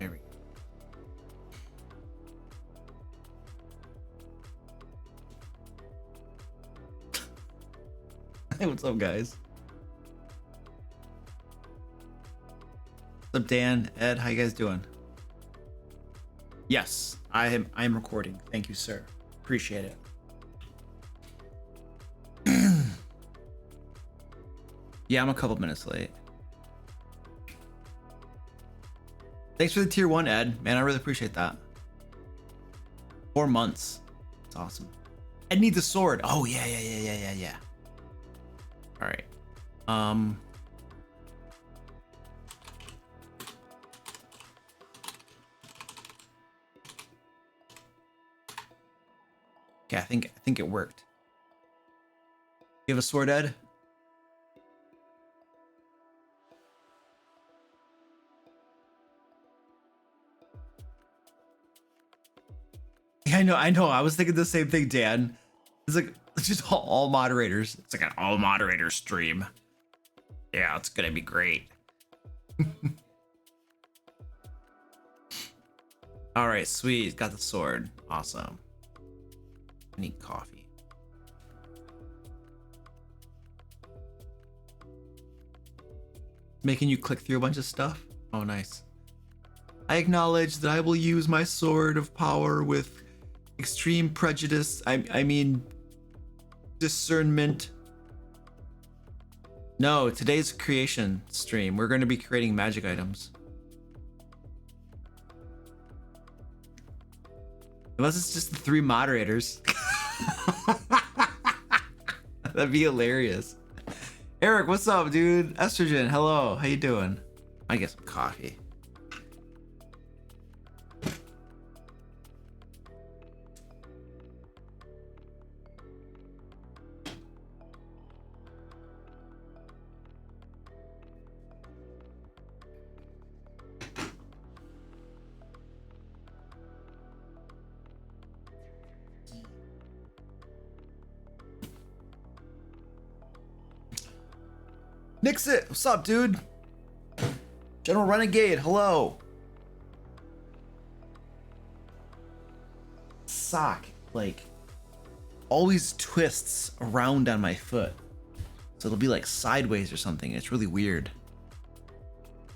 There we go. Hey, what's up, guys? What's up, Dan, Ed? How you guys doing? Yes, I'm recording. Thank you, sir. Appreciate it. Yeah, I'm a couple minutes late. Thanks for the tier 1, Ed. Man, I really appreciate that. 4 months. That's awesome. Ed needs a sword. Oh, yeah. All right. Okay, I think it worked. You have a sword, Ed? Yeah, I know. I was thinking the same thing, Dan. It's like, it's just all moderators. It's like an all moderator stream. Yeah, it's gonna be great. All right, sweet. Got the sword. Awesome. I need coffee. Making you click through a bunch of stuff? Oh, nice. I acknowledge that I will use my sword of power with extreme prejudice. I mean, discernment. No, today's creation stream. We're going to be creating magic items. Unless it's just the 3 moderators. That'd be hilarious. Eric, what's up, dude? Estrogen, hello. How you doing? I get some coffee. Nixit, what's up, dude? General Renegade, hello. Sock, like, always twists around on my foot. So it'll be like sideways or something. It's really weird.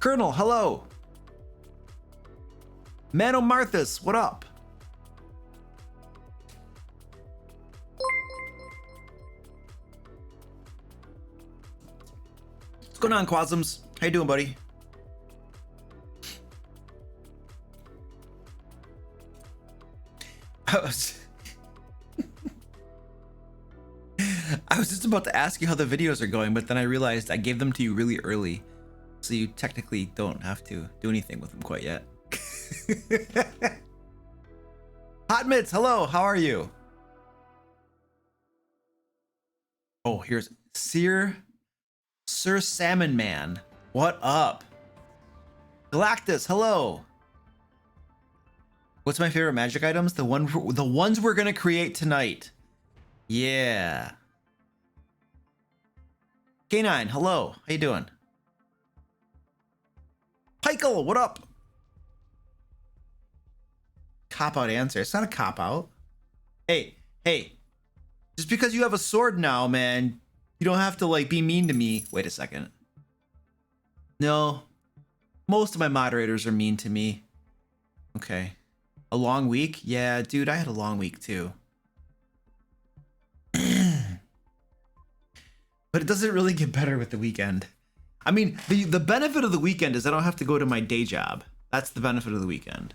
Colonel, hello. Mano Marthas, what up? What's going on, Quasms? How you doing, buddy? I was just about to ask you how the videos are going, but then I realized I gave them to you really early. So you technically don't have to do anything with them quite yet. Hot Mitts, hello, how are you? Oh, here's Sir Salmon Man, what up? Galactus, hello. What's my favorite magic items? The ones we're gonna create tonight. Yeah. K9, hello. How you doing? Heikel, what up? Cop out answer. It's not a cop out. Hey. Just because you have a sword now, man, you don't have to like be mean to me. Wait a second. No. Most of my moderators are mean to me. Okay. A long week? Yeah, dude, I had a long week too. But it doesn't really get better with the weekend. I mean, the benefit of the weekend is I don't have to go to my day job. That's the benefit of the weekend.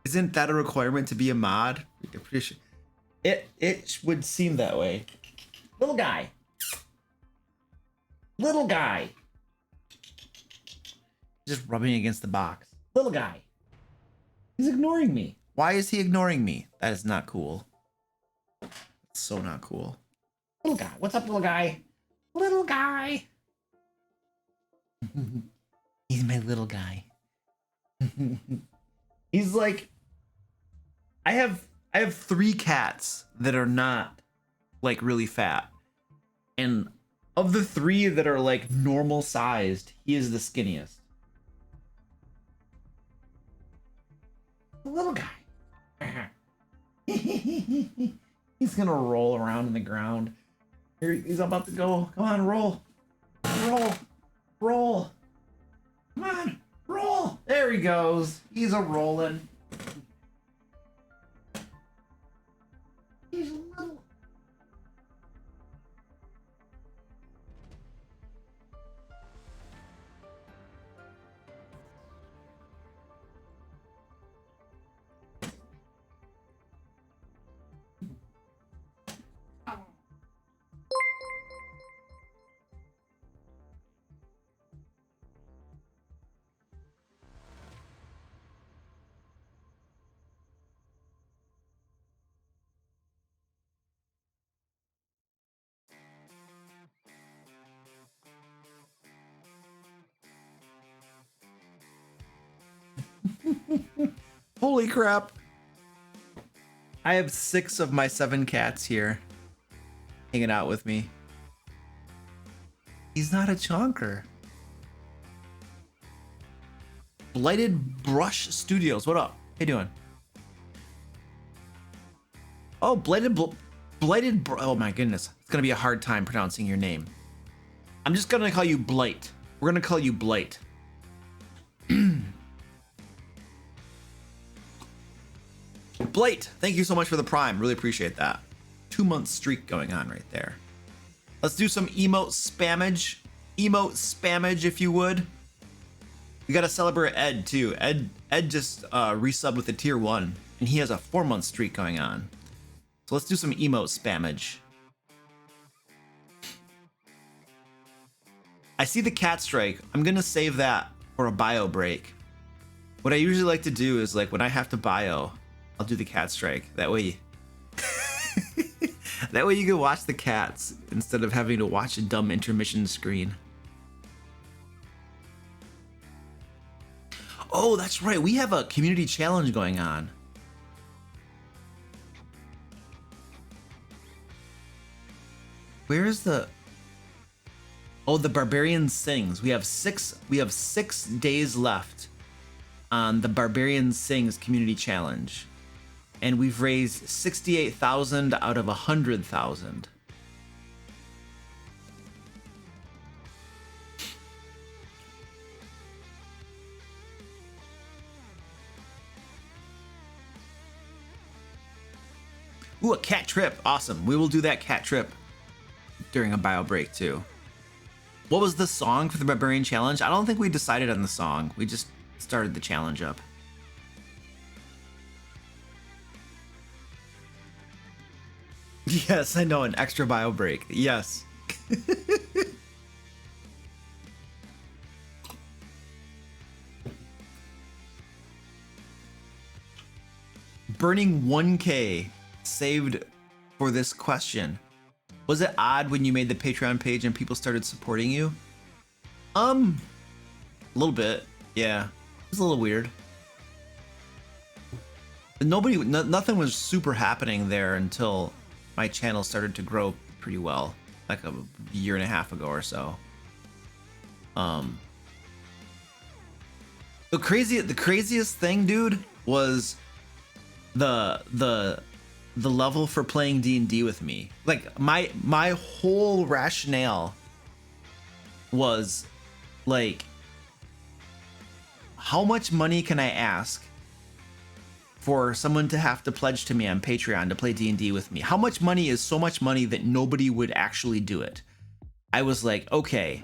Isn't that a requirement to be a mod? I'm pretty sure. It would seem that way. Little guy. Little guy. Just rubbing against the box. Little guy. He's ignoring me. Why is he ignoring me? That is not cool. It's so not cool. Little guy. What's up, little guy? Little guy. He's my little guy. He's like, I have 3 cats that are not like really fat. And Of the three that are like normal sized, he is the skinniest. The little guy. He's gonna roll around in the ground. Here, he's about to go. Come on, roll. Roll. Roll. Come on, roll. There he goes. He's a rolling. He's a little. Holy crap. I have 6 of my 7 cats here hanging out with me. He's not a chonker. Blighted Brush Studios, what up? How you doing? Oh, oh my goodness. It's gonna be a hard time pronouncing your name. I'm just gonna call you Blight. We're gonna call you Blight. Blight, thank you so much for the prime. Really appreciate that. 2-month streak going on right there. Let's do some emote spammage. Emote spammage, if you would. We gotta celebrate Ed too. Ed just resubbed with a tier 1, and he has a 4-month streak going on. So let's do some emote spammage. I see the cat strike. I'm gonna save that for a bio break. What I usually like to do is like when I have to bio, I'll do the cat strike. That way, that way you can watch the cats instead of having to watch a dumb intermission screen. Oh, that's right. We have a community challenge going on. Where is the? Oh, the Barbarian Sings. We have 6 days left on the Barbarian Sings community challenge. And we've raised 68,000 out of 100,000. Ooh, a cat trip. Awesome. We will do that cat trip during a bio break too. What was the song for the Barbarian Challenge? I don't think we decided on the song. We just started the challenge up. Yes, I know, an extra bio break. Yes. Burning 1K saved for this question. Was it odd when you made the Patreon page and people started supporting you? A little bit. Yeah, it was a little weird. Nothing was super happening there until my channel started to grow pretty well, like a year and a half ago or so. The craziest thing, dude, was the level for playing D&D with me. Like my whole rationale was like, how much money can I ask for someone to have to pledge to me on Patreon to play D&D with me? How much money is so much money that nobody would actually do it? I was like, okay,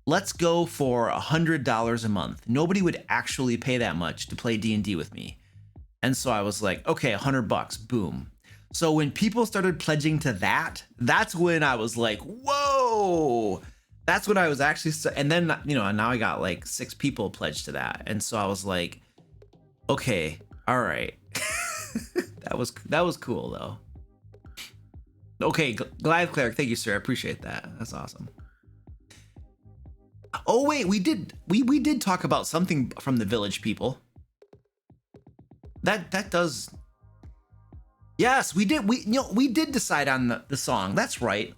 let's go for $100 a month. Nobody would actually pay that much to play D&D with me. And so I was like, okay, $100, boom. So when people started pledging to that, that's when I was like, whoa, that's when I was actually, and then, you know, now I got like 6 people pledged to that. And so I was like, okay, all right. that was cool though. Okay, Glad Cleric, thank you, sir. I appreciate that. That's awesome. Oh wait, we did talk about something from the village people. That does. Yes, we did. We did decide on the song. That's right.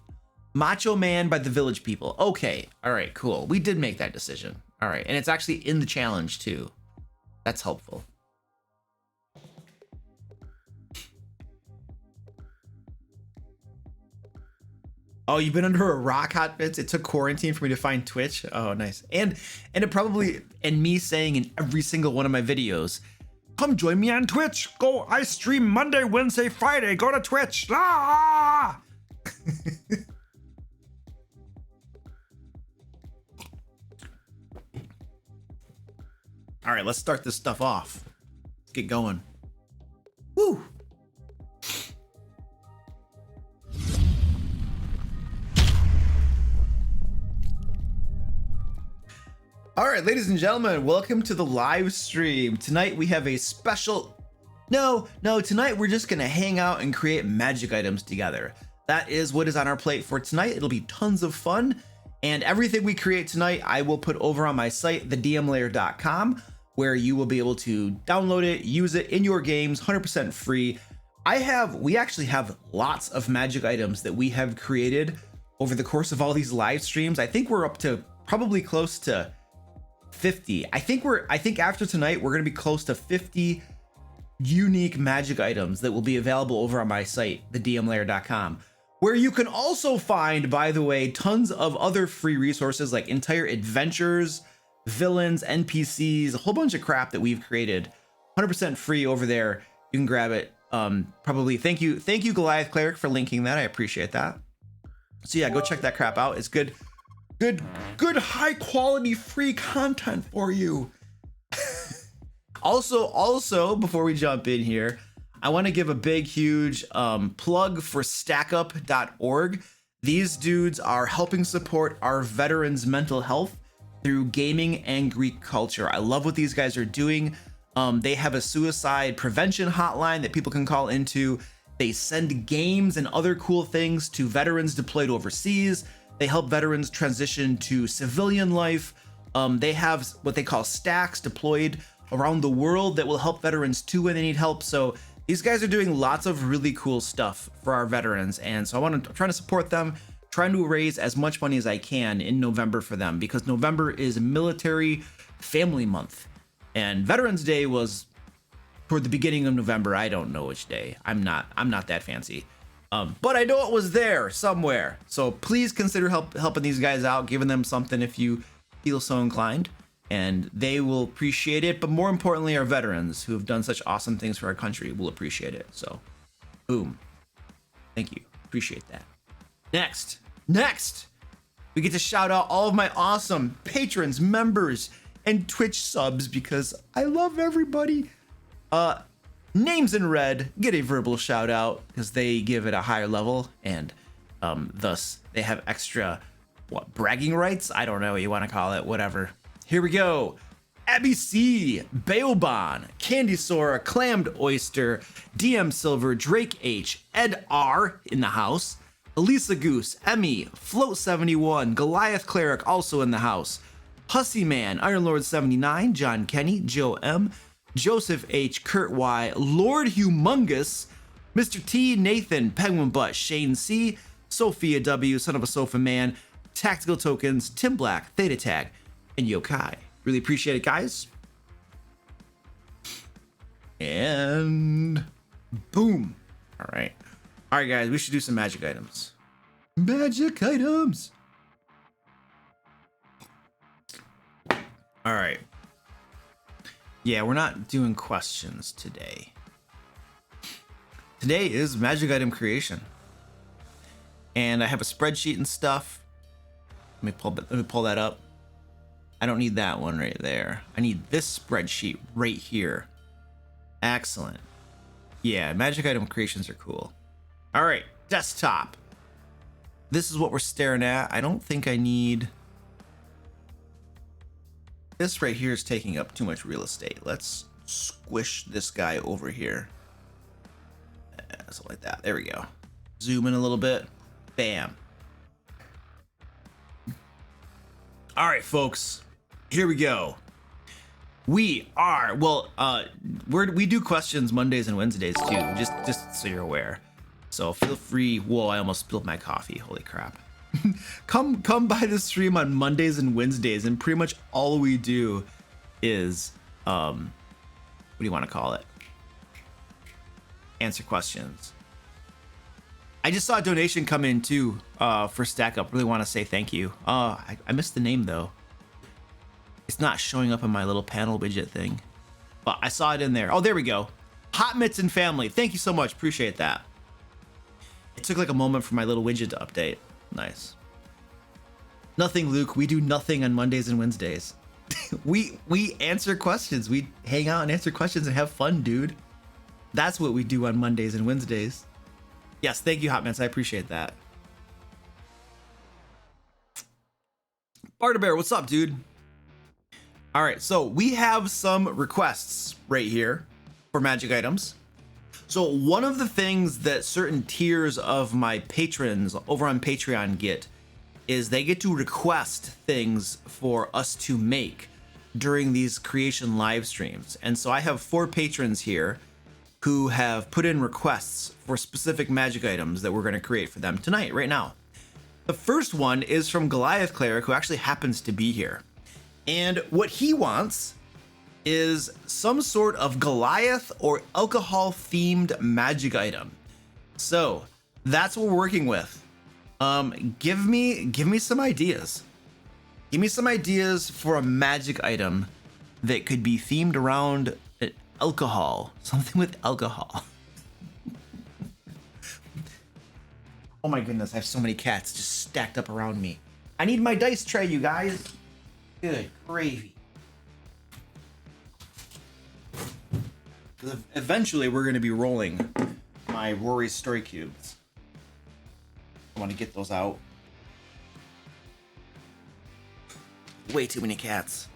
Macho Man by the Village People. Okay. All right, cool. We did make that decision. All right. And it's actually in the challenge too. That's helpful. Oh, you've been under a rock, Hot Bits? It took quarantine for me to find Twitch. Oh, nice. And it probably, and me saying in every single one of my videos, come join me on Twitch. Go, I stream Monday, Wednesday, Friday. Go to Twitch. Ah! All right, let's start this stuff off. Let's get going. Woo! All right, ladies and gentlemen, welcome to the live stream. Tonight we have a special... No, tonight we're just gonna hang out and create magic items together. That is what is on our plate for tonight. It'll be tons of fun. And everything we create tonight, I will put over on my site, thedmlayer.com, where you will be able to download it, use it in your games, 100% free. We actually have lots of magic items that we have created over the course of all these live streams. I think we're up to probably close to 50. I think after tonight, we're gonna be close to 50 unique magic items that will be available over on my site, thedmlayer.com, where you can also find, by the way, tons of other free resources like entire adventures, villains, NPCs, a whole bunch of crap that we've created 100% free over there. You can grab it. Probably. Thank you, Goliath Cleric, for linking that. I appreciate that. So yeah, go check that crap out. It's good high quality free content for you. also before we jump in here, I want to give a big huge plug for stackup.org. These dudes are helping support our veterans' mental health through gaming and Greek culture. I love what these guys are doing. They have a suicide prevention hotline that people can call into. They send games and other cool things to veterans deployed overseas. They help veterans transition to civilian life. They have what they call stacks deployed around the world that will help veterans too when they need help. So these guys are doing lots of really cool stuff for our veterans. And so I'm trying to support them, trying to raise as much money as I can in November for them, because November is Military Family Month. And Veterans Day was toward the beginning of November. I don't know which day. I'm not that fancy. But I know it was there somewhere. So please consider helping these guys out, giving them something if you feel so inclined, and they will appreciate it. But more importantly, our veterans who have done such awesome things for our country will appreciate it. So boom. Thank you. Appreciate that. Next, we get to shout out all of my awesome patrons, members, and Twitch subs, because I love everybody. Names in red get a verbal shout out because they give it a higher level, and thus they have extra bragging rights. I don't know what you want to call it, whatever. Here we go. Abby C, Baoban, Candy Sora, Clammed Oyster, DM Silver, Drake H, Ed R in the house, Elisa Goose, Emmy, Float 71, Goliath Cleric also in the house, Hussy Man, Iron Lord 79, John Kenny, Joe M, Joseph H, Kurt Y, Lord Humongous, Mr. T, Nathan, Penguin Butt, Shane C, Sophia W, Son of a Sofa Man, Tactical Tokens, Tim Black, Theta Tag, and Yokai. Really appreciate it, guys. And boom. All right, guys, we should do some magic items. Magic items. All right. Yeah, we're not doing questions today. Today is magic item creation. And I have a spreadsheet and stuff. Let me pull that up. I don't need that one right there. I need this spreadsheet right here. Excellent. Yeah, magic item creations are cool. All right, desktop. This is what we're staring at. I don't think I need... This right here is taking up too much real estate. Let's squish this guy over here. Something like that. There we go. Zoom in a little bit. Bam. All right, folks. Here we go. We are, we do questions Mondays and Wednesdays too, just so you're aware. So feel free. Whoa, I almost spilled my coffee. Holy crap. Come by the stream on Mondays and Wednesdays, and pretty much all we do is what do you want to call it? Answer questions. I just saw a donation come in too for Stack Up. Really want to say thank you. I missed the name though. It's not showing up on my little panel widget thing, but I saw it in there. Oh, there we go. Hot Mitts and family. Thank you so much. Appreciate that. It took like a moment for my little widget to update. Nice. Nothing, Luke. We do nothing on Mondays and Wednesdays. we answer questions. We hang out and answer questions and have fun, dude. That's what we do on Mondays and Wednesdays. Yes, thank you, Hot Mitts. I appreciate that. Barter Bear, what's up, dude? All right, so we have some requests right here for magic items. So one of the things that certain tiers of my patrons over on Patreon get is they get to request things for us to make during these creation live streams. And so I have 4 patrons here who have put in requests for specific magic items that we're going to create for them tonight, right now. The first one is from Goliath Cleric, who actually happens to be here. And what he wants is some sort of Goliath or alcohol themed magic item. So that's what we're working with. Give me some ideas. Give me some ideas for a magic item that could be themed around alcohol, something with alcohol. Oh my goodness, I have so many cats just stacked up around me. I need my dice tray, you guys. Good gravy. Eventually, we're going to be rolling my Rory's Story Cubes. I want to get those out. Way too many cats.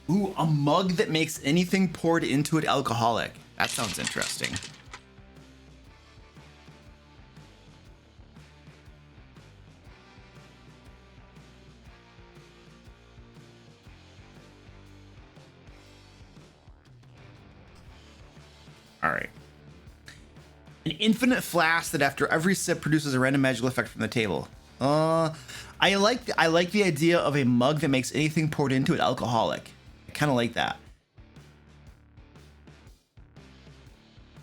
Ooh, a mug that makes anything poured into it alcoholic. That sounds interesting. All right. An infinite flask that after every sip produces a random magical effect from the table. I like the idea of a mug that makes anything poured into it alcoholic. I kind of like that.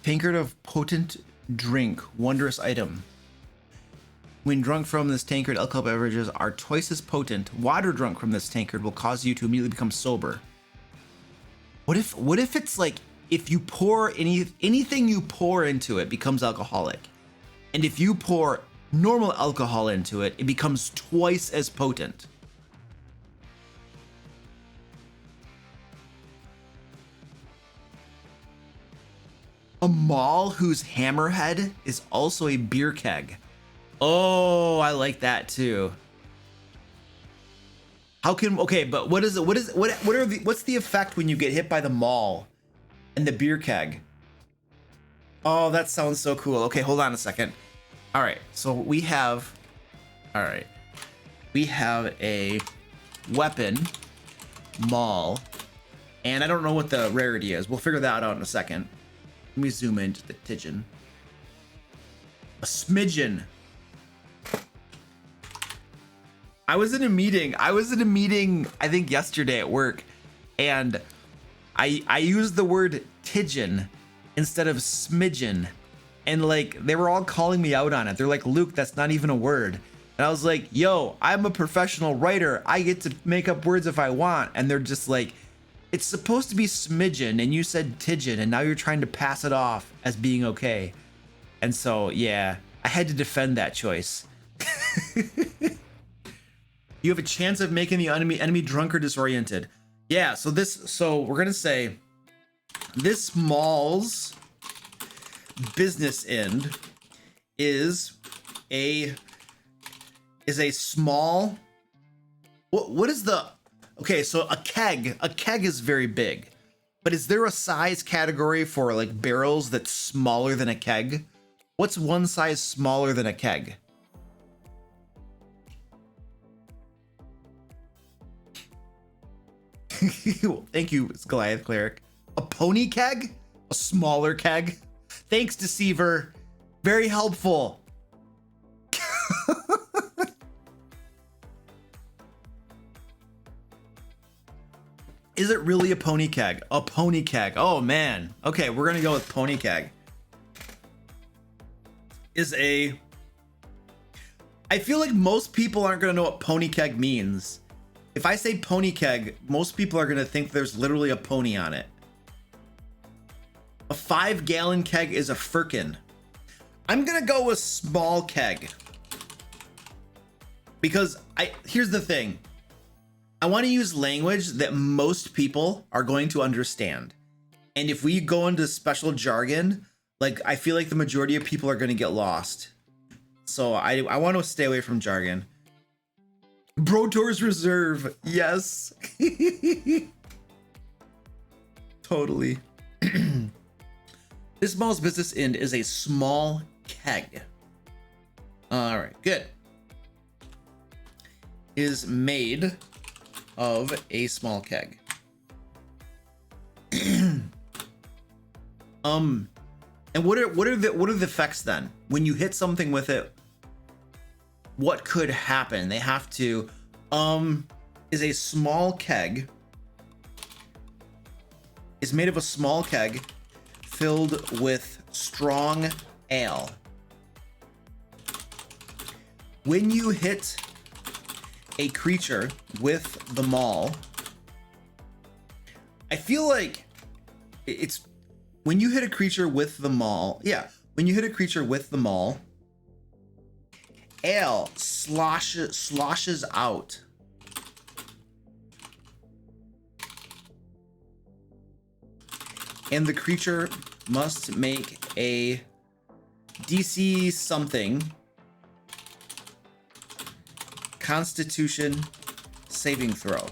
Tankard of potent drink, wondrous item. When drunk from this tankard, alcohol beverages are twice as potent. Water drunk from this tankard will cause you to immediately become sober. What if it's like, if you pour anything you pour into it becomes alcoholic, and if you pour normal alcohol into it, it becomes twice as potent. A mall whose hammerhead is also a beer keg. Oh, I like that too. How can, okay, but what's the effect when you get hit by the mall and the beer keg? Oh, that sounds so cool. Okay, hold on a second. All right, so we have a weapon mall, and I don't know what the rarity is. We'll figure that out in a second. Let me zoom into the Tidgeon. A smidgen. I was in a meeting, I think yesterday at work, and I used the word Tidgeon instead of smidgen. And like, they were all calling me out on it. They're like, Luke, that's not even a word. And I was like, yo, I'm a professional writer. I get to make up words if I want. And they're just like, it's supposed to be smidgen, and you said Tidgeon, and now you're trying to pass it off as being okay. And so, yeah, I had to defend that choice. You have a chance of making the enemy drunk or disoriented. Yeah, so we're gonna say this mall's business end is a small, what is the, okay, so a keg is very big, but is there a size category for like barrels that's smaller than a keg? What's one size smaller than a keg? Thank you, Goliath Cleric. A pony keg? A smaller keg? Thanks, Deceiver. Very helpful. Is it really a pony keg? A pony keg. Oh man. Okay, we're gonna go with pony keg. I feel like most people aren't gonna know what pony keg means. If I say pony keg, most people are gonna think there's literally a pony on it. A 5-gallon keg is a firkin. I'm gonna go with small keg. Because here's the thing. I want to use language that most people are going to understand. And if we go into special jargon, like I feel like the majority of people are going to get lost. So I want to stay away from jargon. Bro Tours Reserve. Yes. Totally. This small's business end is a small keg. All right, good. Is made of a small keg. And what are the effects then? When you hit something with it, what could happen? They have to is a small keg is made of a small keg filled with strong ale. When you hit a creature with the maul, I feel like it's when you hit a creature with the maul. Yeah, when you hit a creature with the maul, ale sloshes out. And the creature must make a DC something Constitution saving throw.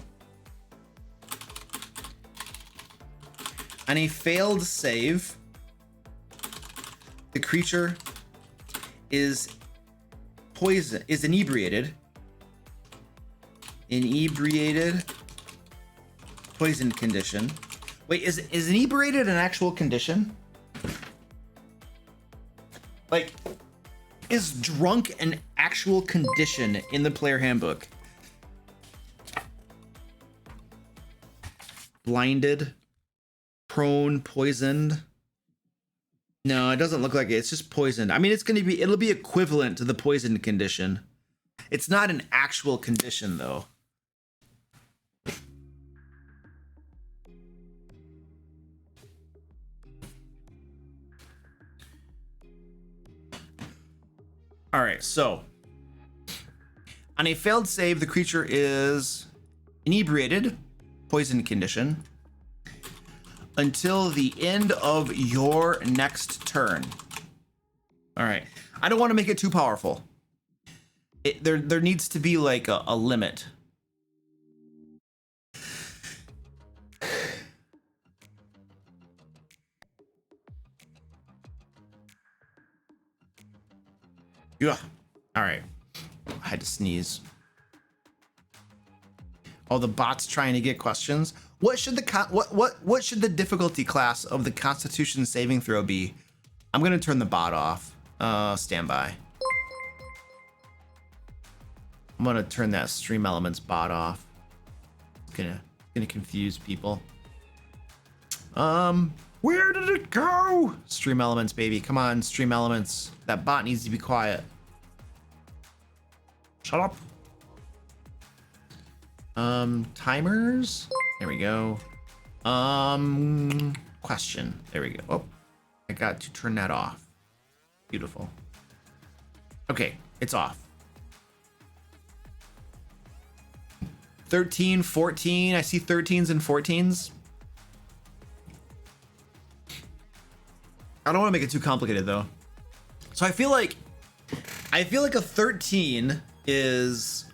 On a failed save, the creature is inebriated, poisoned condition. Wait, is inebriated an actual condition? Like, is drunk an actual condition in the player handbook? Blinded, prone, poisoned. No, it doesn't look like it. It's just poisoned. I mean, it'll be equivalent to the poisoned condition. It's not an actual condition though. All right, so on a failed save, the creature is inebriated, poisoned condition, until the end of your next turn. All right, I don't want to make it too powerful. There needs to be like a limit. Yeah. All right. I had to sneeze. Oh, the bot's trying to get questions. What should what should the difficulty class of the Constitution saving throw be? I'm gonna turn the bot off. Stand by. I'm gonna turn that Stream Elements bot off. It's gonna confuse people. Where did it go? Stream Elements, baby. Come on, Stream Elements. That bot needs to be quiet. Shut up. Timers. There we go. Question. There we go. Oh, I got to turn that off. Beautiful. Okay, it's off. 13, 14. I see 13s and 14s. I don't want to make it too complicated though. So I feel like a 13 is,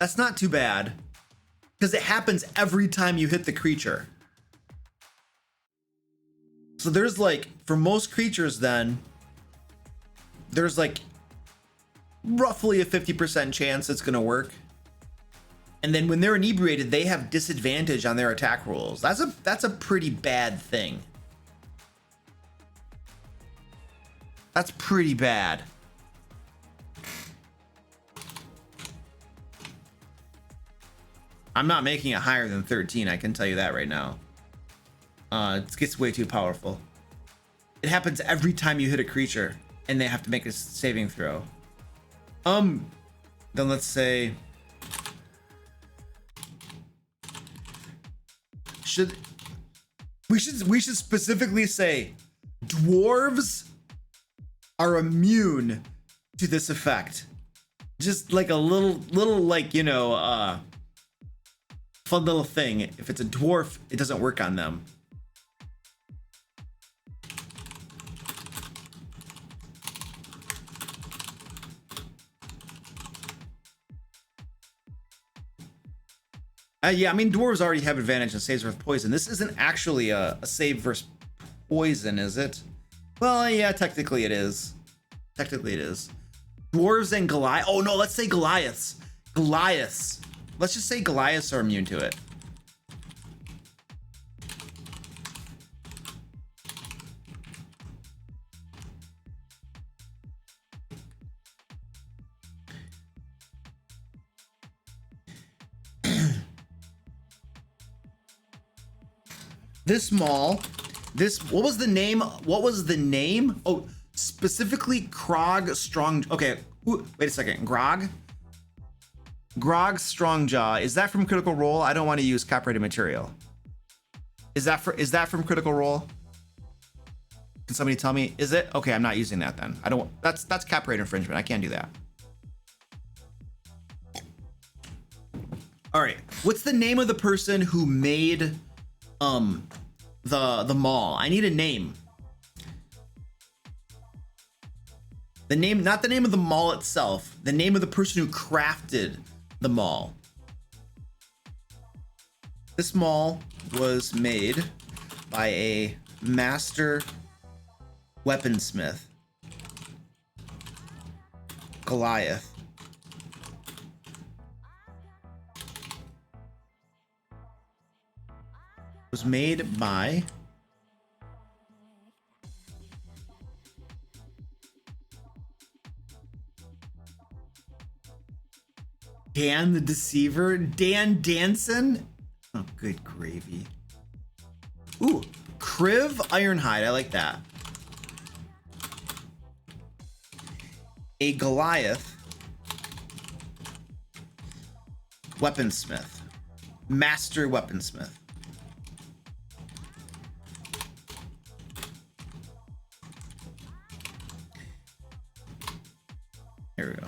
that's not too bad because it happens every time you hit the creature. So there's like, for most creatures then, there's like roughly a 50% chance it's gonna work. And then when they're inebriated, they have disadvantage on their attack rolls. That's a pretty bad thing. That's pretty bad. I'm not making it higher than 13, I can tell you that right now. It gets way too powerful. It happens every time you hit a creature and they have to make a saving throw. Then let's say we should specifically say dwarves are immune to this effect. Just like a little like, you know, fun little thing. If it's a dwarf, it doesn't work on them. Yeah, I mean, dwarves already have advantage on saves versus poison. This isn't actually a save versus poison, is it? Well, yeah, technically it is. Technically it is. Dwarves and Goliath. Oh no, let's say Goliaths. Goliaths. Let's just say Goliaths are immune to it. This mall, what was the name? What was the name? Oh, specifically Krog Strong. Okay, wait a second. Grog Strongjaw. Is that from Critical Role? I don't want to use copyrighted material. Is that from Critical Role? Can somebody tell me? Is it? Okay, I'm not using that then. I don't. That's copyright infringement. I can't do that. All right. What's the name of the person who made the mall? I need a name. The name, not the name of the mall itself, the name of the person who crafted the mall. This mall was made by a master weaponsmith, Goliath. Was made by Dan the Deceiver, Dan Danson. Oh, good gravy. Ooh, Kriv Ironhide. I like that. A Goliath weaponsmith, master weaponsmith. Here we go.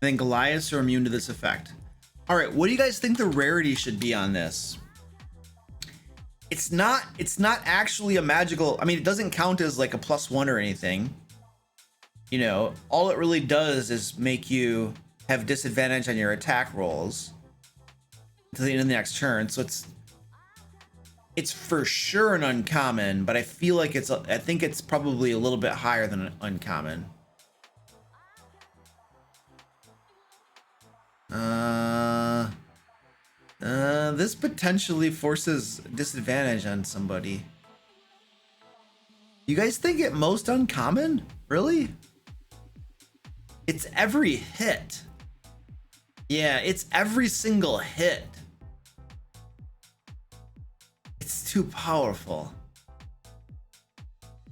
And then Goliaths are immune to this effect. All right, what do you guys think the rarity should be on this? It's not actually a magical. I mean, it doesn't count as like a +1 or anything. You know, all it really does is make you have disadvantage on your attack rolls until the end of the next turn. So it's for sure an uncommon, but I feel like I think it's probably a little bit higher than an uncommon. This potentially forces disadvantage on somebody. You guys think it most uncommon? Really? It's every hit. Yeah, it's every single hit. It's too powerful.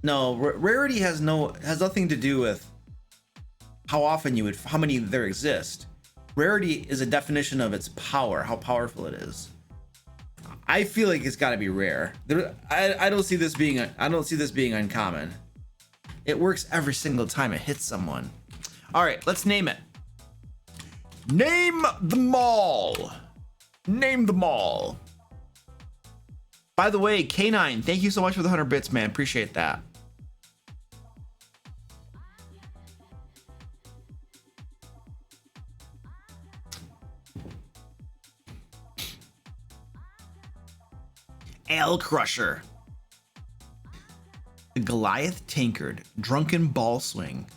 No, rarity has nothing to do with how many there exist. Rarity is a definition of its power, how powerful it is. I feel like it's got to be rare. I don't see this being uncommon. It works every single time it hits someone. All right, let's name it. Name the mall. Name the mall. By the way, K9, thank you so much for the 100 bits, man. Appreciate that. Ale Crusher. The Goliath Tankard. Drunken Ball Swing.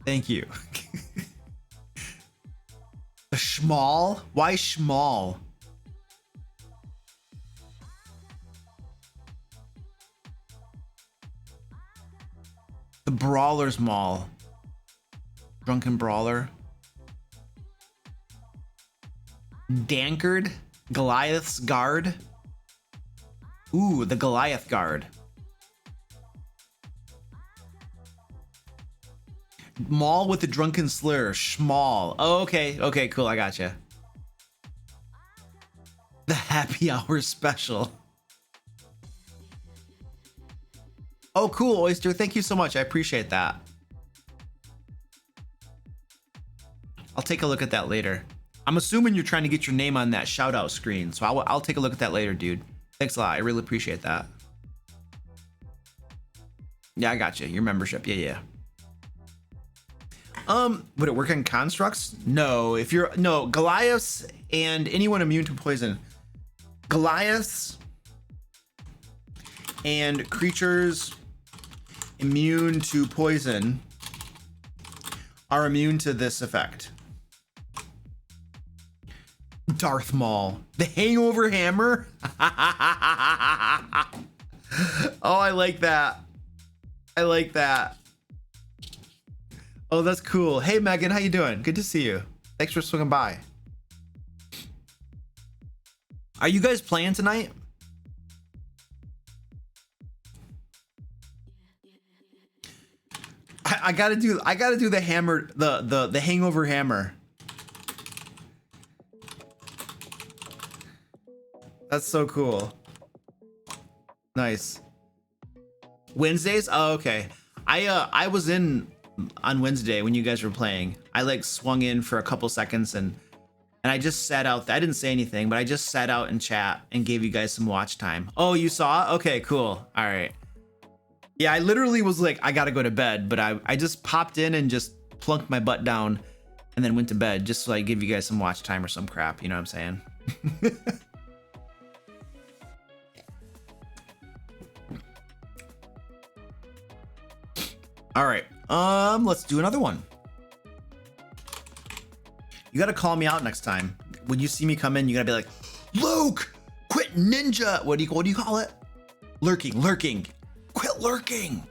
Thank you. The Schmall? Why Schmall? The Brawler's Mall. Drunken Brawler. Dankard? Goliath's Guard? Ooh, the Goliath Guard. Mall with the drunken slur. Schmall. Oh, okay. Okay, cool. I gotcha. The happy hour special. Oh, cool, Oyster. Thank you so much. I appreciate that. I'll take a look at that later. I'm assuming you're trying to get your name on that shout out screen. So I'll take a look at that later, dude. Thanks a lot. I really appreciate that. Yeah, I got you. Your membership. Yeah. Would it work on constructs? No, no, Goliaths and anyone immune to poison. Goliaths and creatures immune to poison are immune to this effect. Darth Maul. The hangover hammer? Oh, I like that. I like that. Oh, that's cool. Hey, Megan, how you doing? Good to see you. Thanks for swinging by. Are you guys playing tonight? I gotta do the hammer, the hangover hammer. That's so cool. Nice. Wednesdays? Oh, okay. I was in on Wednesday when you guys were playing. I like swung in for a couple seconds and I just sat out. I didn't say anything, but I just sat out in chat and gave you guys some watch time. Oh, you saw? Okay, cool. All right. Yeah, I literally was like, I gotta go to bed, but I just popped in and just plunked my butt down and then went to bed just so I give you guys some watch time or some crap. You know what I'm saying? All right. Let's do another one. You gotta call me out next time. When you see me come in, you gotta be like, Luke, quit ninja. What do you call it? Lurking. Quit lurking.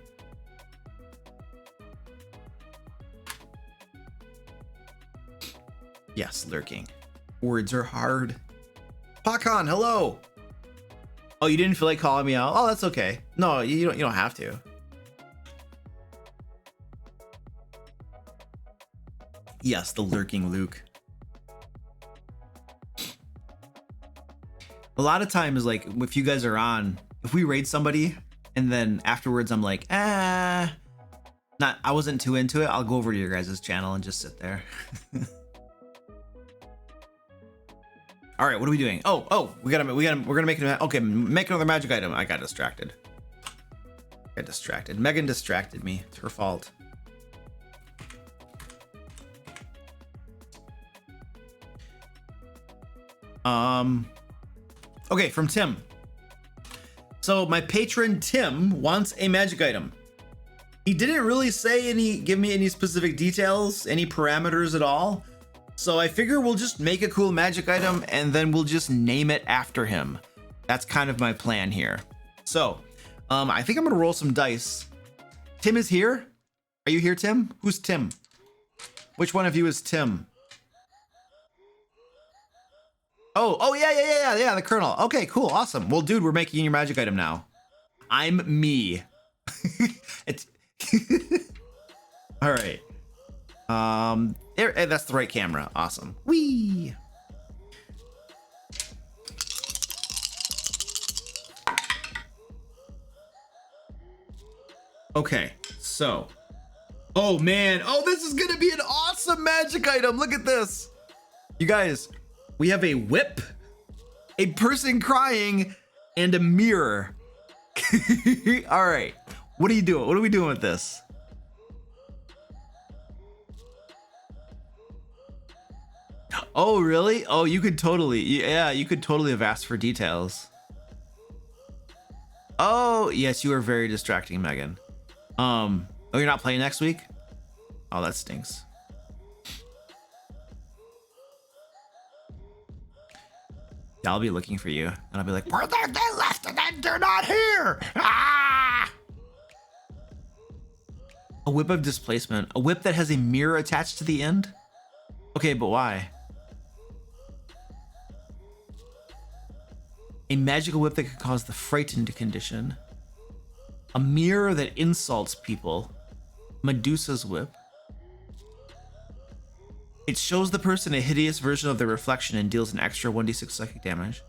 Yes, lurking. Words are hard. Pakon, hello. Oh, you didn't feel like calling me out? Oh, that's okay. No, you don't have to. Yes, the lurking Luke. A lot of times, like, if you guys are on, if we raid somebody and then afterwards I'm like, I wasn't too into it, I'll go over to your guys' channel and just sit there. All right, what are we doing? Oh, we're gonna make it. Okay, make another magic item. I got distracted. Megan distracted me. It's her fault. Okay, from Tim. So my patron Tim wants a magic item. He didn't really give me any specific details, any parameters at all. So I figure we'll just make a cool magic item and then we'll just name it after him. That's kind of my plan here. So, I think I'm gonna roll some dice. Tim is here. Are you here, Tim? Who's Tim? Which one of you is Tim? Oh, yeah, the Colonel. Okay, cool, awesome. Well, dude, we're making your magic item now. I'm me. It's all right. That's the right camera. Awesome. Whee! Okay, so. Oh, man. Oh, this is going to be an awesome magic item. Look at this. You guys, we have a whip, a person crying, and a mirror. All right. What are you doing? What are we doing with this? Oh, really? Oh, you could totally, yeah, you could totally have asked for details. Oh, yes, you are very distracting, Megan. Oh, you're not playing next week? Oh, that stinks. Yeah, I'll be looking for you, and I'll be like, where they left and then they're not here. Ah! A whip of displacement. A whip that has a mirror attached to the end? Okay, but why? A magical whip that could cause the frightened condition. A mirror that insults people. Medusa's whip. It shows the person a hideous version of their reflection and deals an extra 1d6 psychic damage.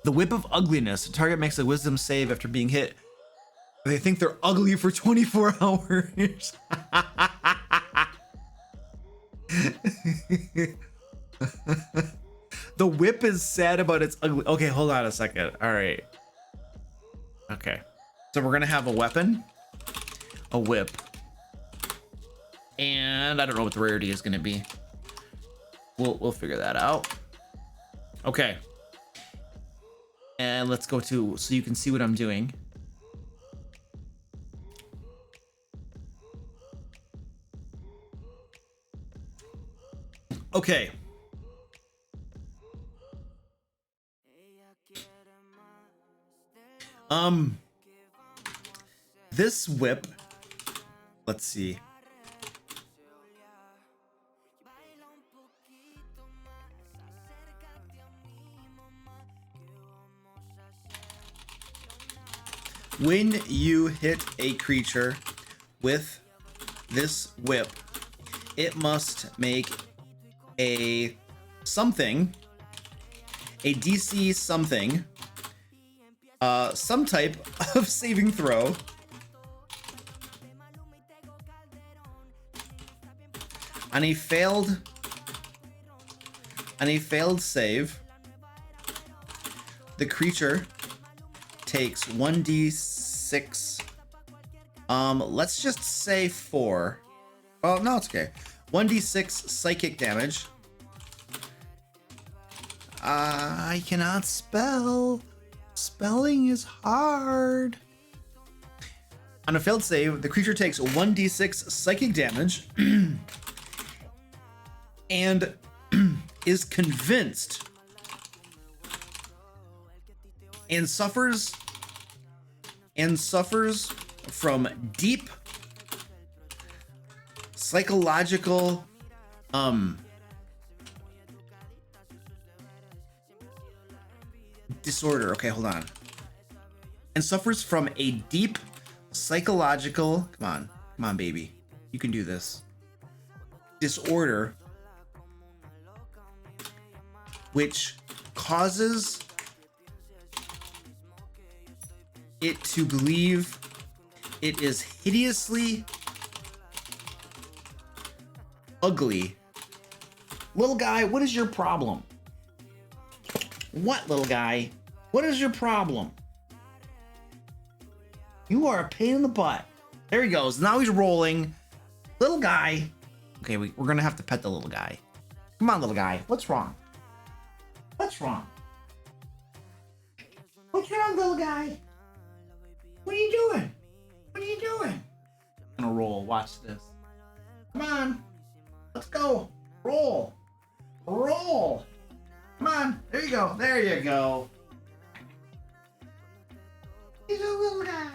The whip of ugliness. The target makes a wisdom save after being hit. They think they're ugly for 24 hours. The whip is sad about its ugly. Okay, hold on a second. All right. Okay. So we're gonna have a weapon, a whip, and I don't know what the rarity is gonna be. We'll figure that out. Okay. And let's go to, so you can see what I'm doing. Okay. This whip, let's see. When you hit a creature with this whip, it must make a something, a DC something, some type of saving throw. On a failed save, the creature takes 1d6. Let's just say 4. Oh, no, it's okay. 1d6 psychic damage. I cannot spell. Spelling is hard. On a failed save, the creature takes 1d6 psychic damage and is convinced and suffers from deep psychological disorder. Okay, hold on. And suffers from a deep psychological, come on, baby, you can do this, disorder, which causes it to believe it is hideously ugly. Little guy, what is your problem? What, little guy? What is your problem? You are a pain in the butt. There he goes. Now he's rolling. Little guy. Okay, we're gonna have to pet the little guy. Come on, little guy. What's wrong? What's wrong? What's wrong, little guy? What are you doing? What are you doing? I'm gonna roll. Watch this. Come on. Let's go. Roll. Roll. Come on. There you go. There you go. He's a little guy.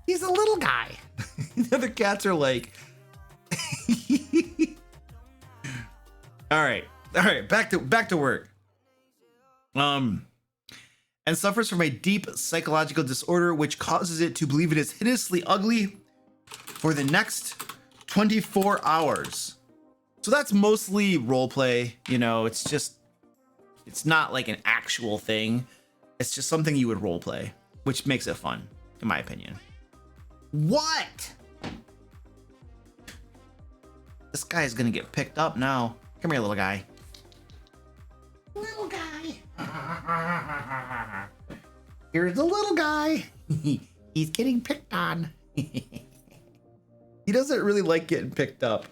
He's a little guy. The other cats are like, all right, back to work. And suffers from a deep psychological disorder which causes it to believe it is hideously ugly for the next 24 hours. So that's mostly roleplay, you know, it's not like an actual thing. It's just something you would roleplay, which makes it fun, in my opinion. What? This guy is gonna get picked up now. Come here, little guy. Little guy. Here's the little guy. He's getting picked on. He doesn't really like getting picked up.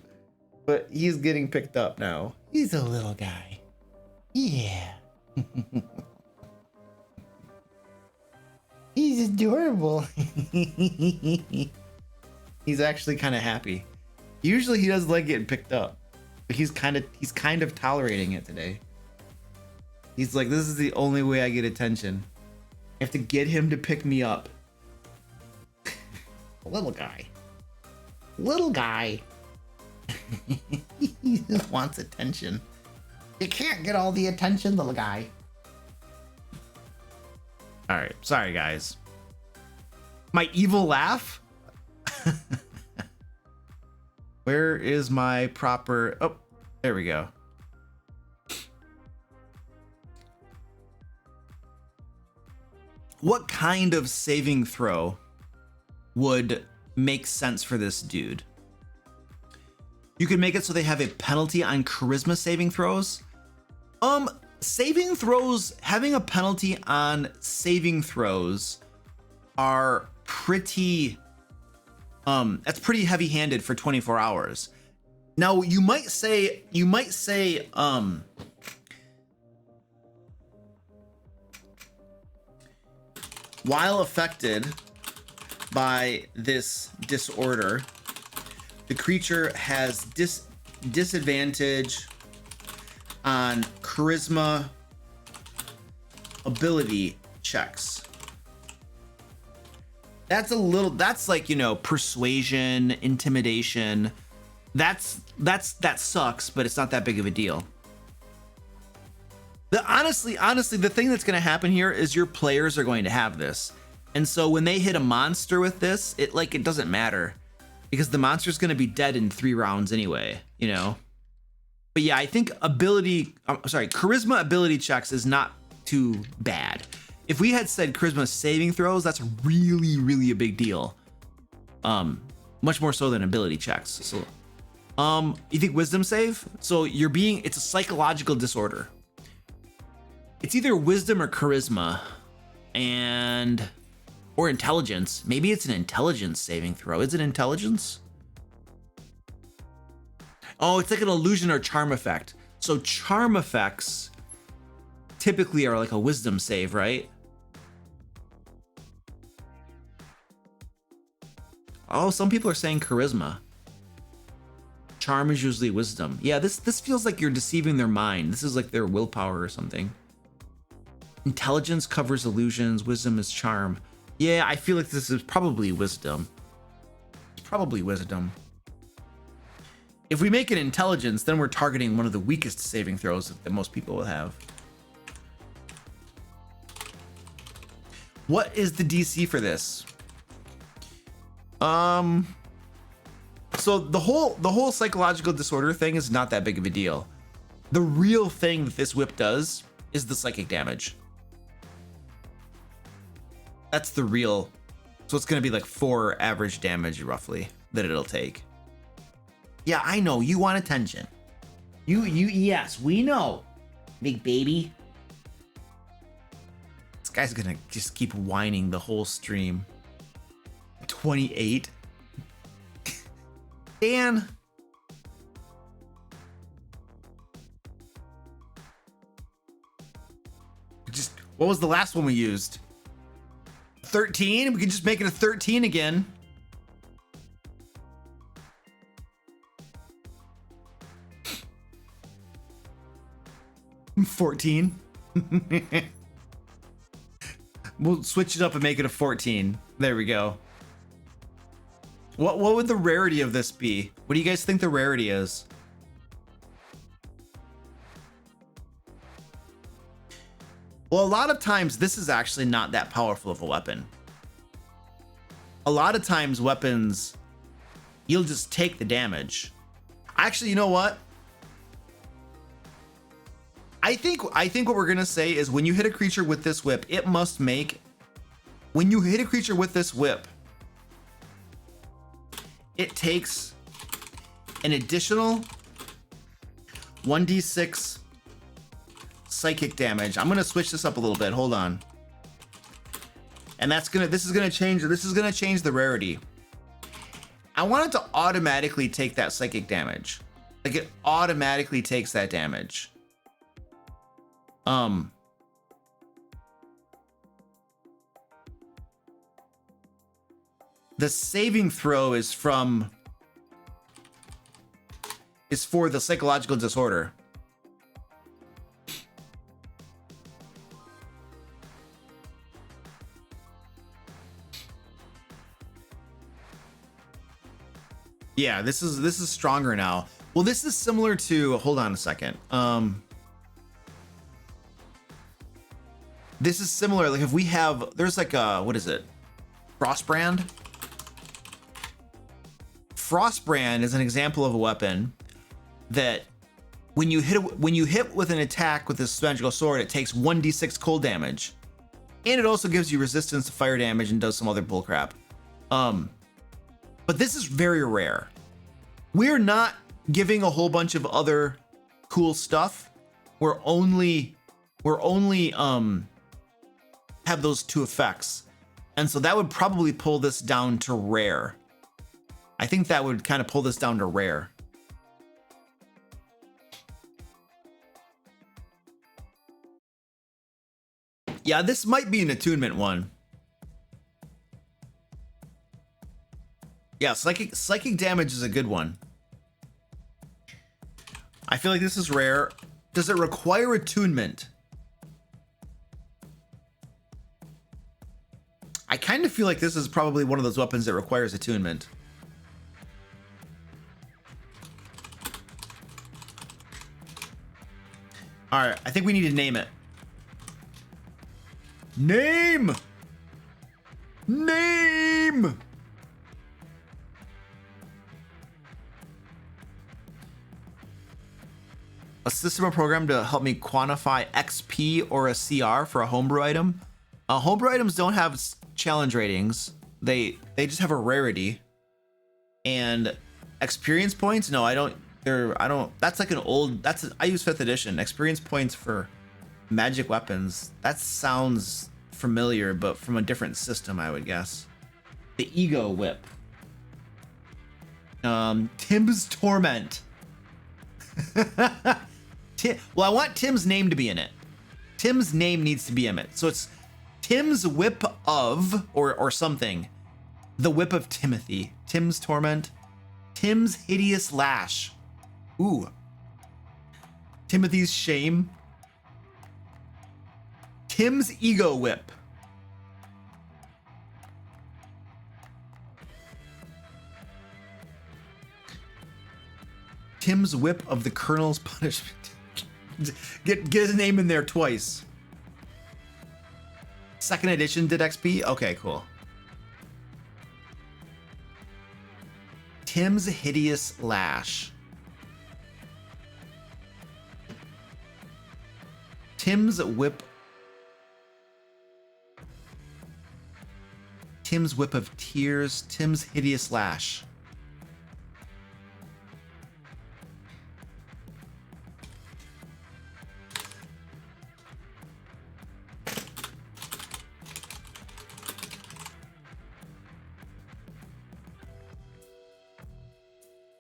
But he's getting picked up now. He's a little guy. Yeah. He's adorable. He's actually kind of happy. Usually he doesn't like getting picked up, but he's kind of tolerating it today. He's like, this is the only way I get attention. I have to get him to pick me up. Little guy. Little guy. He just wants attention. You can't get all the attention, little guy. All right, sorry guys. My evil laugh? Where is my proper... Oh, there we go. What kind of saving throw would make sense for this dude? You could make it so they have a penalty on charisma saving throws. Saving throws, having a penalty on saving throws are pretty, that's pretty heavy-handed for 24 hours. Now, you might say, while affected by this disorder, the creature has disadvantage on charisma ability checks. That's a little, that's like, you know, persuasion, intimidation. That sucks, but it's not that big of a deal. Honestly, the thing that's going to happen here is your players are going to have this. And so when they hit a monster with this, it doesn't matter because the monster's going to be dead in 3 rounds anyway, you know? But yeah, I think charisma ability checks is not too bad. If we had said charisma saving throws, that's really, really a big deal. Much more so than ability checks. So, you think wisdom save? So it's a psychological disorder. It's either wisdom or charisma or intelligence. Maybe it's an intelligence saving throw. Is it intelligence? Oh, it's like an illusion or charm effect. So charm effects typically are like a wisdom save, right? Oh, some people are saying charisma. Charm is usually wisdom. Yeah, this feels like you're deceiving their mind. This is like their willpower or something. Intelligence covers illusions. Wisdom is charm. Yeah, I feel like this is probably wisdom. It's probably wisdom. If we make it intelligence, then we're targeting one of the weakest saving throws that most people will have. What is the DC for this? So the whole psychological disorder thing is not that big of a deal. The real thing that this whip does is the psychic damage. That's the real. So it's going to be like 4 average damage roughly that it'll take. Yeah, I know you want attention. Yes, we know, big baby. This guy's gonna just keep whining the whole stream. 28. Dan. What was the last one we used? 13? We can just make it a 13 again. $14. We'll switch it up and make it a 14. There we go. What would the rarity of this be? What do you guys think the rarity is? Well, a lot of times this is actually not that powerful of a weapon. A lot of times weapons, you'll just take the damage. Actually, you know what? I think what we're gonna say is when you hit a creature with this whip, it must make, when you hit a creature with this whip, it takes an additional 1d6 psychic damage. I'm gonna switch this up a little bit. Hold on. And this is gonna change the rarity. I want it to automatically take that psychic damage. Like it automatically takes that damage. The saving throw is for the psychological disorder. Yeah, this is stronger now. Well, this is similar to, hold on a second. This is similar, like if we have, there's like a, what is it? Frostbrand? Frostbrand is an example of a weapon that when you hit with an attack with this magical sword, it takes 1d6 cold damage. And it also gives you resistance to fire damage and does some other bullcrap. But this is very rare. We're not giving a whole bunch of other cool stuff. We're only have those two effects. And so that would probably pull this down to rare. I think that would kind of pull this down to rare. Yeah, this might be an attunement one. Yeah, psychic damage is a good one. I feel like this is rare. Does it require attunement? I kind of feel like this is probably one of those weapons that requires attunement. All right, I think we need to name it. Name! Name! A system or program to help me quantify XP or a CR for a homebrew item. Homebrew items don't have challenge ratings. They just have a rarity. And experience points? No, I don't. That's like an old. I use 5th edition. Experience points for magic weapons. That sounds familiar, but from a different system, I would guess. The Ego Whip. Tim's Torment. Well, I want Tim's name to be in it. Tim's name needs to be in it. So it's Tim's Whip of, or something. The Whip of Timothy. Tim's Torment. Tim's Hideous Lash. Ooh. Timothy's Shame. Tim's Ego Whip. Tim's Whip of the Colonel's Punishment. Get his name in there twice. 2nd edition did XP? Okay, cool. Tim's Hideous Lash. Tim's Whip. Tim's Whip of Tears. Tim's Hideous Lash.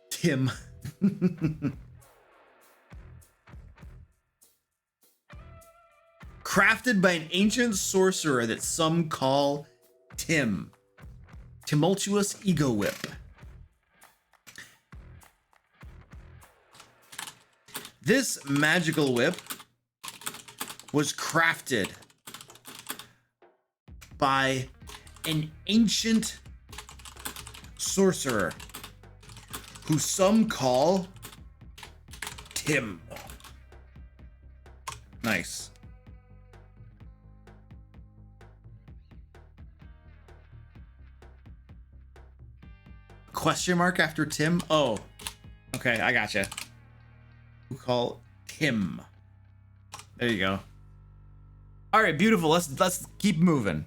Tim. Crafted by an ancient sorcerer that some call Tim. Tumultuous Ego Whip. This magical whip was crafted by an ancient sorcerer who some call Tim. Nice. Question mark after Tim? Oh, okay, I gotcha. Who call Tim? There you go. All right, beautiful. Let's keep moving.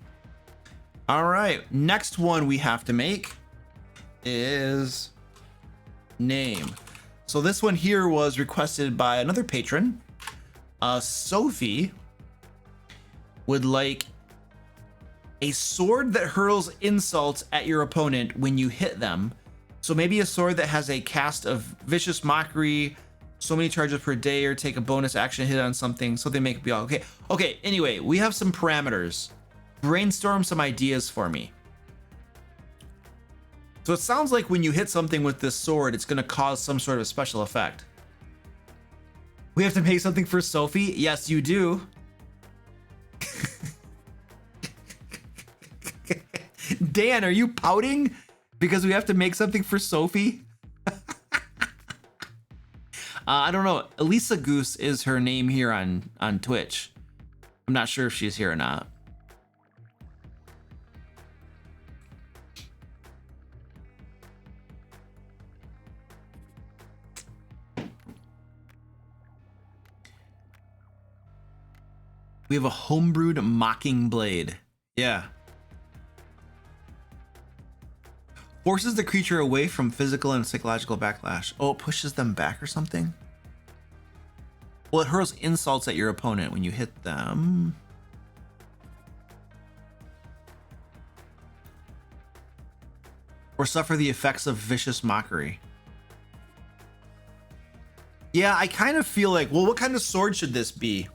All right, next one we have to make is name. So this one here was requested by another patron. Sophie would like a sword that hurls insults at your opponent when you hit them, So maybe a sword that has a cast of vicious mockery, so many charges per day, or take a bonus action hit on something, so they make it be all okay. Okay, anyway, we have some parameters. Brainstorm some ideas for me. So it sounds like when you hit something with this sword, it's gonna cause some sort of special effect. We have to make something for Sophie? Yes, you do. Dan, are you pouting because we have to make something for Sophie? I don't know. Elisa Goose is her name here on Twitch. I'm not sure if she's here or not. We have a homebrewed mocking blade. Yeah. Forces the creature away from physical and psychological backlash. Oh, it pushes them back or something? Well, it hurls insults at your opponent when you hit them. Or suffer the effects of vicious mockery. Yeah, I kind of feel like, well, what kind of sword should this be?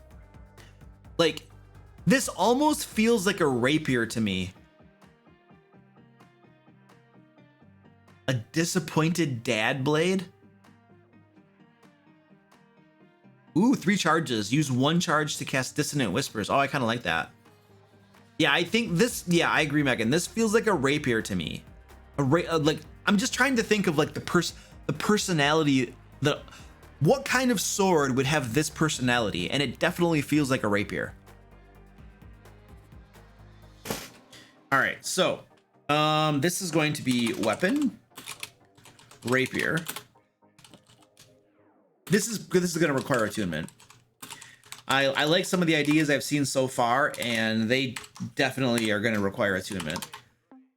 Like, this almost feels like a rapier to me. A disappointed dad blade? Ooh, 3 charges. Use 1 charge to cast Dissonant Whispers. Oh, I kind of like that. Yeah, I think this, yeah, I agree, Megan. This feels like a rapier to me. Like, I'm just trying to think of like the personality, what kind of sword would have this personality? And it definitely feels like a rapier. All right, so this is going to be weapon, rapier. This is going to require attunement. I like some of the ideas I've seen so far, and they definitely are going to require attunement.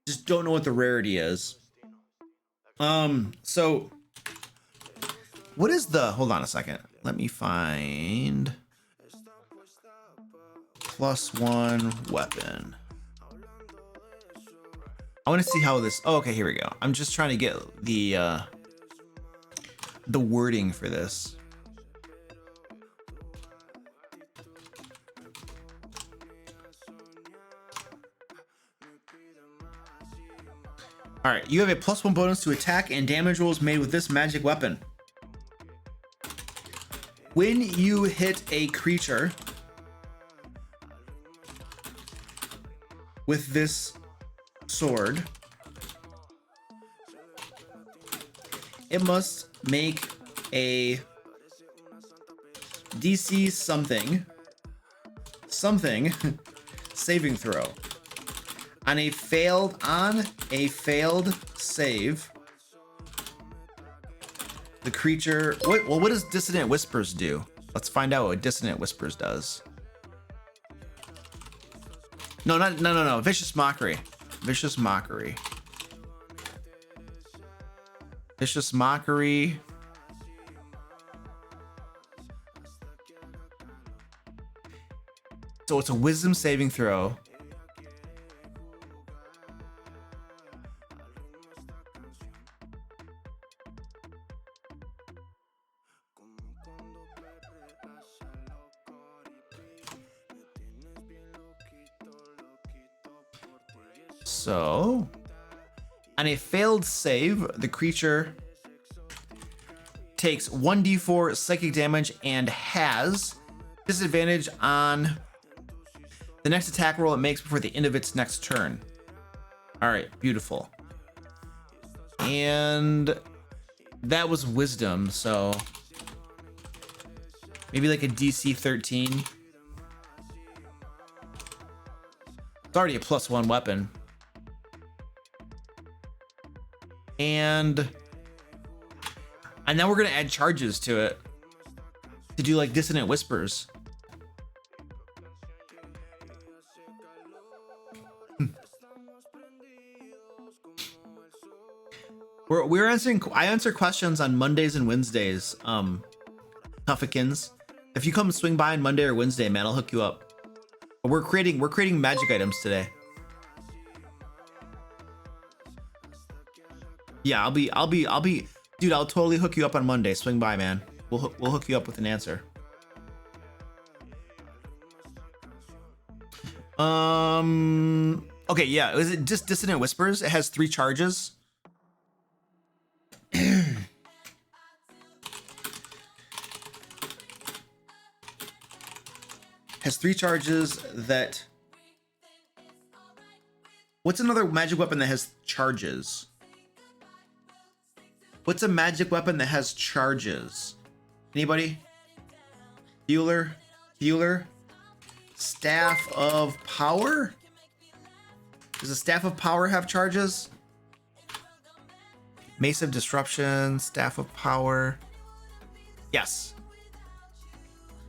Just don't know what the rarity is. So what is the, hold on a second. Let me find +1 weapon. I want to see how this, oh, okay, here we go. I'm just trying to get the wording for this. All right, you have a +1 bonus to attack and damage rolls made with this magic weapon. When you hit a creature with this sword, it must make a DC something saving throw. On a failed save, the creature, what does Dissonant Whispers do? Let's find out what Dissonant Whispers does. No, Vicious Mockery. Vicious Mockery. Vicious Mockery. So it's a wisdom saving throw. So, on a failed save, the creature takes 1d4 psychic damage and has disadvantage on the next attack roll it makes before the end of its next turn. All right, beautiful. And that was wisdom, so maybe like a DC 13. It's already a +1 weapon. And now we're gonna add charges to it to do like Dissonant Whispers. We're answering. I answer questions on Mondays and Wednesdays. Tuffekins. If you come swing by on Monday or Wednesday, man, I'll hook you up. We're creating magic items today. Yeah, dude, I'll totally hook you up on Monday. Swing by, man. We'll hook you up with an answer. Okay, yeah. Is it just Dissonant Whispers? It has 3 charges. Has 3 charges that... What's another magic weapon that has charges? What's a magic weapon that has charges? Anybody? Healer? Staff of Power? Does a Staff of Power have charges? Mace of Disruption, Staff of Power. Yes.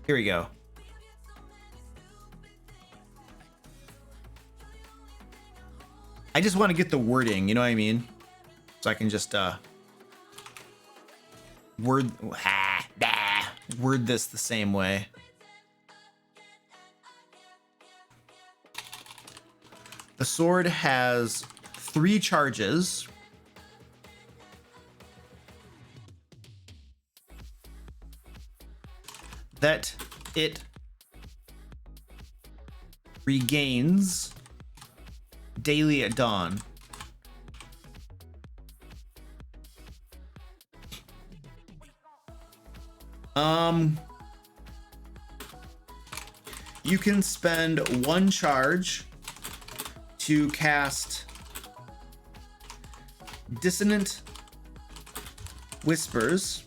Here we go. I just want to get the wording, you know what I mean? So I can just word this the same way. The sword has 3 charges. That it regains daily at dawn. You can spend 1 charge to cast Dissonant Whispers.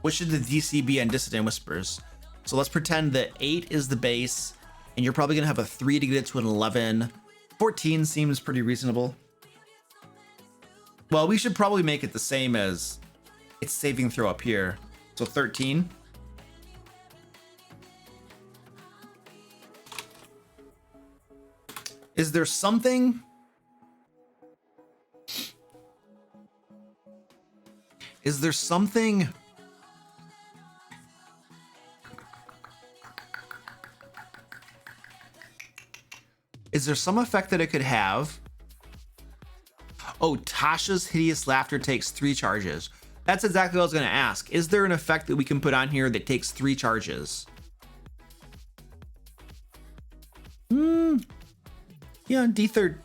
What should the DC be on Dissonant Whispers? So let's pretend that 8 is the base, and you're probably gonna have a 3 to get it to an 11. 14 seems pretty reasonable. Well, we should probably make it the same as its saving throw up here. So 13. Is there something? Is there something? Is there some effect that it could have? Oh, Tasha's Hideous Laughter takes 3 charges. That's exactly what I was going to ask. Is there an effect that we can put on here that takes 3 charges? Yeah, D3.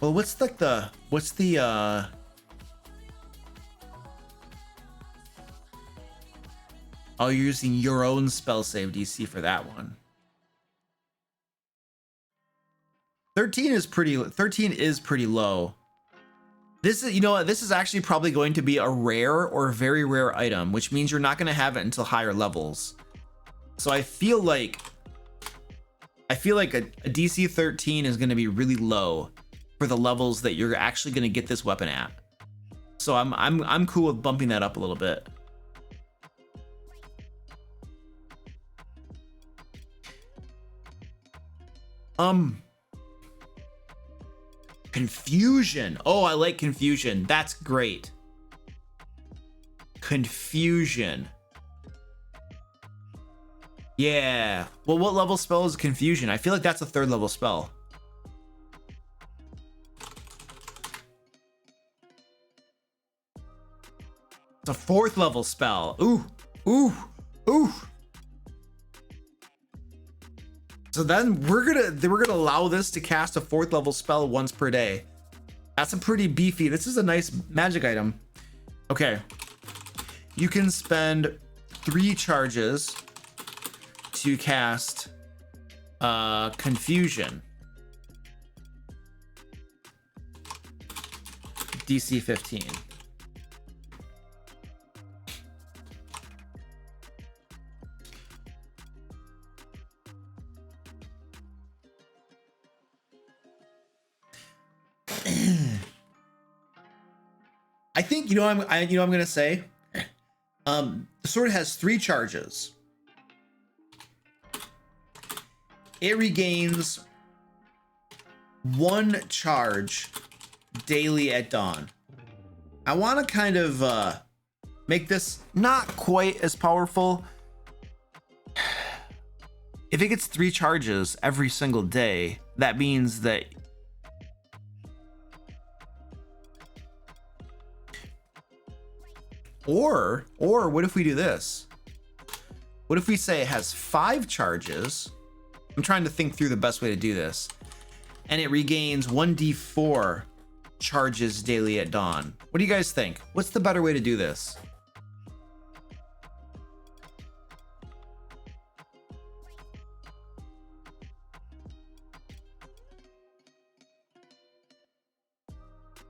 Well, what's the oh, you're using your own spell save DC for that one. 13 is pretty low. This is, you know what, this is actually probably going to be a rare or very rare item, which means you're not going to have it until higher levels. So I feel like a DC 13 is going to be really low for the levels that you're actually going to get this weapon at. So I'm cool with bumping that up a little bit. Confusion. Oh, I like confusion. That's great. Confusion. Yeah. Well, what level spell is confusion? I feel like that's a 3rd level spell. It's a 4th level spell. Ooh. So then we're gonna allow this to cast a 4th level spell once per day. That's a pretty beefy. This is a nice magic item. Okay. You can spend 3 charges to cast Confusion. DC 15. I think I'm gonna say the sword has 3 charges. It regains 1 charge daily at dawn. I want to kind of make this not quite as powerful. If it gets 3 charges every single day, that means that or what if we do this? What if we say it has 5 charges? I'm trying to think through the best way to do this. And it regains 1d4 charges daily at dawn. What do you guys think? What's the better way to do this?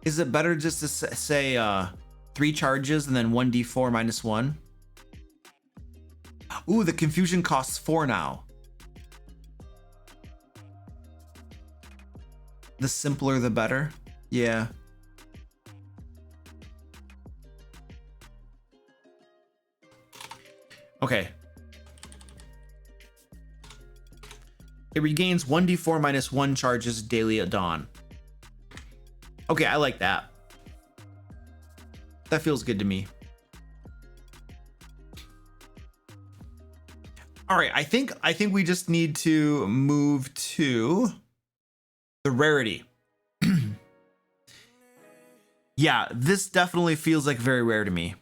Is it better just to say 3 charges and then 1d4 minus 1? Ooh, the confusion costs 4 now. The simpler the better. Yeah. Okay. It regains 1d4 minus 1 charges daily at dawn. Okay, I like that. That feels good to me. All right, I think we just need to move to the rarity. Yeah, this definitely feels like very rare to me.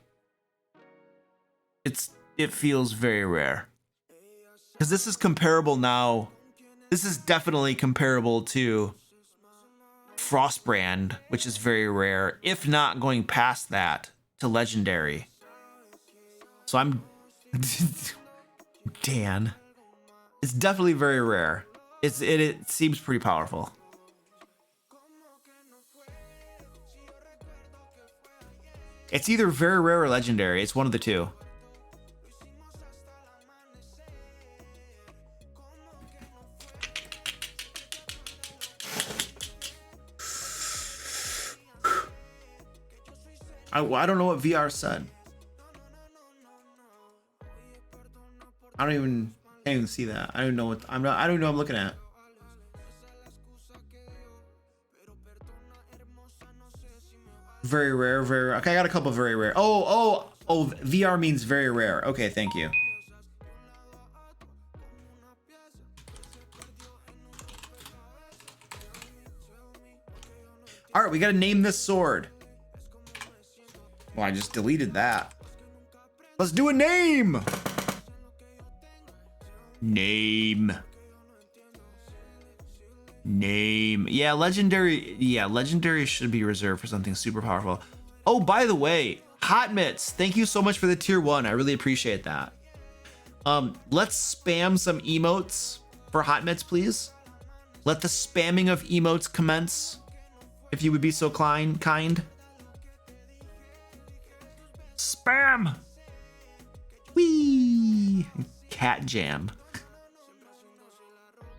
It feels very rare. Because this is comparable now. This is definitely comparable to Frostbrand, which is very rare, if not going past that to legendary. So I'm Dan. It's definitely very rare. It seems pretty powerful. It's either very rare or legendary. It's one of the two. I don't know what VR said. I can't even see that. I don't know what I don't know what I'm looking at. Very rare, very rare. Okay, I got a couple of very rare. Oh, VR means very rare. Okay, thank you. All right, we got to name this sword. Well, I just deleted that. Let's do a name. Name. Yeah, legendary. Yeah, legendary should be reserved for something super powerful. Oh, by the way, Hot Mitts, thank you so much for the tier 1. I really appreciate that. Let's spam some emotes for Hot Mitts, please. Let the spamming of emotes commence, if you would be so kind. Spam. Whee! Cat jam.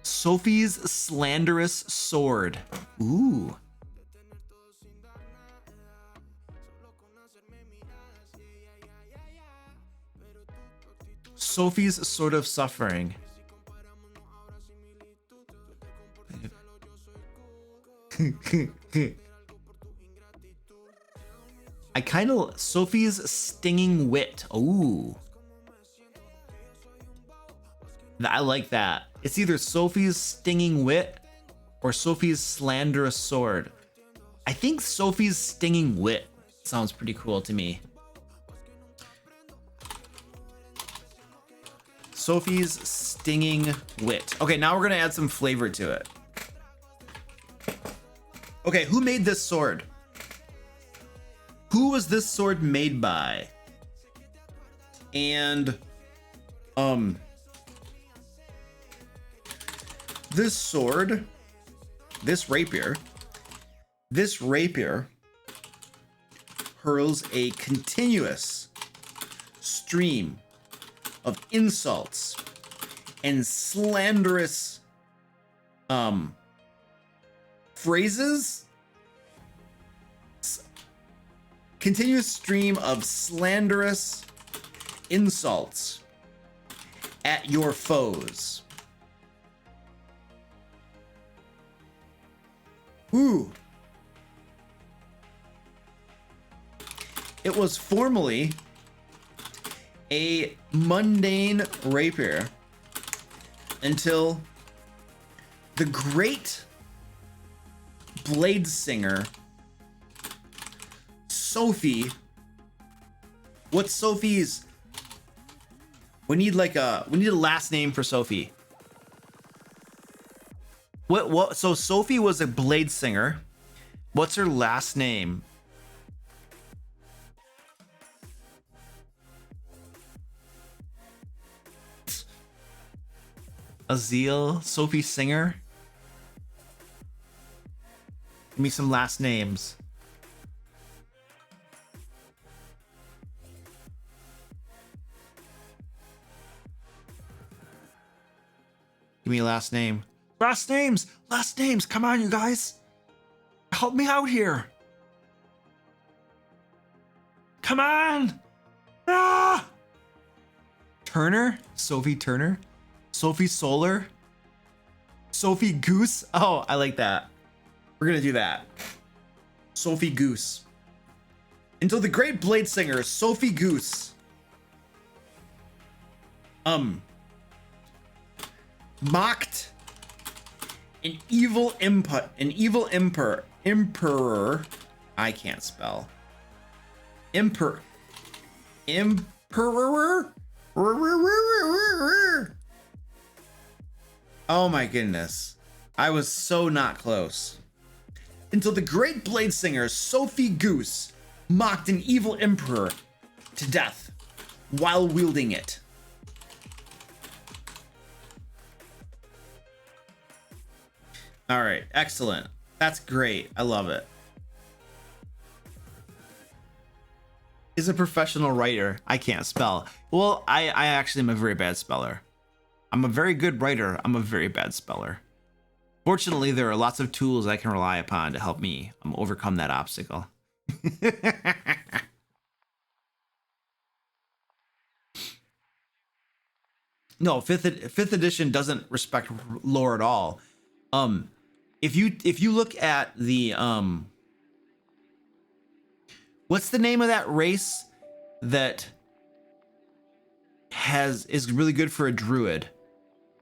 Sophie's slanderous sword. Ooh. Sophie's sword of suffering. I kind of Sophie's stinging wit. Ooh. I like that. It's either Sophie's stinging wit or Sophie's slanderous sword. I think Sophie's stinging wit sounds pretty cool to me. Sophie's stinging wit. Okay, now we're gonna add some flavor to it. Okay, who made this sword? Who was this sword made by? And this sword, this rapier hurls a continuous stream of insults and slanderous phrases. Continuous stream of slanderous insults at your foes. Ooh. It was formerly a mundane rapier until the great blade singer Sophie. What's Sophie's? We need a last name for Sophie. What so Sophie was a blade singer. What's her last name? Azil, Sophie Singer. Give me some last names. Give me a last name. Last names! Last names! Come on, you guys! Help me out here! Come on! Ah! Turner? Sophie Turner? Sophie Solar? Sophie Goose? Oh, I like that. We're gonna do that. Sophie Goose. Until the great blade singer, Sophie Goose. Mocked an evil emperor. I can't spell. Emperor. Oh my goodness. I was so not close. Until the great blade singer Sophie Goose mocked an evil emperor to death while wielding it. All right, excellent. That's great. I love it. Is a professional writer. I can't spell. Well, I actually am a very bad speller. I'm a very good writer. I'm a very bad speller. Fortunately, there are lots of tools I can rely upon to help me overcome that obstacle. No, fifth edition doesn't respect lore at all. If you look at the what's the name of that race that is really good for a druid?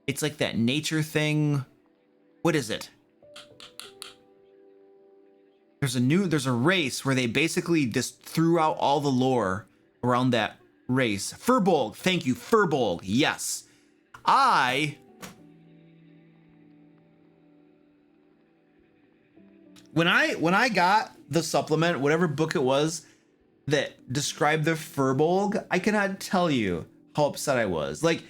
It's like that nature thing. What is it? There's a race where they basically just threw out all the lore around that race. Furbolg, thank you, Furbolg. Yes. When I got the supplement, whatever book it was that described the Furbolg, I cannot tell you how upset I was. Like,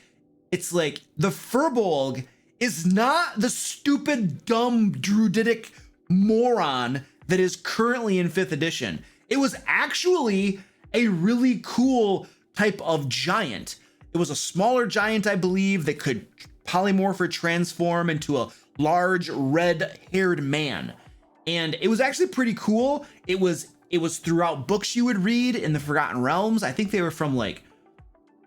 it's like the Furbolg is not the stupid, dumb, druidic moron that is currently in 5th edition. It was actually a really cool type of giant. It was a smaller giant, I believe, that could polymorph or transform into a large red-haired man. And it was actually pretty cool. It was throughout books you would read in the Forgotten Realms. I think they were from like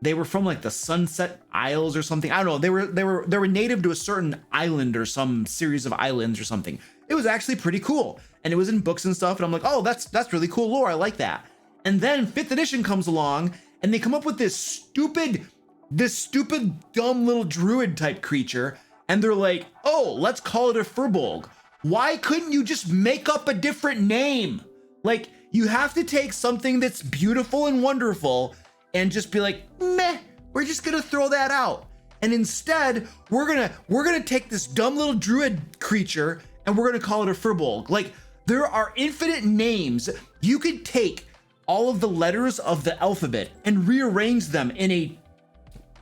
the Sunset Isles or something. I don't know. They were native to a certain island or some series of islands or something. It was actually pretty cool. And it was in books and stuff. And I'm like, oh, that's really cool lore. I like that. And then 5th edition comes along and they come up with this stupid, dumb little druid type creature. And they're like, oh, let's call it a Furbolg. Why couldn't you just make up a different name? Like, you have to take something that's beautiful and wonderful and just be like, meh, we're just gonna throw that out. And instead, we're gonna take this dumb little druid creature and we're gonna call it a Furbolg. Like, there are infinite names. You could take all of the letters of the alphabet and rearrange them in a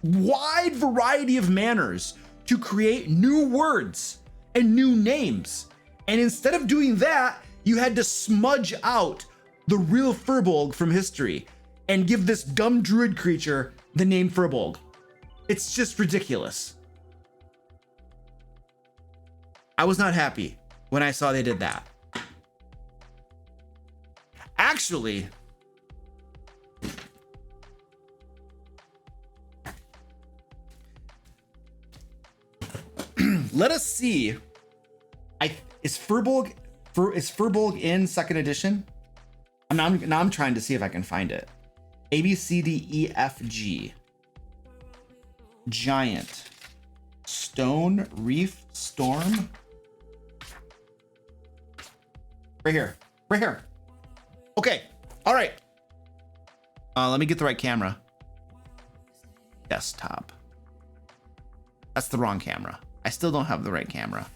wide variety of manners to create new words and new names. And instead of doing that, you had to smudge out the real Furbolg from history and give this dumb druid creature the name Furbolg. It's just ridiculous. I was not happy when I saw they did that. Actually, let us see. Is Furbolg in 2nd edition? Now I'm trying to see if I can find it. A, B, C, D, E, F, G. Giant. Stone, reef, storm. Right here. Right here. Okay. All right. Let me get the right camera. Desktop. That's the wrong camera. I still don't have the right camera.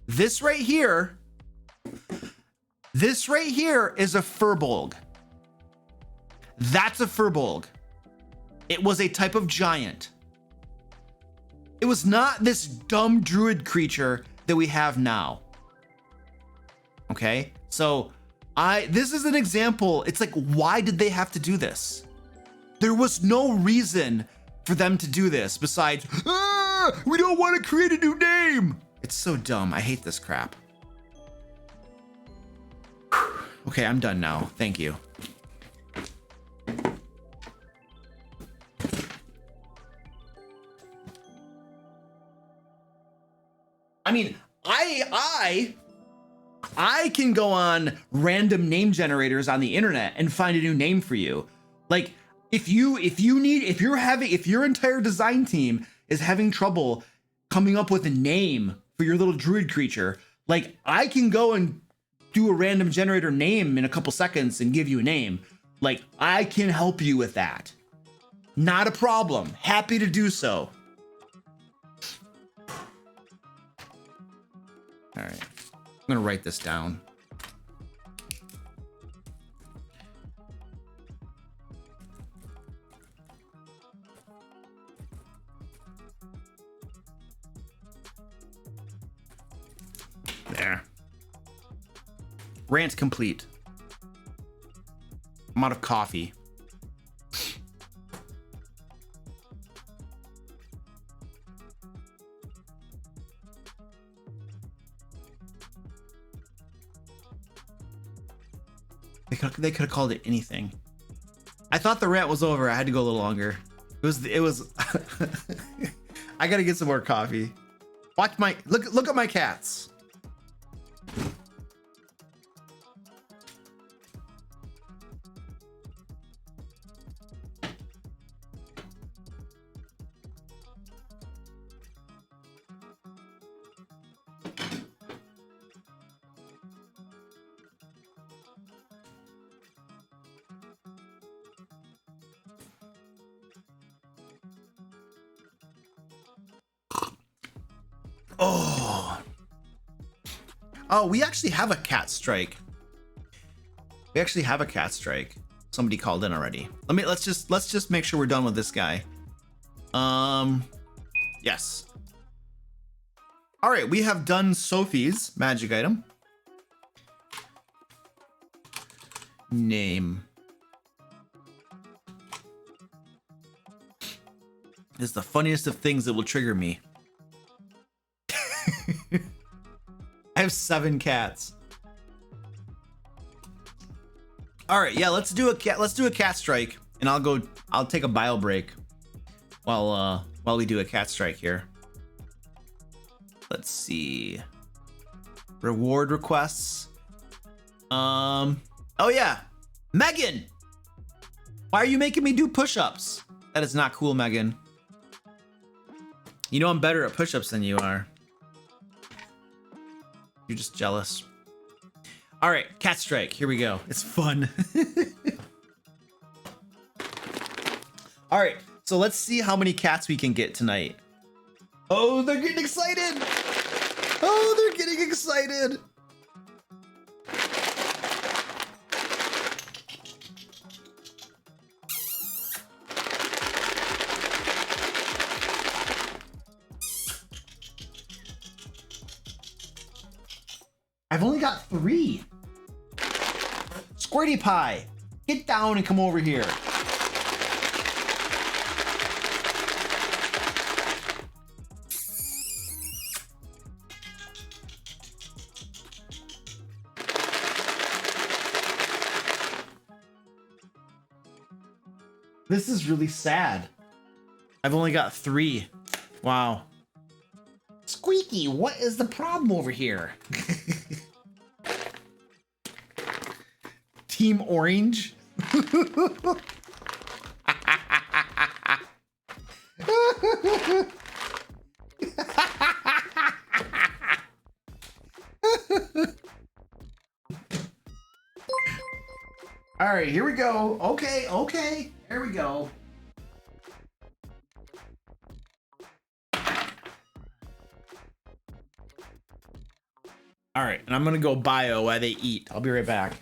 This right here is a furbolg. That's a furbolg. It was a type of giant. It was not this dumb druid creature that we have now. Okay? So this is an example. It's like, why did they have to do this? There was no reason for them to do this besides, we don't want to create a new name. It's so dumb. I hate this crap. Okay, I'm done now. Thank you. I mean, I can go on random name generators on the internet and find a new name for you. Like, if your entire design team is having trouble coming up with a name for your little druid creature, like, I can go and do a random generator name in a couple seconds and give you a name. Like, I can help you with that. Not a problem. Happy to do so. All right, I'm gonna write this down. There. Rant complete. I'm out of coffee. They could have called it anything. I thought the rant was over. I had to go a little longer. It was I gotta get some more coffee. Watch my look at my cats. Oh, we actually have a cat strike. Somebody called in already. Let's just make sure we're done with this guy. Yes. All right, we have done Sophie's magic item. Name. This is the funniest of things that will trigger me. I have 7 cats. All right, yeah, let's do a cat strike, and I'll take a bio break while we do a cat strike here. Let's see. Reward requests. Oh yeah, Megan. Why are you making me do push-ups? That is not cool, Megan. You know I'm better at push-ups than you are. You're just jealous. All right, cat strike. Here we go. It's fun. All right, so let's see how many cats we can get tonight. Oh, they're getting excited. Oh, they're getting excited. I've only got 3. Squirty Pie, get down and come over here. This is really sad. I've only got 3. Wow. Squeaky, what is the problem over here? Team Orange. All right, here we go. Okay, here we go. All right, and I'm gonna go bio while they eat. I'll be right back.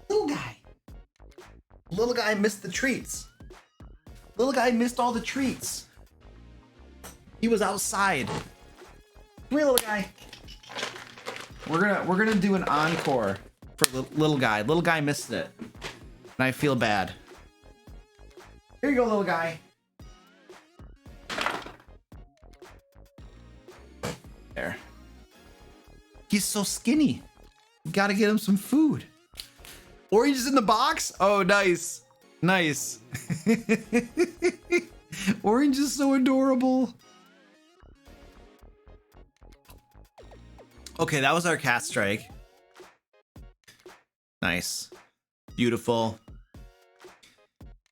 Little guy. Little guy missed the treats. Little guy missed all the treats. He was outside. Come here, little guy. We're gonna do an encore for little guy. Little guy missed it, and I feel bad. Here you go, little guy. There. He's so skinny. You gotta get him some food. Orange is in the box? Oh, nice. Nice. Orange is so adorable. Okay, that was our cat strike. Nice. Beautiful.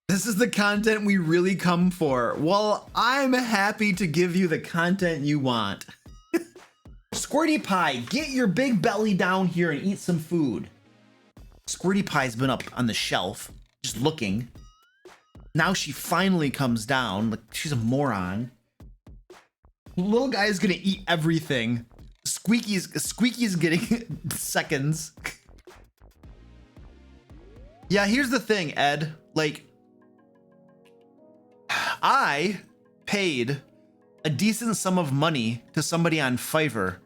This is the content we really come for. Well, I'm happy to give you the content you want. Squirty Pie, get your big belly down here and eat some food. Squirty Pie's been up on the shelf, just looking. Now she finally comes down. Like, she's a moron. Little guy is gonna eat everything. Squeaky's getting seconds. Yeah, here's the thing, Ed. Like, I paid a decent sum of money to somebody on Fiverr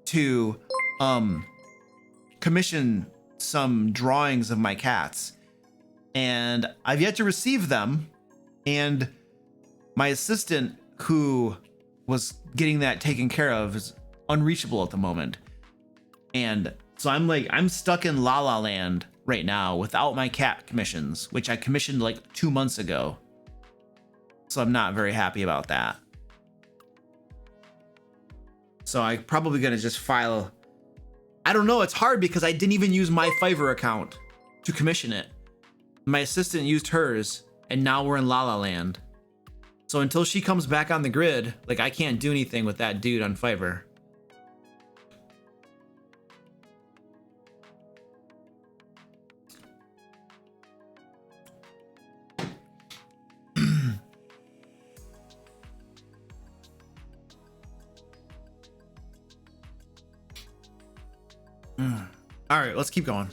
to commission some drawings of my cats, and I've yet to receive them, and my assistant who was getting that taken care of is unreachable at the moment, and so I'm stuck in La La Land right now without my cat commissions, which I commissioned like 2 months ago, so I'm not very happy about that. So I'm probably gonna just file. I don't know, it's hard because I didn't even use my Fiverr account to commission it. My assistant used hers, and now we're in La La Land. So until she comes back on the grid, like, I can't do anything with that dude on Fiverr. All right, let's keep going.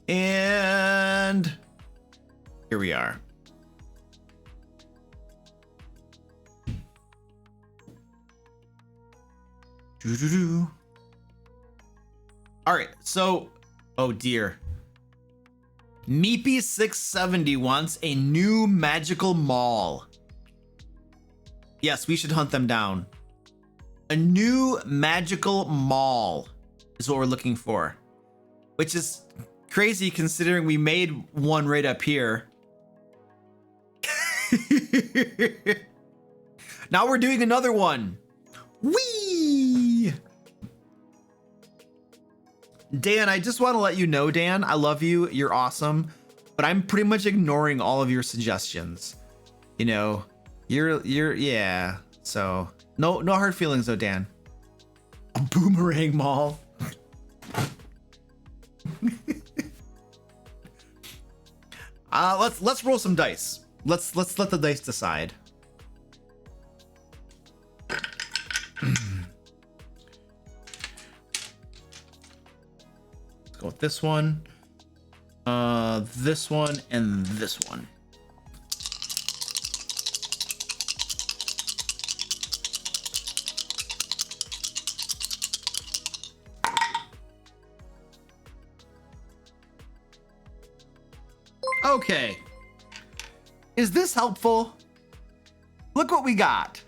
And here we are. Doo-doo-doo. All right, so, oh dear. Meepy670 wants a new magical mall. Yes, we should hunt them down. A new magical mall is what we're looking for, which is crazy considering we made one right up here. Now we're doing another one. Whee! Dan, I just want to let you know, Dan, I love you. You're awesome. But I'm pretty much ignoring all of your suggestions. You know, yeah. So no hard feelings though, Dan. A boomerang mall. Let's roll some dice. Let's let the dice decide. Let's go with this one, and this one. Okay. Is this helpful? Look what we got.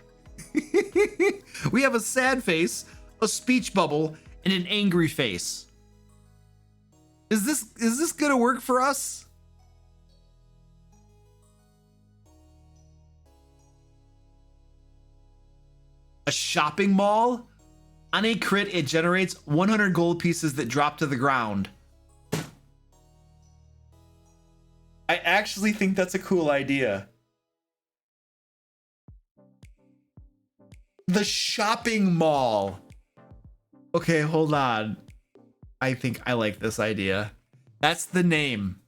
We have a sad face, a speech bubble, and an angry face. Is this gonna work for us? A shopping mall? On a crit, it generates 100 gold pieces that drop to the ground. I actually think that's a cool idea. The shopping mall. Okay, hold on. I think I like this idea. That's the name.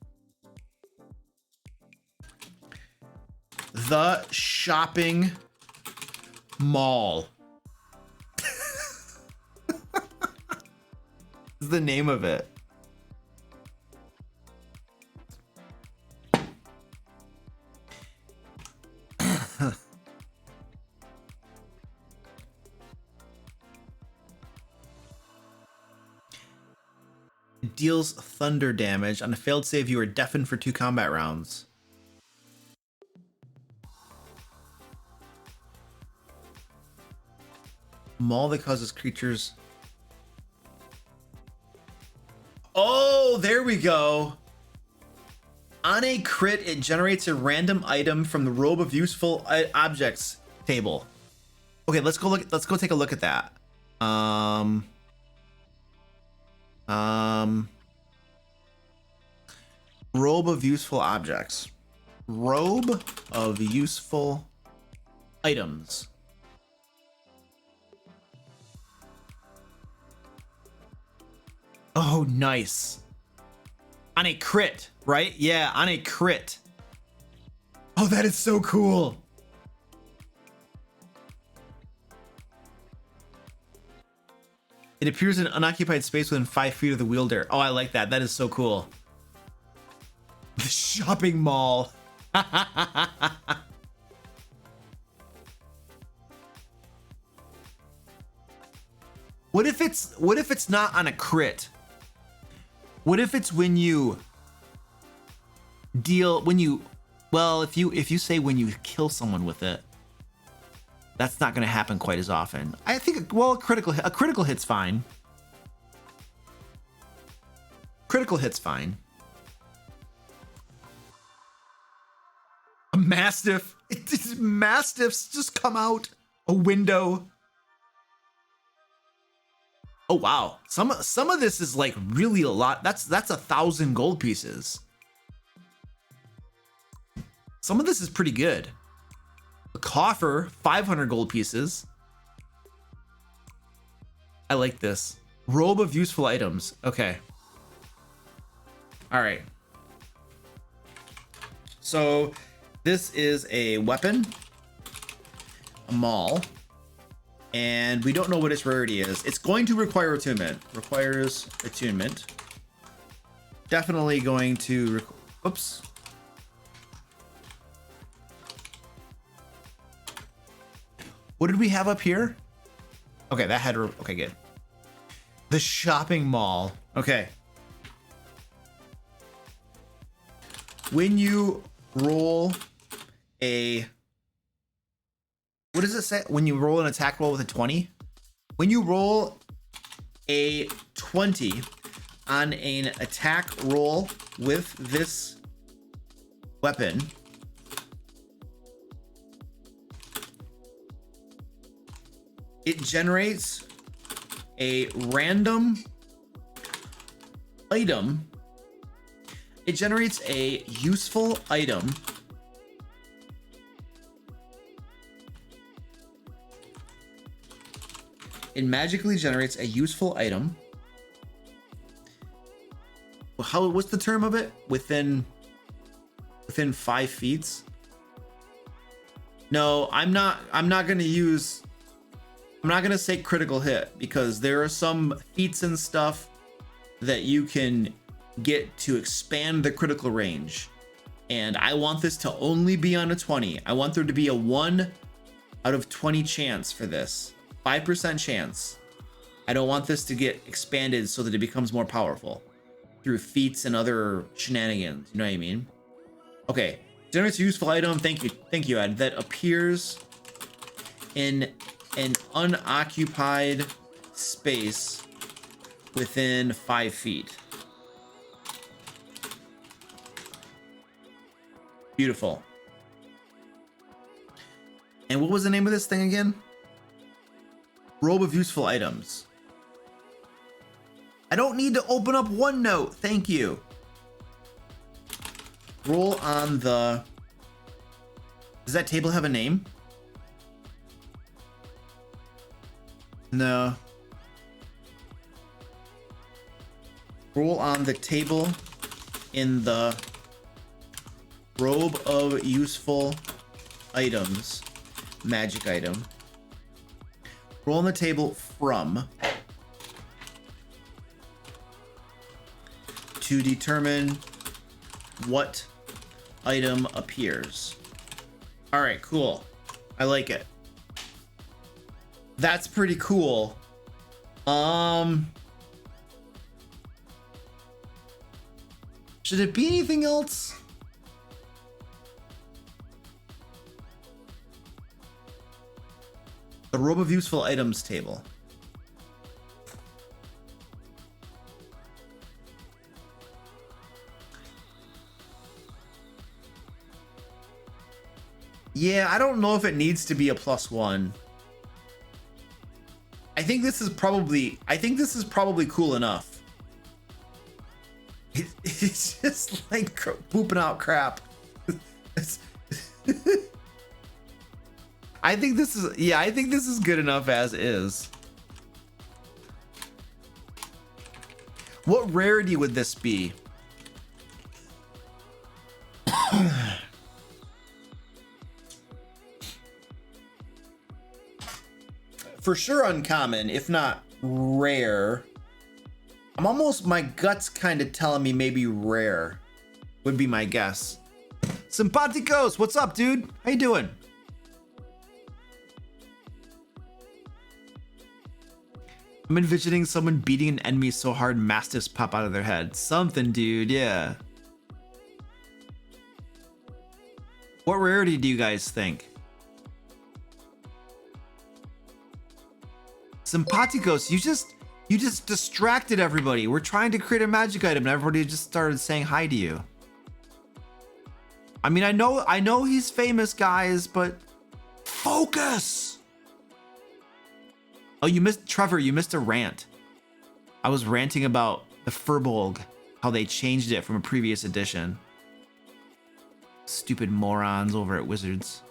The shopping mall. Is the name of it. It deals thunder damage. On a failed save, you are deafened for 2 combat rounds. Maul that causes creatures. Oh, there we go. On a crit, it generates a random item from the Robe of Useful Objects table. Okay, let's go take a look at that. Robe of Useful Objects. Robe of Useful Items. Oh, nice. On a crit, right? Yeah, on a crit. Oh, that is so cool. It appears in an unoccupied space within 5 feet of the wielder. Oh, I like that. That is so cool. The shopping mall. What if it's not on a crit? What if it's when you if you say when you kill someone with it, that's not going to happen quite as often. I think, well, a critical hit's fine. Critical hit's fine. A mastiff. Mastiffs just come out a window. Oh wow, some of this is like really a lot. That's 1,000 gold pieces. Some of this is pretty good. A coffer, 500 gold pieces. I like this. Robe of Useful Items. Okay. All right. So this is a weapon, a maul. And we don't know what its rarity is. It's going to require attunement. Requires attunement. definitely going to, oops. What did we have up here? Okay, that had, okay, good. The shopping mall. Okay. When you roll a, what does it say? When you roll an attack roll with a 20? When you roll a 20 on an attack roll with this weapon, it generates a random item. It generates a useful item it magically generates a useful item. What's the term of it? Within 5 feet? No, I'm not gonna say critical hit, because there are some feats and stuff that you can get to expand the critical range, and I want this to only be on a 20. I want there to be a 1 out of 20 chance for this, 5% chance. I don't want this to get expanded so that it becomes more powerful through feats and other shenanigans, you know what I mean? Okay, generates a useful item, thank you Ed, that appears in an unoccupied space within 5 feet. Beautiful. And what was the name of this thing again? Robe of useful items. I don't need to open up OneNote, thank you. Roll on the, does that table have a name? No. Roll on the table in the robe of useful items, magic item. Roll on the table from to determine what item appears. All right, cool. I like it. That's pretty cool. Should it be anything else? The robe of useful items table. Yeah, I don't know if it needs to be a +1. I think this is probably cool enough. It's just like pooping out crap. I think this is good enough as is. What rarity would this be? For sure uncommon, if not rare. My gut's kind of telling me maybe rare would be my guess. Simpaticos, what's up, dude? How you doing? I'm envisioning someone beating an enemy so hard mastiffs pop out of their head. Something, dude, yeah. What rarity do you guys think? Simpaticos, you just distracted everybody. We're trying to create a magic item and everybody just started saying hi to you. I mean, I know he's famous, guys, but focus. Oh, you missed, Trevor, you missed a rant. I was ranting about the Furbolg, how they changed it from a previous edition. Stupid morons over at Wizards.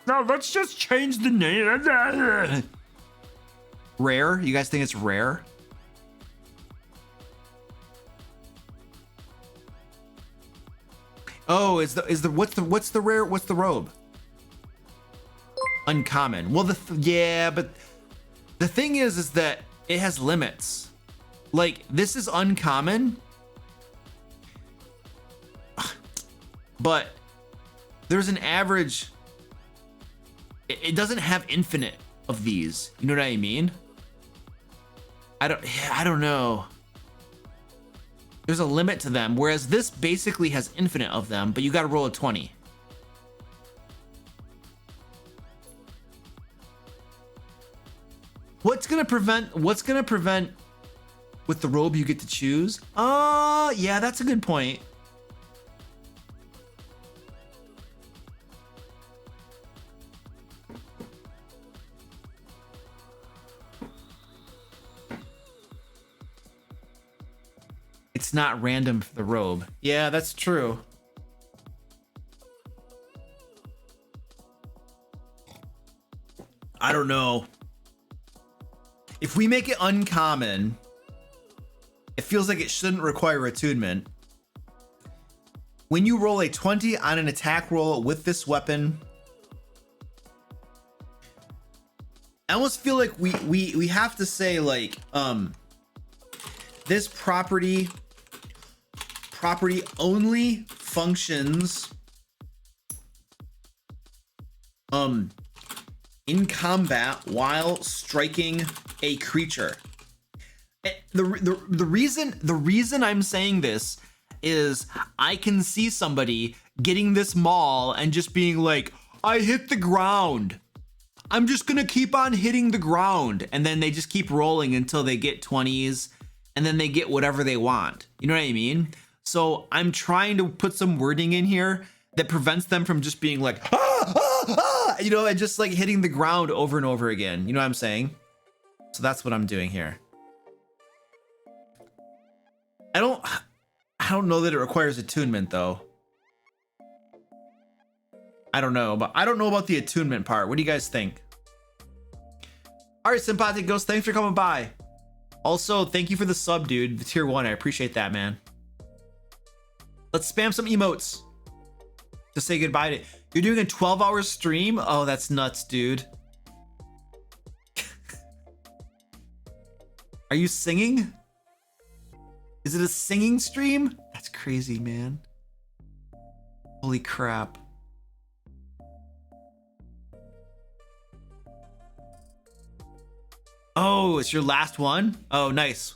No, let's just change the name. Rare? You guys think it's rare? Oh, what's the robe? Uncommon. Well, yeah, but the thing is that it has limits. Like, this is uncommon, but there's an average. It doesn't have infinite of these. You know what I mean? I don't know. There's a limit to them, whereas this basically has infinite of them, but you got to roll a 20. What's gonna prevent with the robe you get to choose? Yeah, that's a good point. It's not random for the robe. Yeah, that's true. I don't know. If we make it uncommon, it feels like it shouldn't require attunement. When you roll a 20 on an attack roll with this weapon, I almost feel like we have to say like this property only functions in combat while striking a creature. The reason I'm saying this is I can see somebody getting this maul and just being like, I hit the ground. I'm just gonna keep on hitting the ground. And then they just keep rolling until they get 20s and then they get whatever they want. You know what I mean? So I'm trying to put some wording in here that prevents them from just being like, you know, and just like hitting the ground over and over again. You know what I'm saying? So that's what I'm doing here. I don't know that it requires attunement though. I don't know about the attunement part. What do you guys think? All right, Sympathetic Ghost, thanks for coming by. Also, thank you for the sub, dude. The tier 1, I appreciate that, man. Let's spam some emotes to say goodbye to. You're doing a 12-hour stream? Oh, that's nuts, dude. Are you singing? Is it a singing stream? That's crazy, man. Holy crap. Oh, it's your last one? Oh, nice.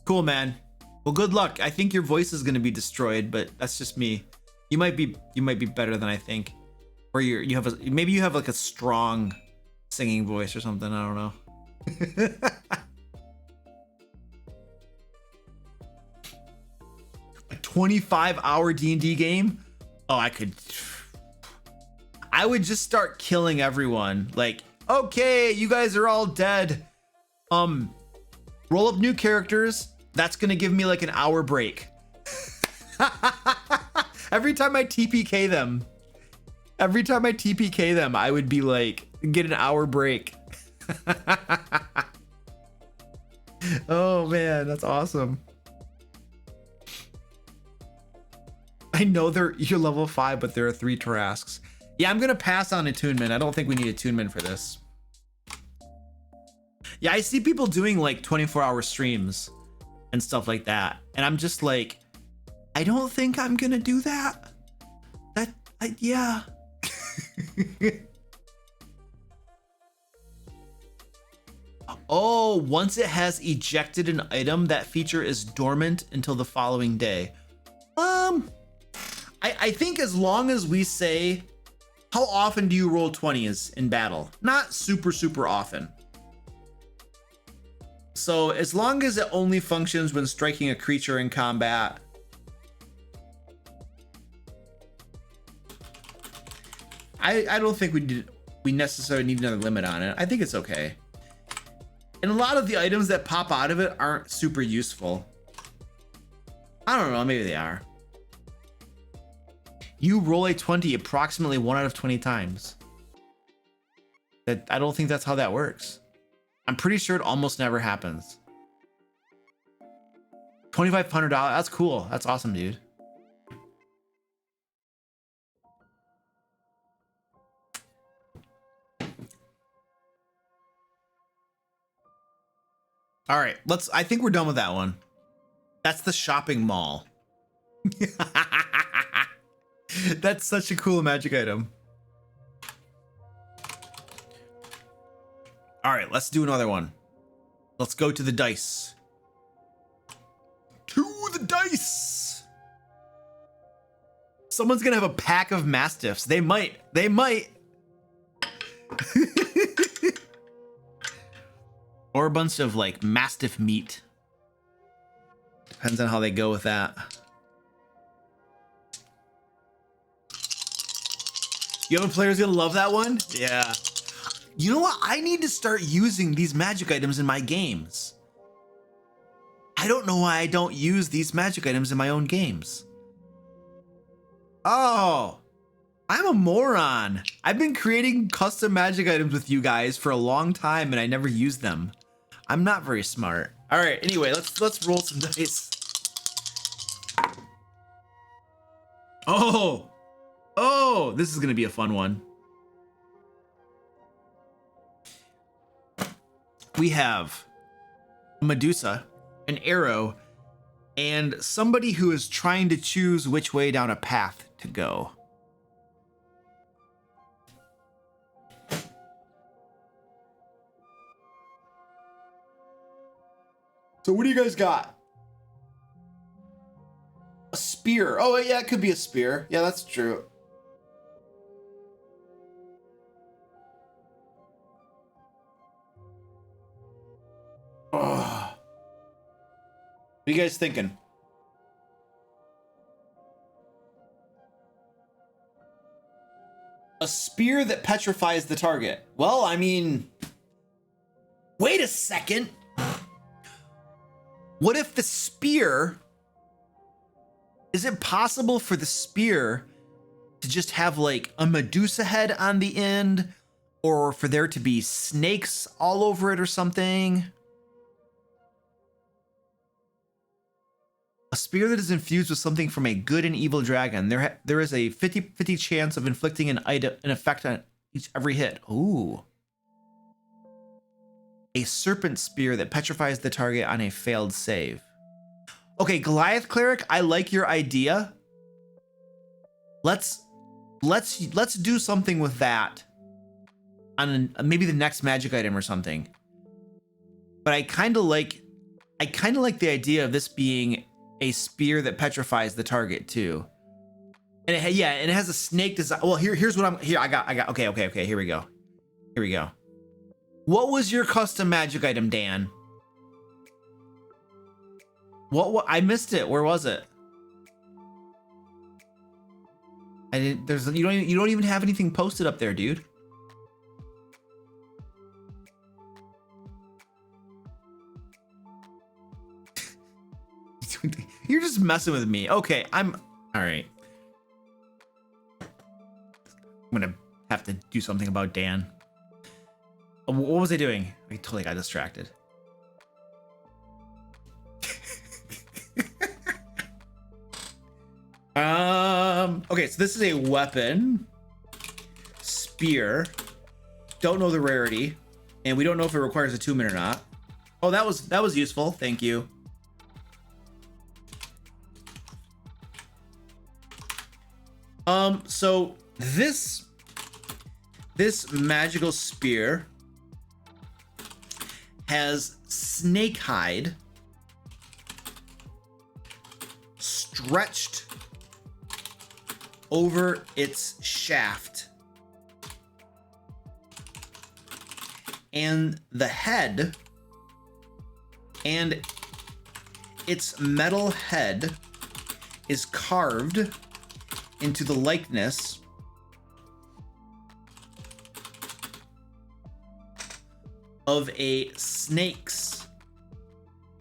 Cool, man. Well, good luck. I think your voice is going to be destroyed, but that's just me. You might be better than I think. Or maybe you have like a strong singing voice or something. I don't know. A 25-hour D&D game? Oh, I would just start killing everyone. Like, okay, you guys are all dead. Roll up new characters. That's gonna give me like an hour break. Every time I TPK them, I would be like, get an hour break. Oh man, that's awesome. I know you're level 5, but there are 3 Tarasques. Yeah, I'm gonna pass on attunement. I don't think we need attunement for this. Yeah, I see people doing like 24-hour streams and stuff like that, and I'm just like, I don't think I'm gonna do that. Yeah. Oh, once it has ejected an item, that feature is dormant until the following day. I think as long as we say, how often do you roll 20s in battle? Not super often. So as long as it only functions when striking a creature in combat, I don't think we necessarily need another limit on it. I think it's okay. And a lot of the items that pop out of it aren't super useful. I don't know, maybe they are. You roll a 20 approximately 1 out of 20 times. I don't think that's how that works. I'm pretty sure it almost never happens. $2,500, that's cool. That's awesome, dude. All right, I think we're done with that one. That's the shopping mall. That's such a cool magic item. All right, let's do another one. Let's go to the dice. To the dice. Someone's gonna have a pack of mastiffs. They might. They might. Or a bunch of like mastiff meat. Depends on how they go with that. You have a player's gonna love that one? Yeah. You know what? I need to start using these magic items in my games. I don't know why I don't use these magic items in my own games. Oh, I'm a moron. I've been creating custom magic items with you guys for a long time and I never use them. I'm not very smart. All right, anyway, let's roll some dice. Oh, this is gonna be a fun one. We have a Medusa, an arrow, and somebody who is trying to choose which way down a path to go. So what do you guys got? A spear. Oh, yeah, it could be a spear. Yeah, that's true. Oh. What are you guys thinking? A spear that petrifies the target. Well, I mean, wait a second. What if the spear, is it possible for the spear to just have like a Medusa head on the end, or for there to be snakes all over it or something? A spear that is infused with something from a good and evil dragon. There is a 50-50 chance of inflicting an effect on every hit. Ooh. A serpent spear that petrifies the target on a failed save. Okay, Goliath Cleric, I like your idea. Let's do something with that on maybe the next magic item or something. But I kind of like the idea of this being a spear that petrifies the target too. And it has a snake design. Well, here's what I got. Okay, here we go. What was your custom magic item, Dan? What I missed it. Where was it? I didn't. You don't even have anything posted up there, dude. You're just messing with me. Okay, all right. I'm gonna have to do something about Dan. What was I doing? I totally got distracted. Okay, so this is a weapon. Spear. Don't know the rarity. And we don't know if it requires attunement or not. Oh, that was useful. Thank you. So this magical spear has snake hide stretched over its shaft, and the head and its metal head is carved into the likeness of a snake's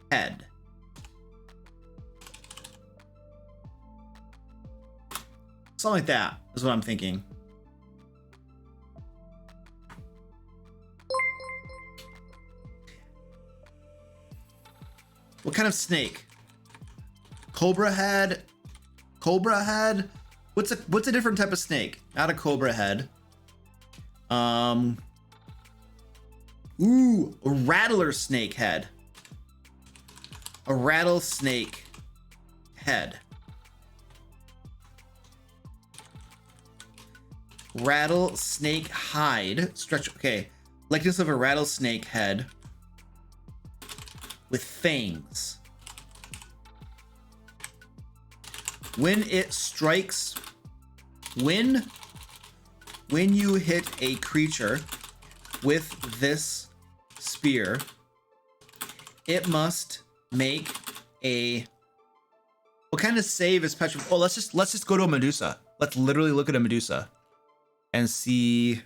head. Something like that is what I'm thinking. What kind of snake? Cobra head? Cobra head? What's a different type of snake? Not a cobra head. Ooh, a rattler snake head. A rattlesnake head. Rattlesnake hide. Stretch. Okay. Likeness of a rattlesnake head with fangs. When it strikes, when you hit a creature with this spear, it must make a, what kind of save is petrified? Oh, let's just go to a Medusa. Let's literally look at a Medusa and see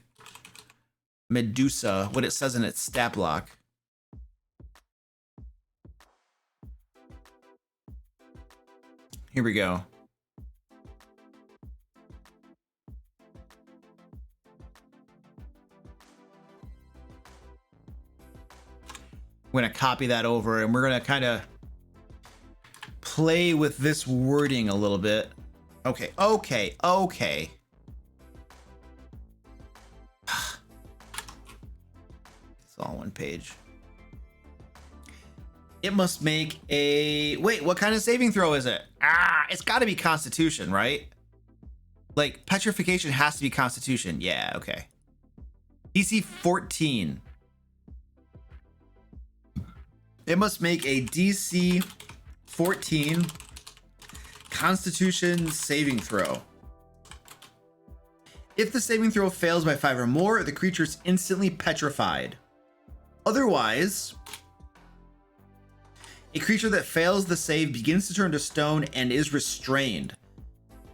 Medusa, what it says in its stat block. Here we go. I'm going to copy that over and we're going to kind of play with this wording a little bit. Okay. It's all one page. It must make a, wait, what kind of saving throw is it? It's got to be Constitution, right? Like petrification has to be Constitution. Yeah, okay. DC 14. It must make a DC 14 Constitution saving throw. If the saving throw fails by 5 or more, the creature is instantly petrified. Otherwise, a creature that fails the save begins to turn to stone and is restrained.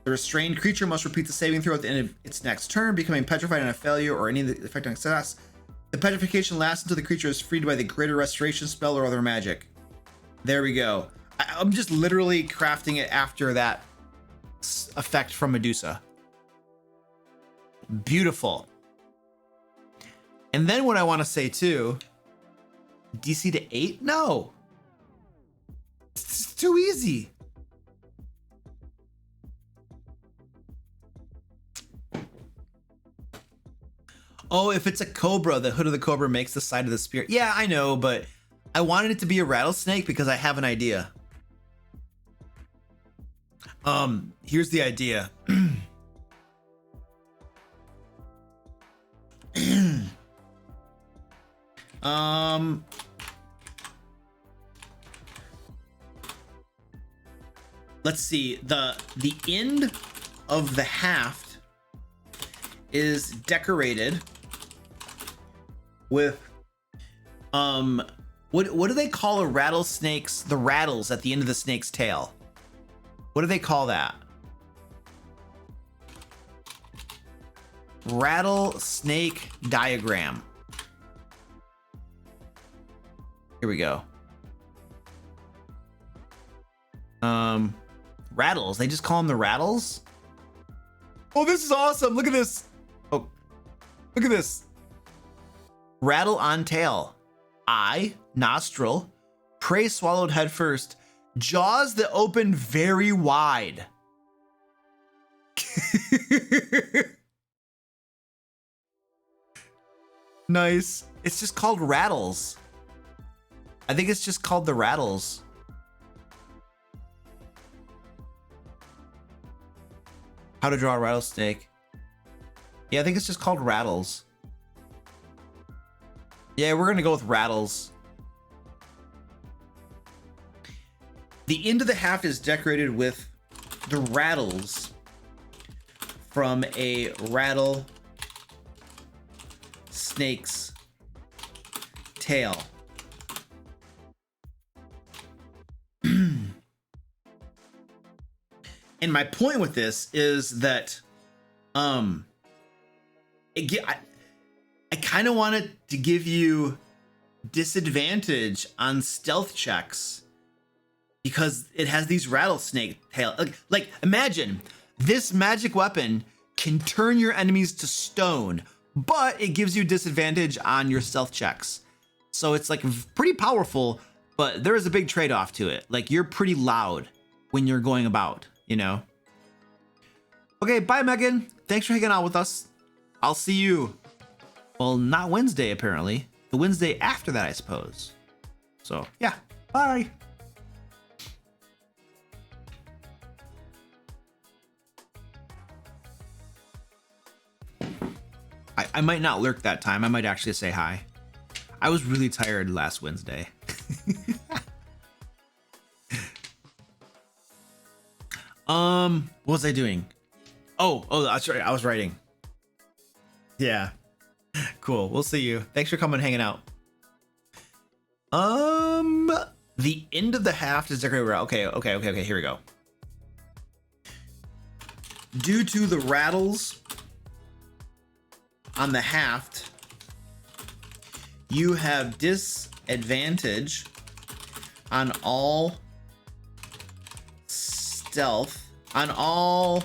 The restrained creature must repeat the saving throw at the end of its next turn, becoming petrified on a failure or any of the effect on success. The petrification lasts until the creature is freed by the greater restoration spell or other magic. There we go. I'm just literally crafting it after that effect from Medusa. Beautiful. And then what I want to say too, DC to 8? No. It's too easy. Oh, if it's a cobra, the hood of the cobra makes the side of the spear. Yeah, I know, but I wanted it to be a rattlesnake because I have an idea. Here's the idea. Let's see. The end of the haft is decorated with what do they call a rattlesnake's, the rattles at the end of the snake's tail? What do they call that? Rattlesnake diagram. Here we go. Rattles. They just call them the rattles. Oh, this is awesome. Look at this. Oh, look at this. Rattle on tail. Eye, nostril, prey swallowed head first, jaws that open very wide. Nice. It's just called rattles. I think it's just called the rattles. How to draw a rattlesnake. Yeah, I think it's just called rattles. Yeah, we're gonna go with rattles. The end of the haft is decorated with the rattles from a rattle snake's tail. And my point with this is that I kind of wanted to give you disadvantage on stealth checks because it has these rattlesnake tail. Like imagine this magic weapon can turn your enemies to stone, but it gives you disadvantage on your stealth checks. So it's like pretty powerful, but there is a big trade-off to it. Like you're pretty loud when you're going about, you know? Okay, bye Megan. Thanks for hanging out with us. I'll see you. Well, not Wednesday, apparently. The Wednesday after that, I suppose. So, yeah. Bye. I might not lurk that time. I might actually say hi. I was really tired last Wednesday. What was I doing? Oh, that's right. I was writing. Yeah. Cool. We'll see you. Thanks for coming and hanging out. The end of the haft is decorated. Okay. Here we go. Due to the rattles on the haft, you have disadvantage on all stealth, on all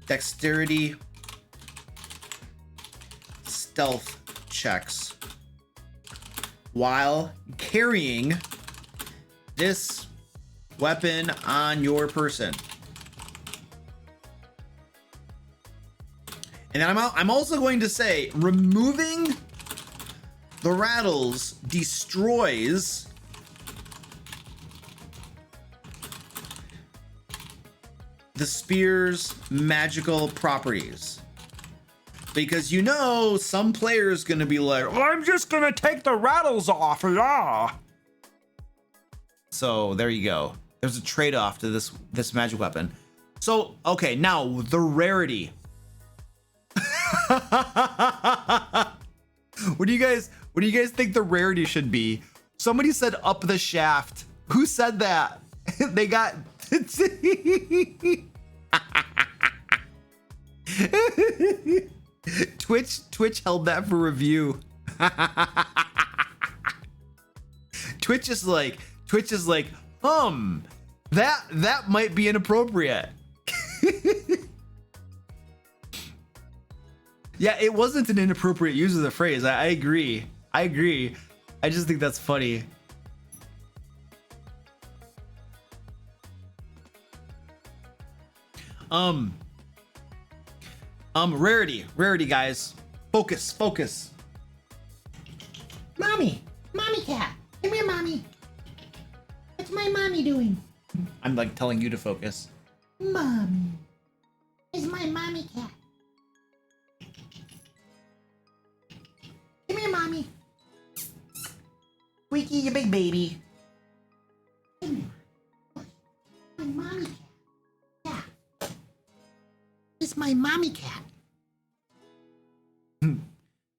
dexterity stealth checks while carrying this weapon on your person. And then I'm also going to say removing the rattles destroys the spear's magical properties. Because you know some player's gonna be like, oh, I'm just gonna take the rattles off, yeah. So there you go. There's a trade-off to this magic weapon. So okay, now the rarity. What do you guys think the rarity should be? Somebody said up the shaft. Who said that? They got Twitch held that for review. Twitch is like, that might be inappropriate. Yeah, it wasn't an inappropriate use of the phrase. I agree. I just think that's funny. Rarity, guys. Focus. Mommy cat, come here, mommy. What's my mommy doing? I'm like telling you to focus. Mommy, is my mommy cat. Come here, mommy. Squeaky, you big baby. Come here. My mommy cat. Yeah. It's my mommy cat.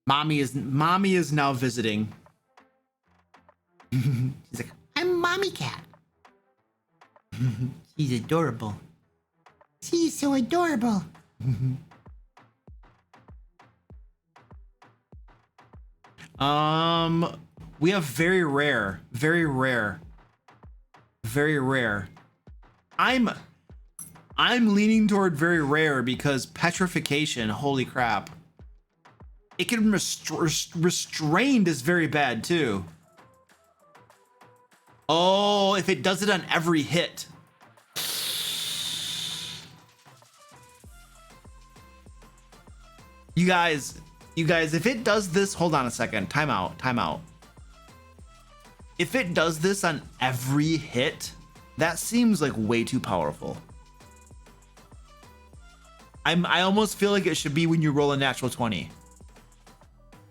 Mommy is now visiting. She's like, I'm mommy cat. she's adorable. She's so adorable. We have very rare. I'm leaning toward very rare because petrification, holy crap. It can restrained is very bad too. Oh, if it does it on every hit. You guys, if it does this, hold on a second. Time out. If it does this on every hit, that seems like way too powerful. I almost feel like it should be when you roll a natural 20.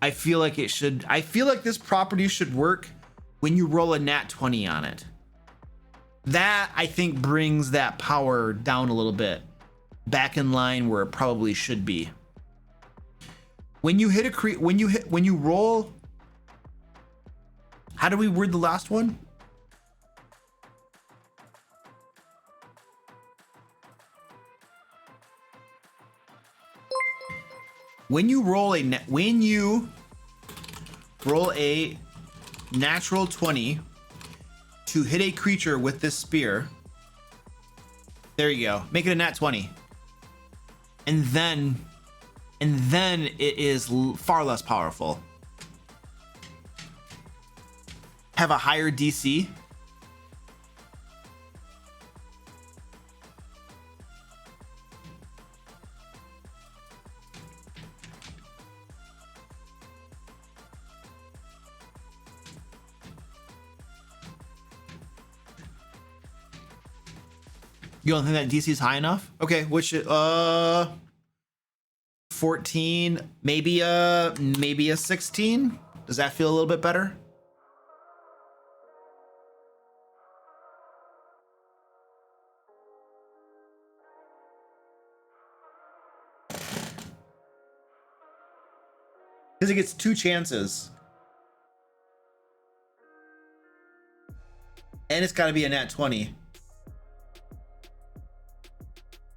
I feel like this property should work when you roll a nat 20 on it. That I think brings that power down a little bit, back in line where it probably should be. When you hit when you roll, how do we word the last one? When you roll a natural 20 to hit a creature with this spear, there you go. Make it a nat 20. And then it is far less powerful. Have a higher DC. You don't think that DC is high enough? Okay, which 14 14, maybe a 16. Does that feel a little bit better? Because he gets 2 chances. And it's got to be a nat 20.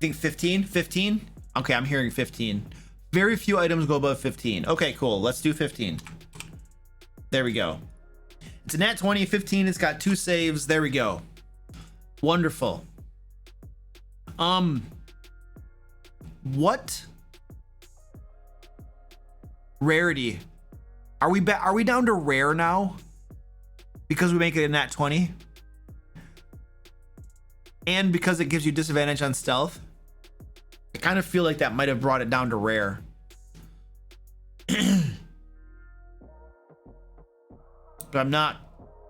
Think 15? 15? Okay, I'm hearing 15. Very few items go above 15. Okay, cool. Let's do 15. There we go. It's a nat 20, 15. It's got 2 saves. There we go. Wonderful. What rarity? Are we down to rare now? Because we make it a nat 20? And because it gives you disadvantage on stealth? I kind of feel like that might have brought it down to rare. But I'm not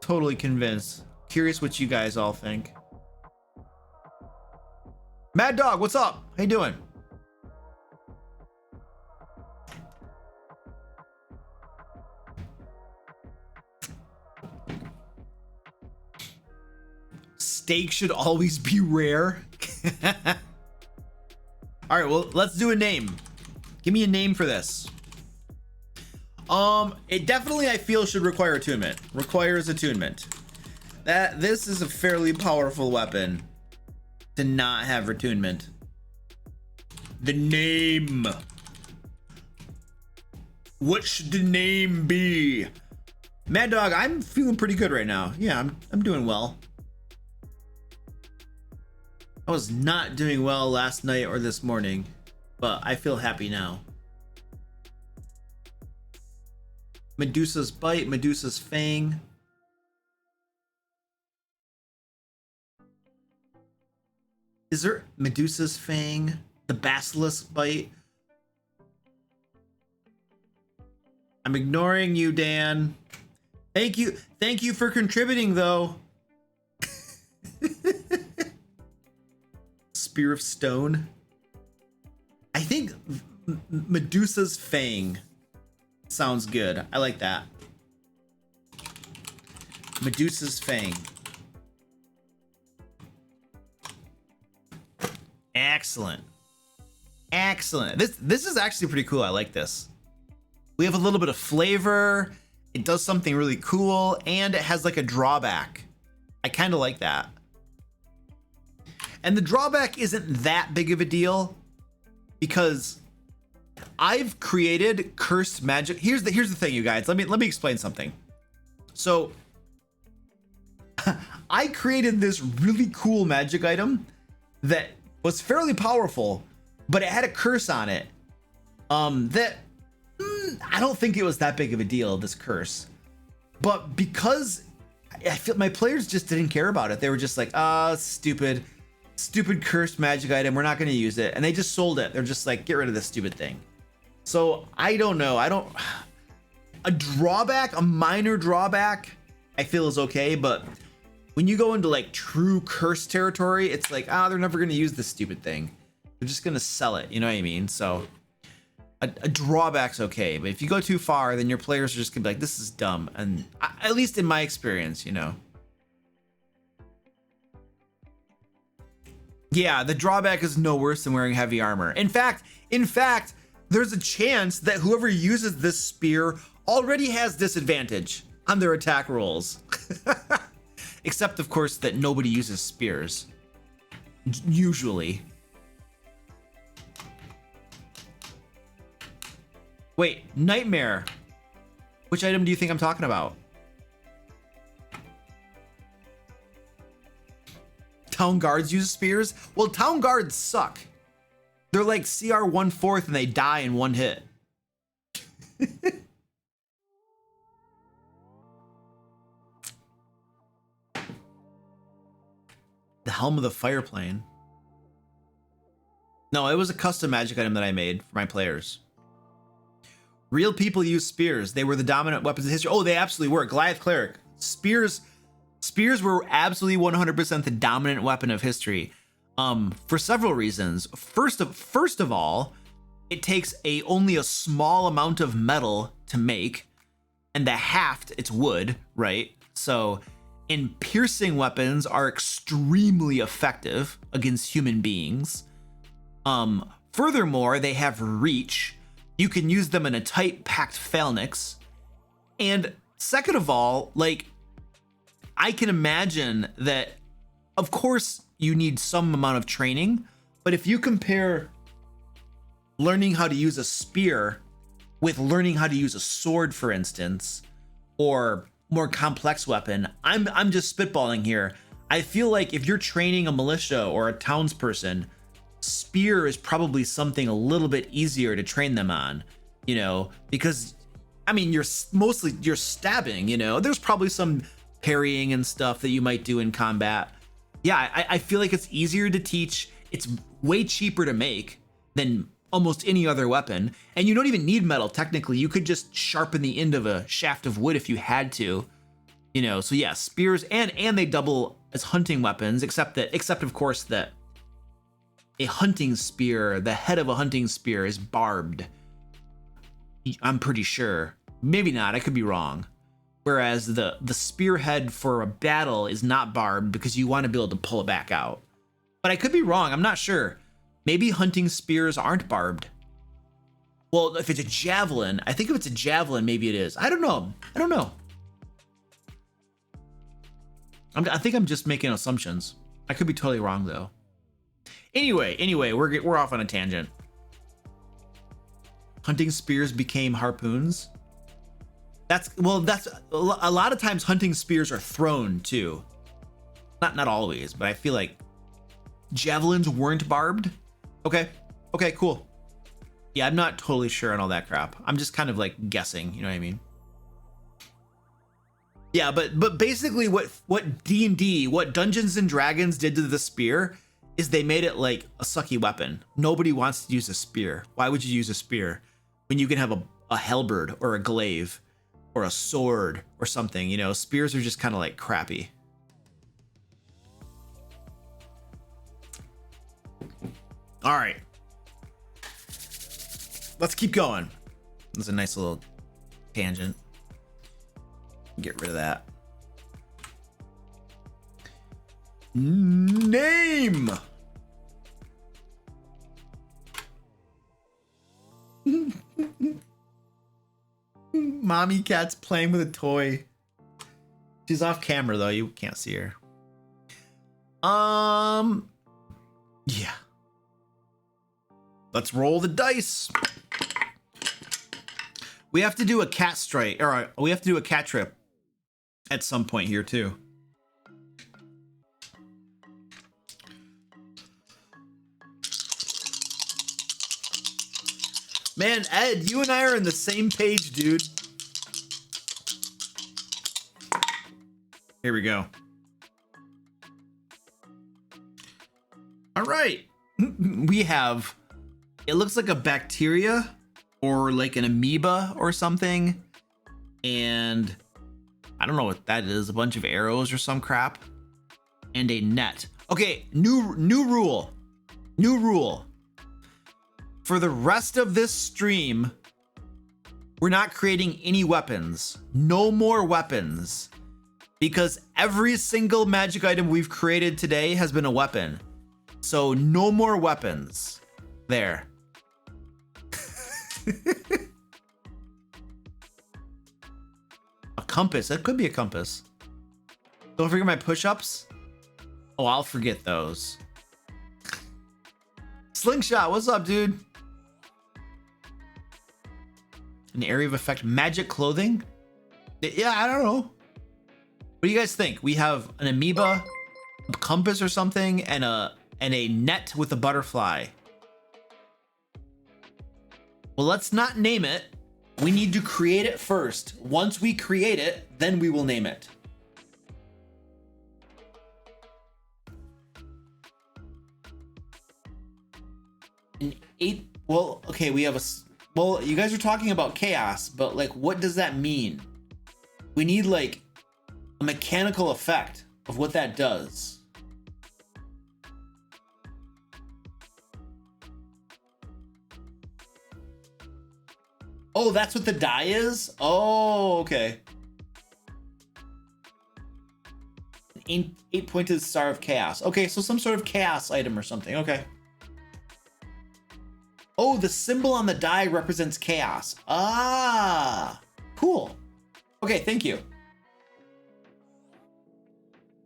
totally convinced. Curious what you guys all think. Mad Dog, what's up? How you doing? Steak should always be rare. All right, well, let's do a name. Give me a name for this. It definitely, I feel, should require attunement. Requires attunement. This is a fairly powerful weapon to not have attunement. The name. What should the name be? Mad Dog, I'm feeling pretty good right now. Yeah, I'm doing well. I was not doing well last night or this morning, but I feel happy now. Medusa's Bite, Medusa's Fang. Is there Medusa's Fang? The Basilisk Bite? I'm ignoring you, Dan. Thank you for contributing, though. Spear of Stone. I think Medusa's Fang sounds good. I like that. Medusa's Fang. Excellent. Excellent. This is actually pretty cool. I like this. We have a little bit of flavor. It does something really cool, and it has like a drawback. I kind of like that. And the drawback isn't that big of a deal because I've created cursed magic. Here's the thing, you guys. Let me explain something. So I created this really cool magic item that was fairly powerful, but it had a curse on it. I don't think it was that big of a deal, this curse. But because I feel my players just didn't care about it. They were just like, stupid cursed magic item. We're not going to use it. And they just sold it. They're just like, get rid of this stupid thing. So I don't know. A drawback, a minor drawback, I feel is okay. But when you go into like true curse territory, it's like, they're never going to use this stupid thing. They're just going to sell it. You know what I mean? So a drawback's okay. But if you go too far, then your players are just going to be like, this is dumb. And at least in my experience, you know. Yeah, the drawback is no worse than wearing heavy armor. In fact, there's a chance that whoever uses this spear already has disadvantage on their attack rolls. Except, of course, that nobody uses spears. Usually. Wait, Nightmare. Which item do you think I'm talking about? Town guards use spears? Well, town guards suck. They're like CR 1/4 and they die in one hit. The Helm of the Fireplane. No, it was a custom magic item that I made for my players. Real people use spears. They were the dominant weapons in history. Oh, they absolutely were. Goliath Cleric. Spears were absolutely 100% the dominant weapon of history. For several reasons. First of all, it takes only a small amount of metal to make, and the haft, it's wood, right? So, and piercing weapons are extremely effective against human beings. Furthermore, they have reach. You can use them in a tight packed phalanx. And second of all, like, I can imagine that, of course, you need some amount of training, but if you compare learning how to use a spear with learning how to use a sword, for instance, or more complex weapon, I'm just spitballing here. I feel like if you're training a militia or a townsperson, spear is probably something a little bit easier to train them on, you know, because I mean, you're stabbing, you know, there's probably some parrying and stuff that you might do in combat. Yeah, I feel like it's easier to teach. It's way cheaper to make than almost any other weapon. And you don't even need metal, technically. You could just sharpen the end of a shaft of wood if you had to, you know. So yeah, spears and they double as hunting weapons, except of course that a hunting spear, the head of a hunting spear is barbed. I'm pretty sure. Maybe not, I could be wrong. Whereas the spearhead for a battle is not barbed because you want to be able to pull it back out. But I could be wrong, I'm not sure. Maybe hunting spears aren't barbed. Well, if it's a javelin, I think if it's a javelin, maybe it is. I don't know. I think I'm just making assumptions. I could be totally wrong though. Anyway, we're off on a tangent. Hunting spears became harpoons. That's a lot of times hunting spears are thrown too. Not always, but I feel like javelins weren't barbed. Okay, cool. Yeah, I'm not totally sure on all that crap. I'm just kind of like guessing, you know what I mean? Yeah, but basically what D&D, what Dungeons and Dragons did to the spear is they made it like a sucky weapon. Nobody wants to use a spear. Why would you use a spear when you can have a halberd or a glaive or a sword or something, you know? Spears are just kind of like crappy. All right. Let's keep going. That's a nice little tangent. Get rid of that. Name. Mommy cat's playing with a toy. She's off camera though, you can't see her. Yeah. Let's roll the dice. We have to do a cat strike, or we have to do a cat trip at some point here too. Man, Ed, you and I are on the same page, dude. Here we go. All right. We have, it looks like a bacteria or like an amoeba or something. And I don't know what that is. A bunch of arrows or some crap. And a net. Okay, new rule. New rule. For the rest of this stream, we're not creating any weapons. No more weapons. Because every single magic item we've created today has been a weapon. So no more weapons. There. A compass. That could be a compass. Don't forget my push-ups. Oh, I'll forget those. Slingshot, what's up, dude? An area of effect. Magic clothing? Yeah, I don't know. What do you guys think? We have an amoeba, a compass or something, and a net with a butterfly. Well, let's not name it. We need to create it first. Once we create it, then we will name it. Well, okay, we have well, you guys are talking about chaos, but like, what does that mean? We need like a mechanical effect of what that does. Oh, that's what the die is? Oh, okay. 8-pointed Star of Chaos. Okay, so some sort of chaos item or something. Okay. Oh, the symbol on the die represents chaos. Ah, cool. Okay, thank you.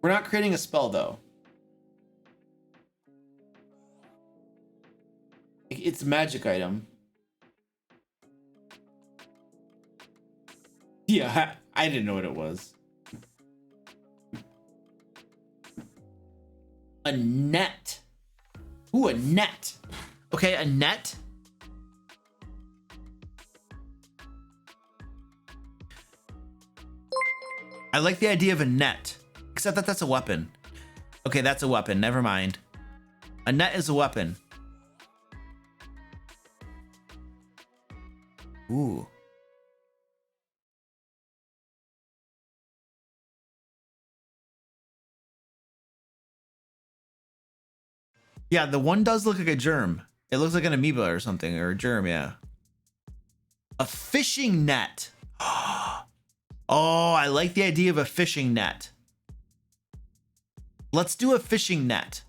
We're not creating a spell though. It's a magic item. Yeah, I didn't know what it was. A net. Ooh, a net. Okay, a net. I like the idea of a net, except that that's a weapon. Okay, that's a weapon. Never mind. A net is a weapon. Ooh. Yeah, the one does look like a germ. It looks like an amoeba or something, or a germ, yeah. A fishing net. Oh, I like the idea of a fishing net. Let's do a fishing net.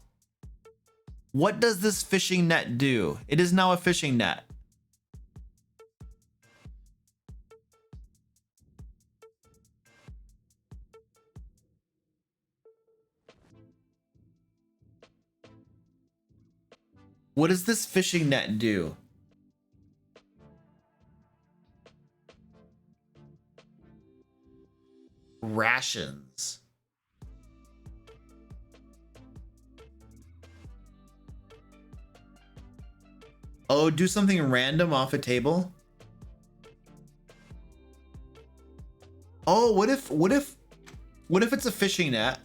What does this fishing net do? It is now a fishing net. What does this fishing net do? Rations. Oh, do something random off a table? Oh, what if it's a fishing net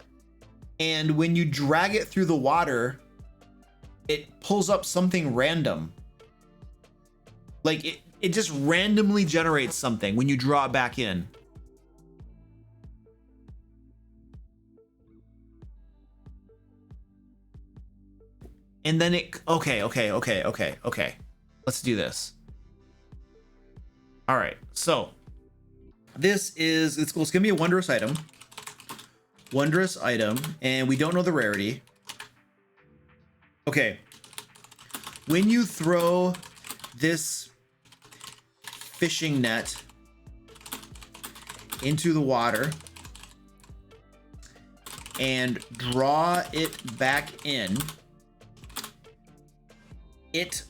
and when you drag it through the water, it pulls up something random? Like it just randomly generates something when you draw it back in. And then it, okay. Let's do this. All right, so this is, it's gonna be a wondrous item. Wondrous item, and we don't know the rarity. Okay. When you throw this fishing net into the water and draw it back in, it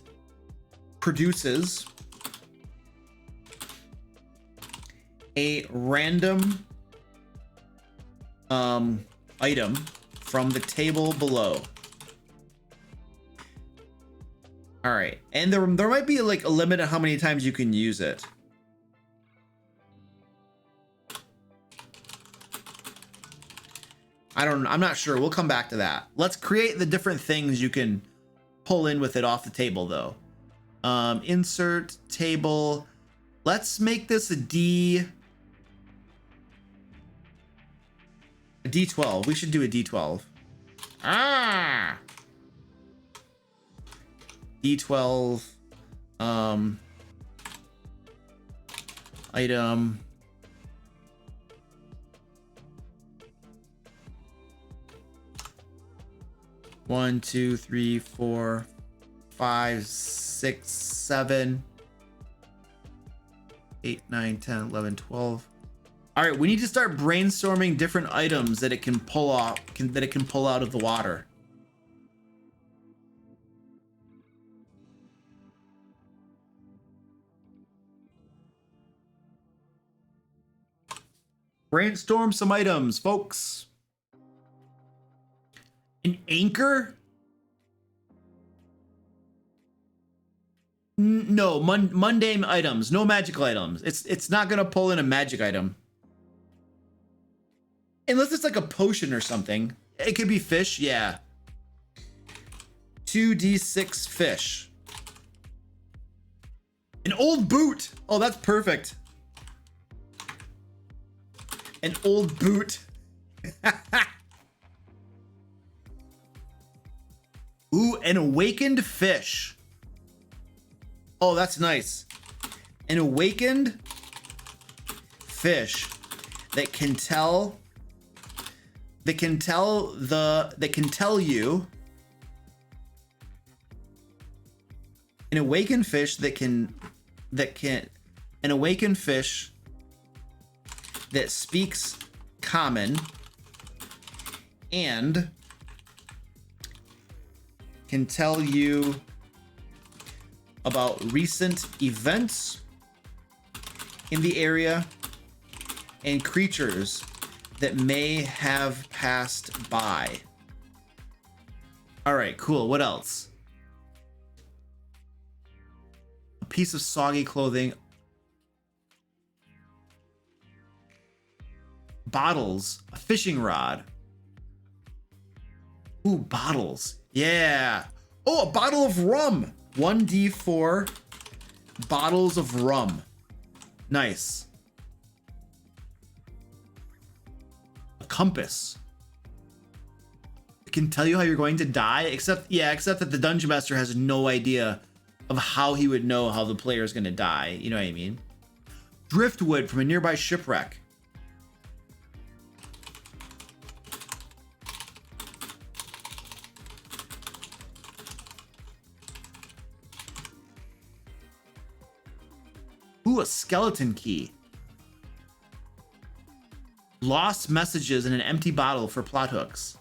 produces a random item from the table below. All right, and there might be like a limit on how many times you can use it. I'm not sure. We'll come back to that. Let's create the different things you can pull in with it off the table though. Insert table. Let's make this a D12. We should do a D12. D12 item. One, 2, 3, 4, 5, 6, 7, 8, 9, 10, 11, 12. All right, we need to start brainstorming different items that it can pull off, that it can pull out of the water. Brainstorm some items, folks. An anchor? No, mundane items, no magical items. It's not gonna pull in a magic item. Unless it's like a potion or something. It could be fish, yeah. 2d6 fish. An old boot. Oh, that's perfect. An old boot. Ooh, an awakened fish. Oh, that's nice. An awakened fish that can tell you. An awakened fish an awakened fish that speaks common and can tell you about recent events in the area and creatures that may have passed by. All right, cool. What else? A piece of soggy clothing. Bottles. A fishing rod. Ooh, bottles. Yeah. Oh, a bottle of rum. 1d4 bottles of rum. Nice. A compass. It can tell you how you're going to die, except that the dungeon master has no idea of how he would know how the player is going to die. You know what I mean? Driftwood from a nearby shipwreck. Ooh, a skeleton key. Lost messages in an empty bottle for plot hooks.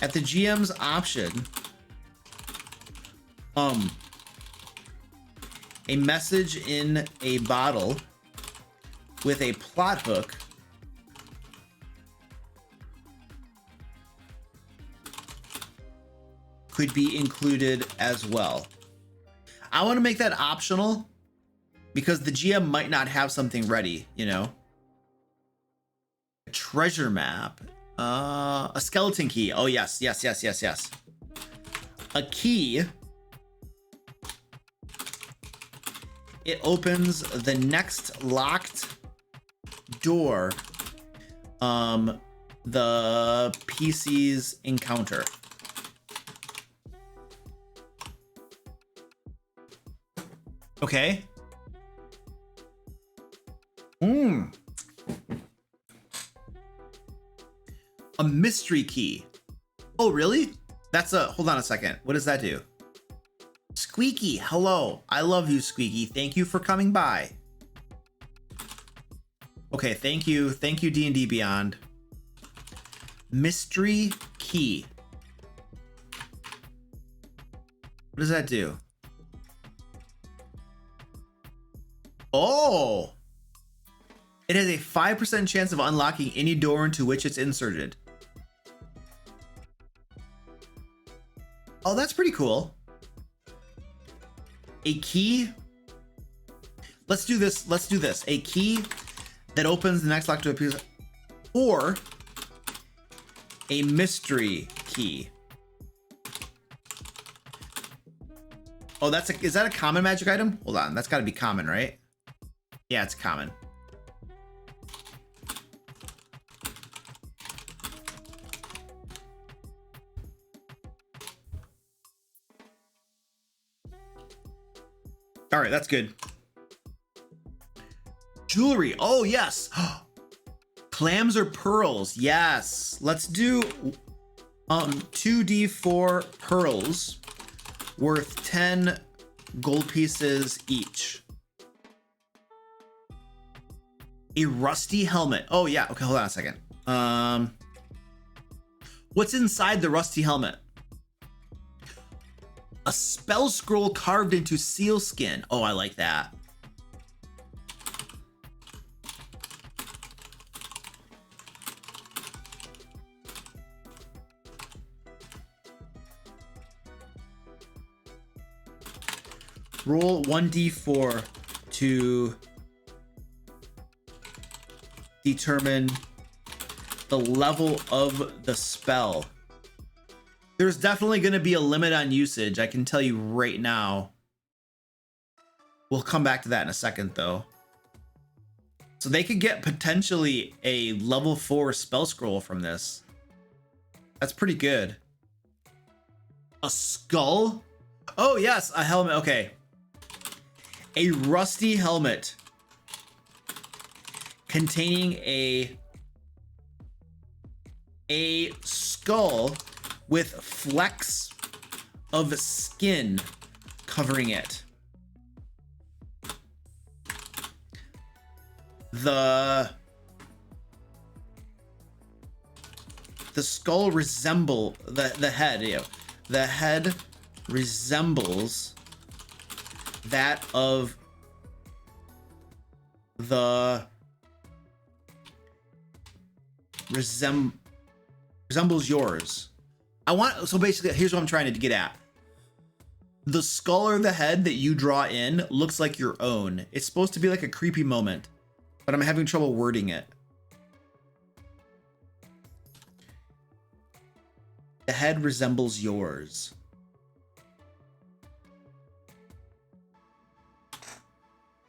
At the GM's option, a message in a bottle with a plot hook could be included as well. I want to make that optional because the GM might not have something ready, you know? A treasure map. A skeleton key. Oh, yes. A key. It opens the next locked door the PC's encounter. Okay. A mystery key. Oh, really? That's a... Hold on a second. What does that do? Squeaky, hello. I love you, Squeaky. Thank you for coming by. Okay, thank you. Thank you, D&D Beyond. Mystery key. What does that do? Oh! It has a 5% chance of unlocking any door into which it's inserted. Oh, that's pretty cool. A key. Let's do this. Let's do this. A key that opens the next lock to a piece, or a mystery key. Oh, is that a common magic item? Hold on, that's got to be common, right? Yeah, it's common. All right, that's good. Jewelry. Oh, yes. Clams or pearls. Yes. Let's do 2d4 pearls worth 10 gold pieces each. A rusty helmet. Oh, yeah. Okay, hold on a second. What's inside the rusty helmet? A spell scroll carved into seal skin. Oh, I like that. Roll 1d4 to determine the level of the spell. There's definitely going to be a limit on usage. I can tell you right now. We'll come back to that in a second, though. So they could get potentially a level 4 spell scroll from this. That's pretty good. A skull? Oh yes, a helmet. Okay. A rusty helmet containing a skull with flecks of skin covering it. The skull resemble the head. You know, the head resembles that of the resembles yours. So basically, here's what I'm trying to get at. The skull or the head that you draw in looks like your own. It's supposed to be like a creepy moment, but I'm having trouble wording it. The head resembles yours.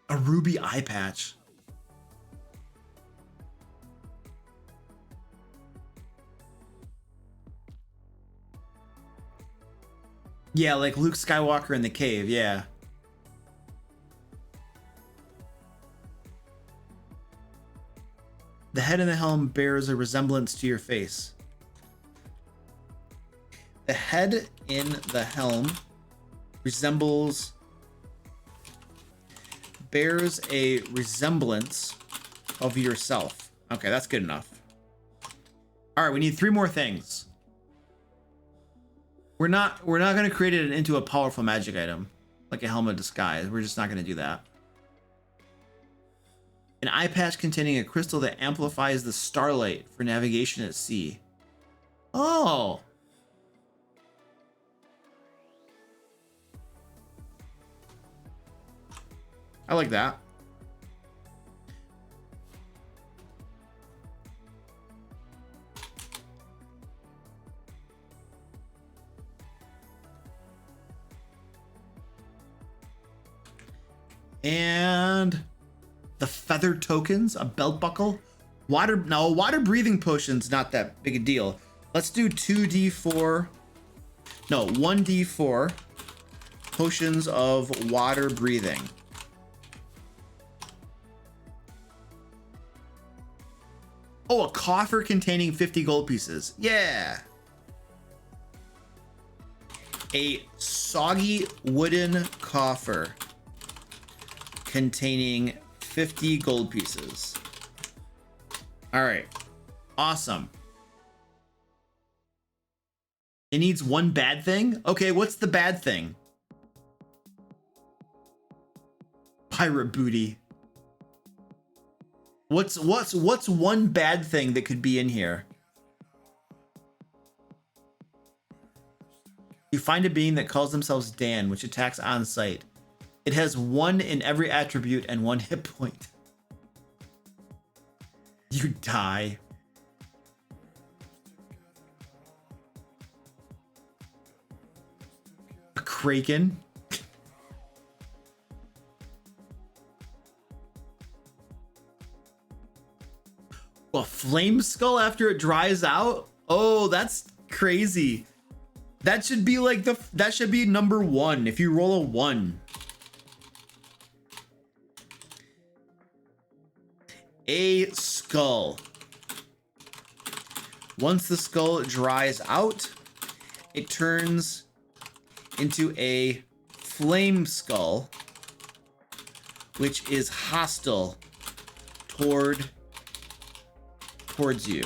A ruby eye patch. Yeah, like Luke Skywalker in the cave, yeah. The head in the helm bears a resemblance to your face. The head in the helm bears a resemblance of yourself. Okay, that's good enough. All right, we need 3 more things. We're not going to create it into a powerful magic item like a helmet disguise. We're just not going to do that. An eye patch containing a crystal that amplifies the starlight for navigation at sea. Oh. I like that. And the feather tokens, a belt buckle. Water breathing potion's not that big a deal. Let's do 2d4. No, 1d4 potions of water breathing. Oh, a coffer containing 50 gold pieces. Yeah. A soggy wooden coffer containing 50 gold pieces. All right. Awesome. It needs 1 bad thing. Okay, what's the bad thing? Pirate booty. What's 1 bad thing that could be in here? You find a being that calls themselves Dan, which attacks on sight. It has 1 in every attribute and 1 hit point. You die. A kraken. A flame skull after it dries out? Oh, that's crazy. That should be like that should be number 1 if you roll a 1. A skull. Once the skull dries out, it turns into a flame skull, which is hostile towards you.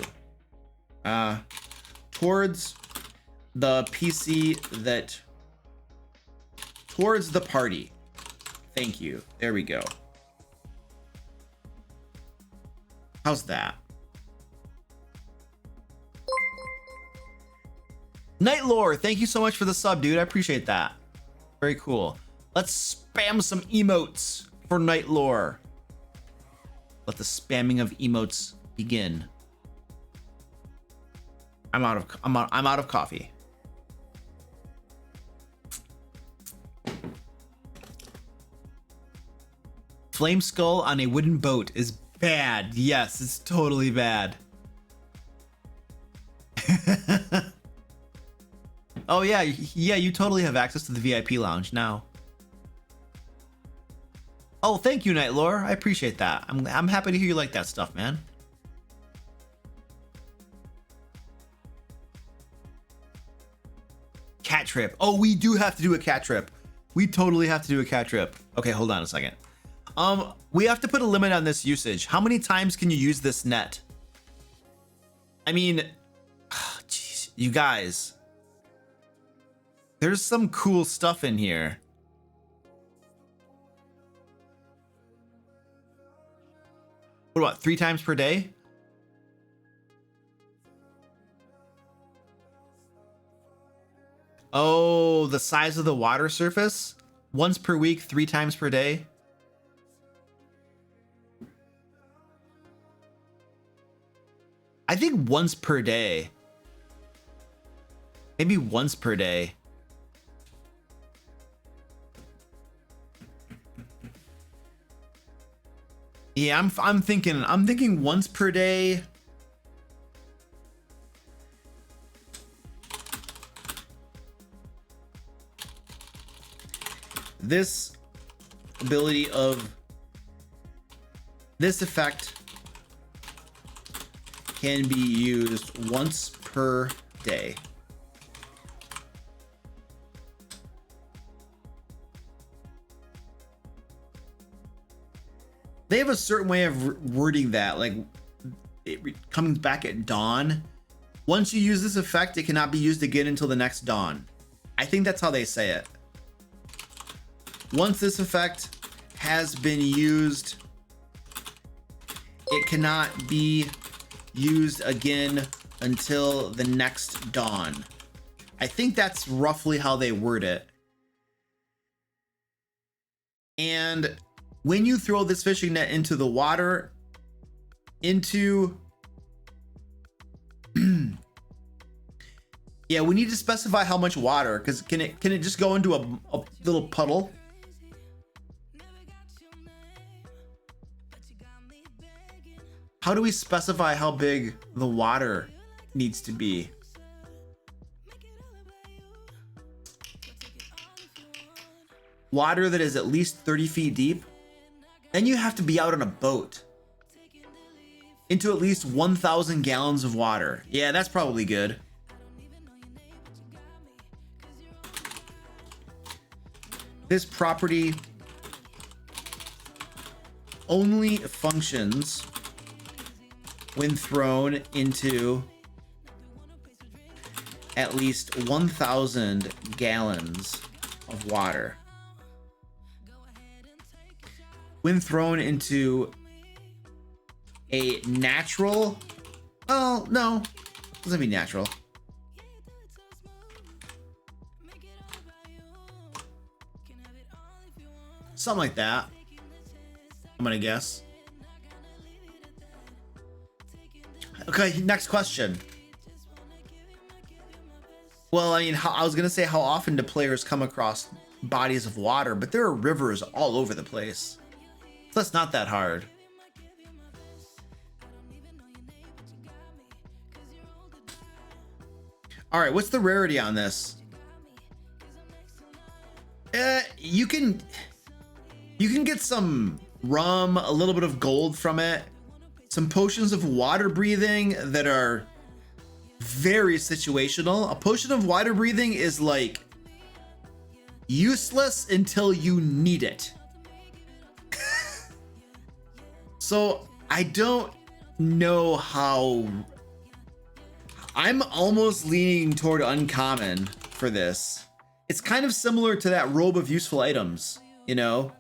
Towards the PC that... Towards the party. Thank you. There we go. How's that? Night Lore, thank you so much for the sub, dude. I appreciate that. Very cool. Let's spam some emotes for Night Lore. Let the spamming of emotes begin. I'm out of coffee. Flame skull on a wooden boat is bad. Yes, it's totally bad. Oh yeah, yeah, you totally have access to the VIP lounge now. Oh, thank you, Nightlore. I appreciate that. I'm happy to hear you like that stuff, man. Cat trip. Oh, we do have to do a cat trip. We totally have to do a cat trip. Okay, hold on a second. We have to put a limit on this usage. How many times can you use this net? I mean, jeez, you guys. There's some cool stuff in here. What about 3 times per day? Oh, the size of the water surface? Once per week, 3 times per day? I think once per day. Maybe once per day. Yeah, I'm thinking once per day. This ability of this effect can be used once per day. They have a certain way of wording that, like it comes back at dawn. Once you use this effect, it cannot be used again until the next dawn. I think that's how they say it. Once this effect has been used, it cannot be used again until the next dawn. I think that's roughly how they word it. And when you throw this fishing net into the water, yeah, we need to specify how much water, because can it just go into a little puddle? How do we specify how big the water needs to be? Water that is at least 30 feet deep. Then you have to be out on a boat. Into at least 1,000 gallons of water. Yeah, that's probably good. This property only functions when thrown into at least 1,000 gallons of water. When thrown into a natural, oh no, doesn't mean natural. Something like that, I'm gonna guess. Okay, next question. Well, I mean, I was gonna say, how often do players come across bodies of water, but there are rivers all over the place. So that's not that hard. All right, what's the rarity on this? You can get some rum, a little bit of gold from it, some potions of water breathing that are very situational. A potion of water breathing is like useless until you need it. So I don't know how. I'm almost leaning toward uncommon for this. It's kind of similar to that robe of useful items, you know?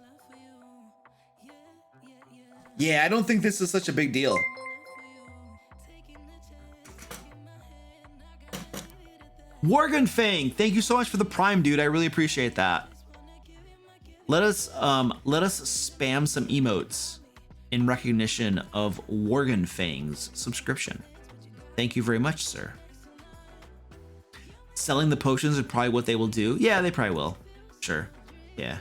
Yeah, I don't think this is such a big deal. Worgen Fang, thank you so much for the Prime, dude. I really appreciate that. Let us spam some emotes in recognition of Worgen Fang's subscription. Thank you very much, sir. Selling the potions is probably what they will do. Yeah, they probably will. Sure. Yeah.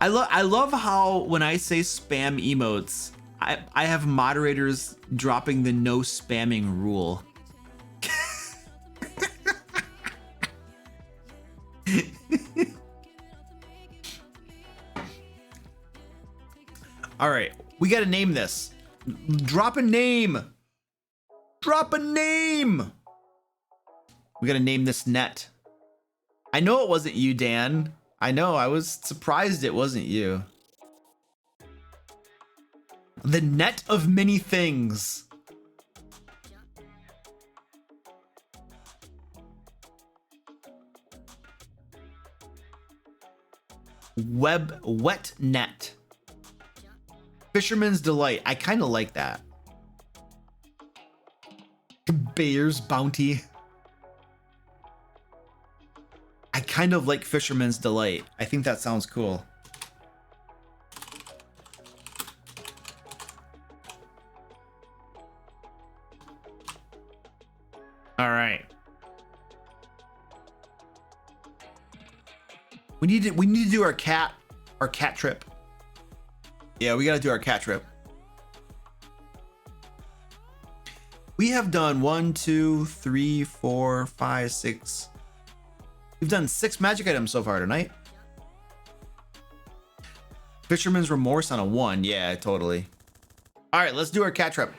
I love how when I say spam emotes, I have moderators dropping the no spamming rule. All right, we got to name this. Drop a name. Drop a name. We got to name this net. I know it wasn't you, Dan. I know. I was surprised it wasn't you. The net of many things. Wet net. Fisherman's delight. I kind of like that. Bear's bounty. I kind of like fisherman's delight. I think that sounds cool. All right. We need to do our cat trip. Yeah, we got to do our cat trip. We have done 1, 2, 3, 4, 5, 6. We've done 6 magic items so far tonight. Fisherman's remorse on a 1. Yeah, totally. All right, let's do our cat trip.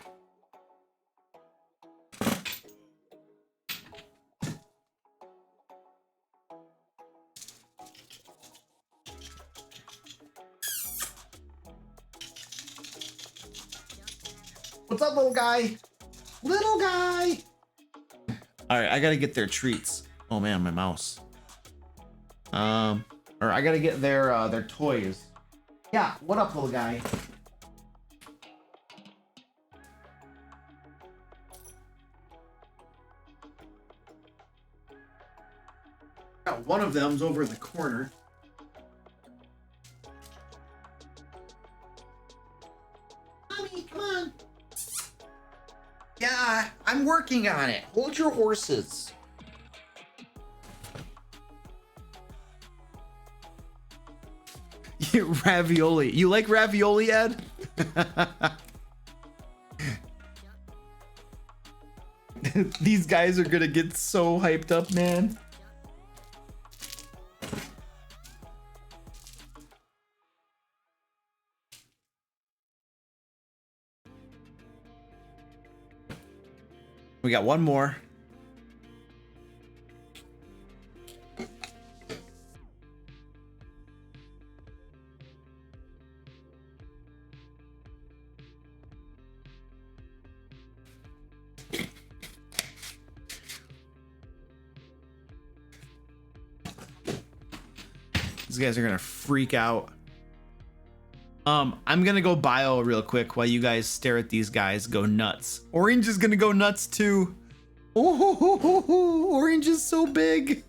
What's up, little guy? Little guy. All right, I gotta get their treats. Oh man, my mouse. Or I gotta get their toys. Yeah, what up, little guy? Got one of them's over in the corner. Mommy, come on. Yeah, I'm working on it. Hold your horses. Ravioli. You like ravioli, Ed? These guys are gonna get so hyped up, man. We got one more. These guys are gonna freak out. I'm gonna go bio real quick while you guys stare at these guys go nuts. Orange is gonna go nuts too. Oh, Orange is so big.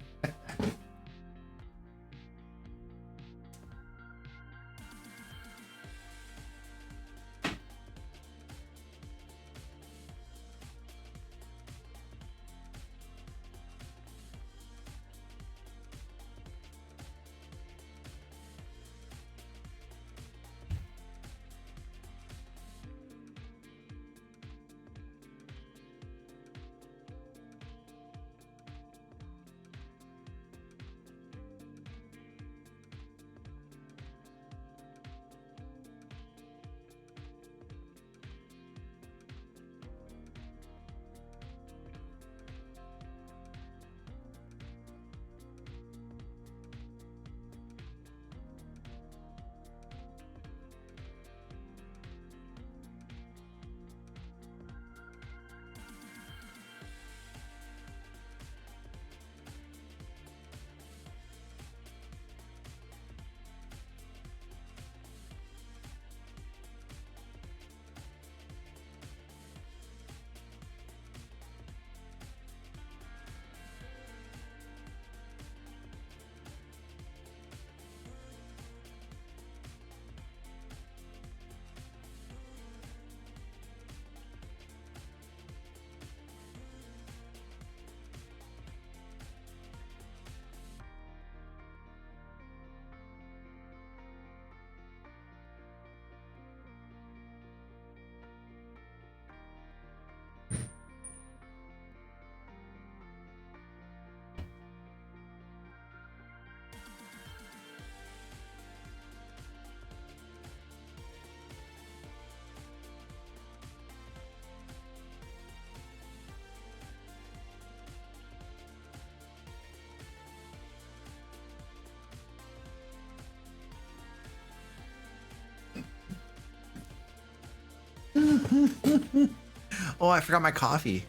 Oh, I forgot my coffee.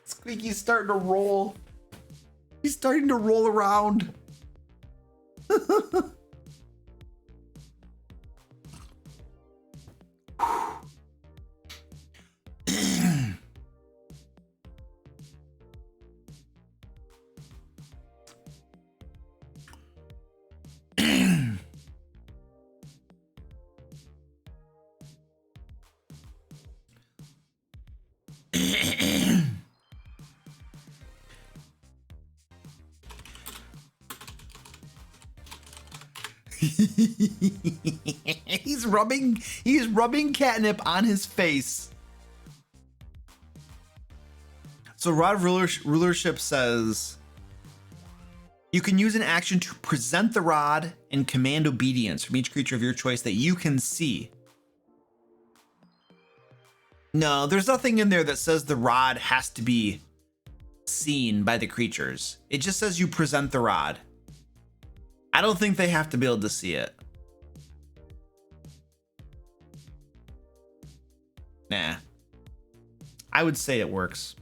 Squeaky's starting to roll. He's starting to roll around. He's rubbing catnip on his face. So Rod of Rulership says you can use an action to present the rod and command obedience from each creature of your choice that you can see. No, there's nothing in there that says the rod has to be seen by the creatures. It just says you present the rod. I don't think they have to be able to see it. Nah. I would say it works.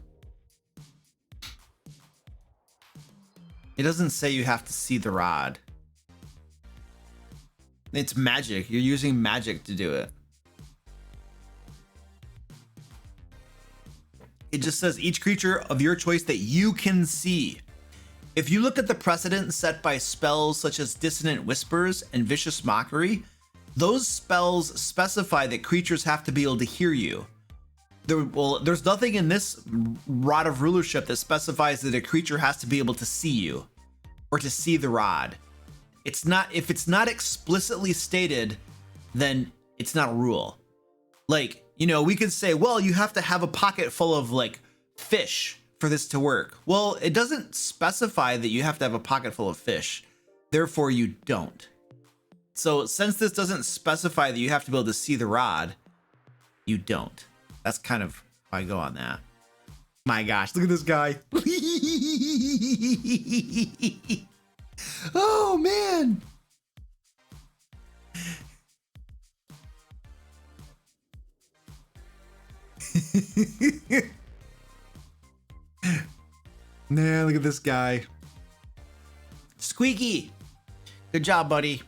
It doesn't say you have to see the rod. It's magic. You're using magic to do it. It just says each creature of your choice that you can see. If you look at the precedent set by spells such as Dissonant Whispers and Vicious Mockery, those spells specify that creatures have to be able to hear you. There's nothing in this Rod of Rulership that specifies that a creature has to be able to see you or to see the rod. If it's not explicitly stated, then it's not a rule. Like, you know, we could say, well, you have to have a pocket full of like fish for this to work. Well, it doesn't specify that you have to have a pocket full of fish. Therefore, you don't. So since this doesn't specify that you have to be able to see the rod, you don't. That's kind of how I go on that. My gosh, look at this guy. Oh, man. Nah, look at this guy. Squeaky. Good job, buddy.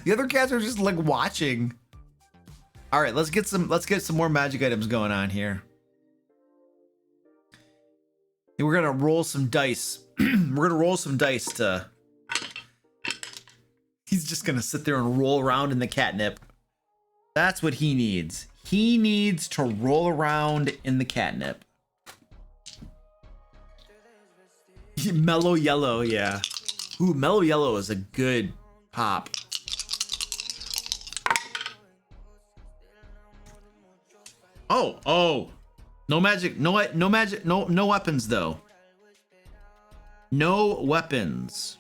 The other cats are just like watching. All right, let's get some more magic items going on here. And we're gonna roll some dice. We're gonna roll some dice to. He's just gonna sit there and roll around in the catnip. That's what he needs. He needs to roll around in the catnip. Mellow yellow, yeah. Ooh, mellow yellow is a good pop. Oh. No magic, no magic, no weapons though. No weapons.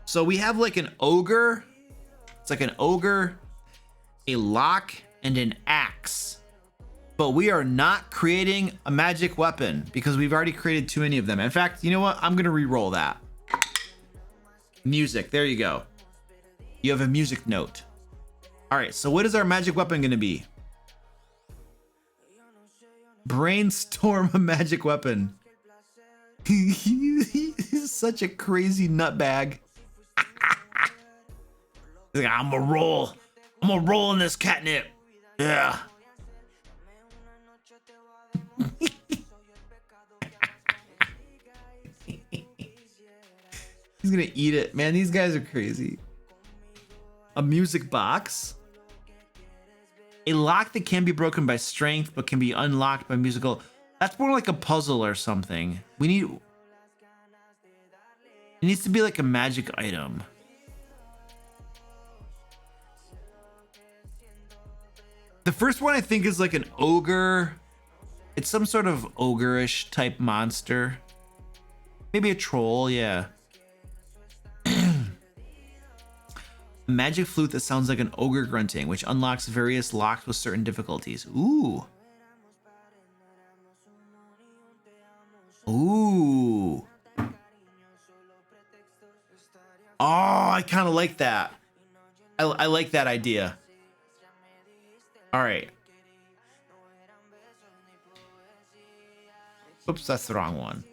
So we have like an ogre. It's like an ogre, a lock, and an axe. But we are not creating a magic weapon because we've already created too many of them. In fact, you know what? I'm gonna re-roll that. Music, there you go. You have a music note. All right, so what is our magic weapon gonna be? Brainstorm a magic weapon. He's such a crazy nutbag. He's like, I'm gonna roll in this catnip. Yeah. He's gonna eat it. Man, these guys are crazy. A music box. A lock that can be broken by strength but can be unlocked by musical. That's more like a puzzle or something. It needs to be like a magic item. The first one I think is like an ogre. It's some sort of ogre-ish type monster. Maybe a troll, yeah. A magic flute that sounds like an ogre grunting, which unlocks various locks with certain difficulties. Ooh. Ooh. Oh, I kind of like that. I like that idea. All right. Oops, that's the wrong one.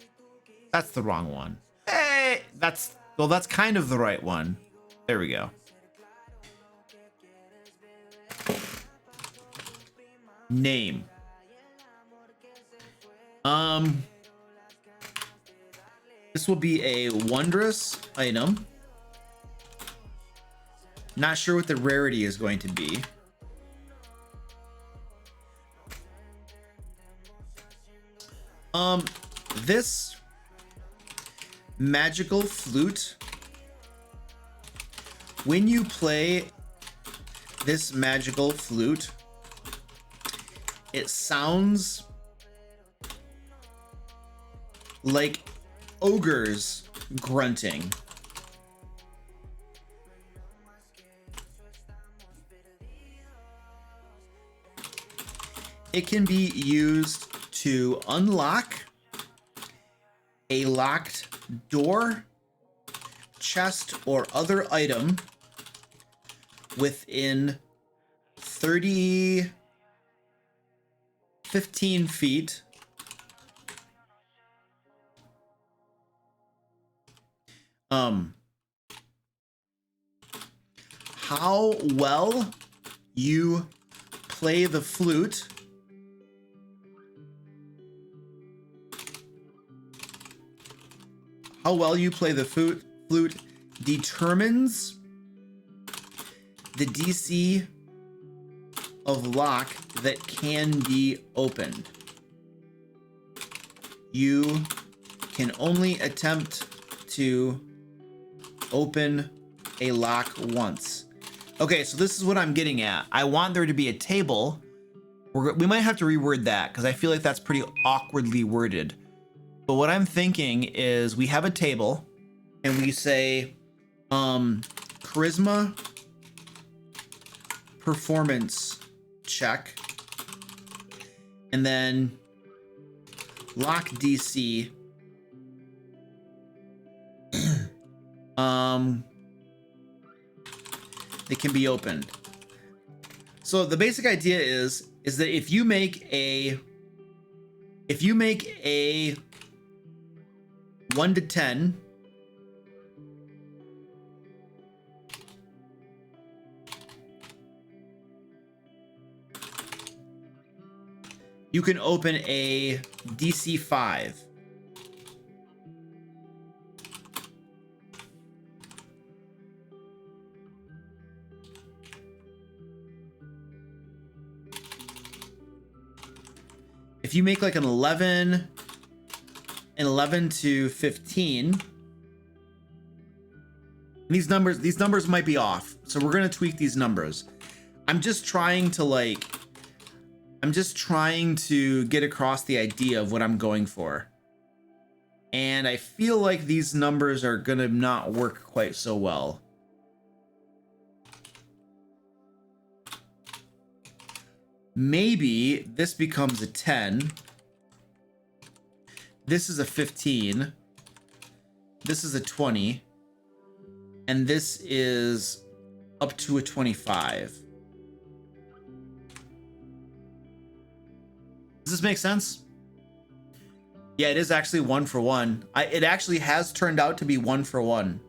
That's the wrong one. Hey, that's kind of the right one. There we go. Name. This will be a wondrous item. Not sure what the rarity is going to be. This magical flute, when you play this magical flute, it sounds like ogres grunting. It can be used to unlock a locked door, chest, or other item within 15 feet how well you play the flute flute determines the DC of lock that can be opened. You can only attempt to open a lock once. Okay, so this is what I'm getting at. I want there to be a table. We might have to reword that because I feel like that's pretty awkwardly worded. But what I'm thinking is we have a table and we say charisma performance check, and then lock DC it can be opened. So the basic idea is that if you make a 1 to 10, you can open a DC 5. If you make like an 11 to 15, these numbers might be off, so we're gonna tweak these numbers. I'm just trying to get across the idea of what I'm going for. And I feel like these numbers are gonna not work quite so well. Maybe this becomes a 10. This is a 15. This is a 20. And this is up to a 25. Does this make sense? Yeah, it is actually 1 for 1. It actually has turned out to be 1 for 1.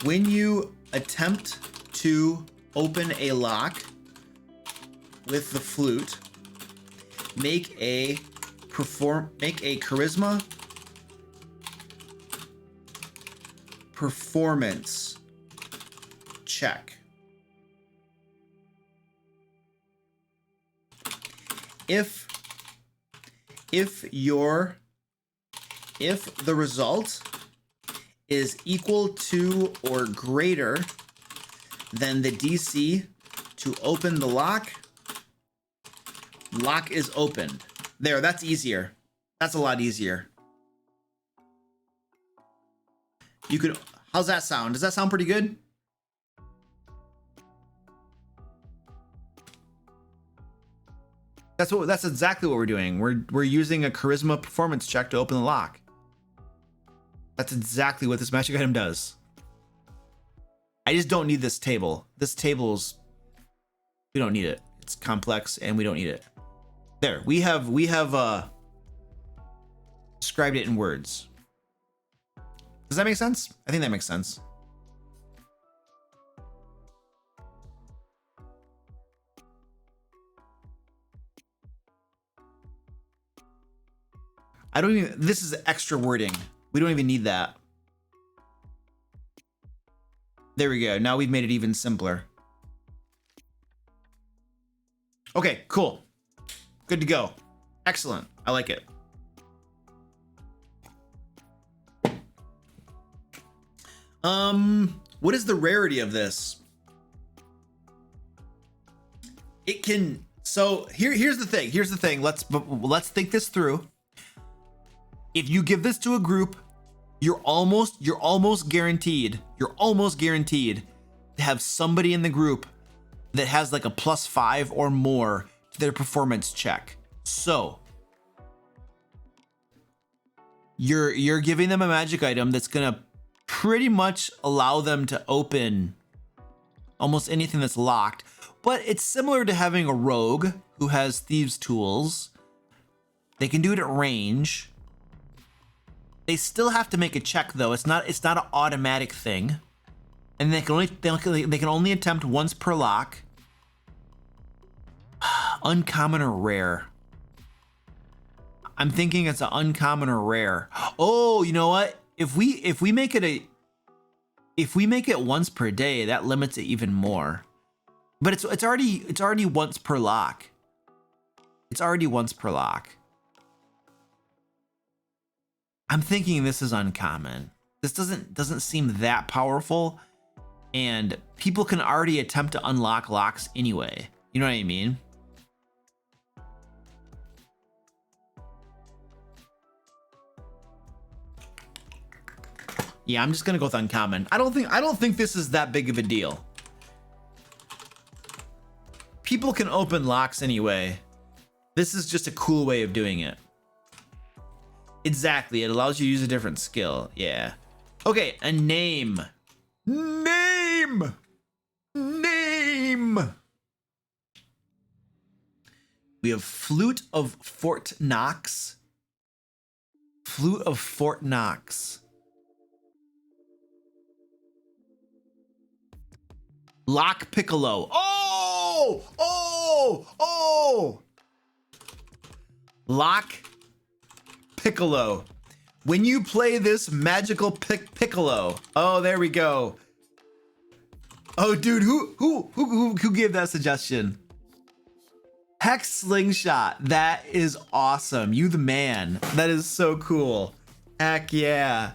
When you attempt to open a lock with the flute, make a charisma performance check. If the result is equal to or greater then the DC to open the lock. Lock is opened. There, that's easier. That's a lot easier. You could, how's that sound? Does that sound pretty good? That's exactly what we're doing. We're using a charisma performance check to open the lock. That's exactly what this magic item does. I just don't need this table. This table's, we don't need it. It's complex and we don't need it. There, we have described it in words. Does that make sense? I think that makes sense. I don't even, this is extra wording. We don't even need that. There we go. Now we've made it even simpler. Okay, cool. Good to go. Excellent. I like it. What is the rarity of this? It can, so here's the thing. Let's think this through. If you give this to a group, you're almost guaranteed to have somebody in the group that has like a +5 or more to their performance check. So you're giving them a magic item that's gonna pretty much allow them to open almost anything that's locked, but it's similar to having a rogue who has thieves tools. They can do it at range. They still have to make a check though. It's not an automatic thing, and they can only attempt once per lock. Uncommon or rare? I'm thinking it's an uncommon or rare. Oh, you know what? If we make it once per day, that limits it even more. But it's already once per lock. It's already once per lock. I'm thinking this is uncommon. This doesn't seem that powerful, and people can already attempt to unlock locks anyway. You know what I mean? Yeah, I'm just gonna go with uncommon. I don't think this is that big of a deal. People can open locks anyway. This is just a cool way of doing it. Exactly, it allows you to use a different skill. Yeah. Okay, a name. Name. We have Flute of Fort Knox. Flute of Fort Knox. Lock Piccolo. Oh! Lock Piccolo. When you play this magical Piccolo. Oh, there we go. Oh, dude, who gave that suggestion? Hex Slingshot. That is awesome. You the man. That is so cool. Heck yeah.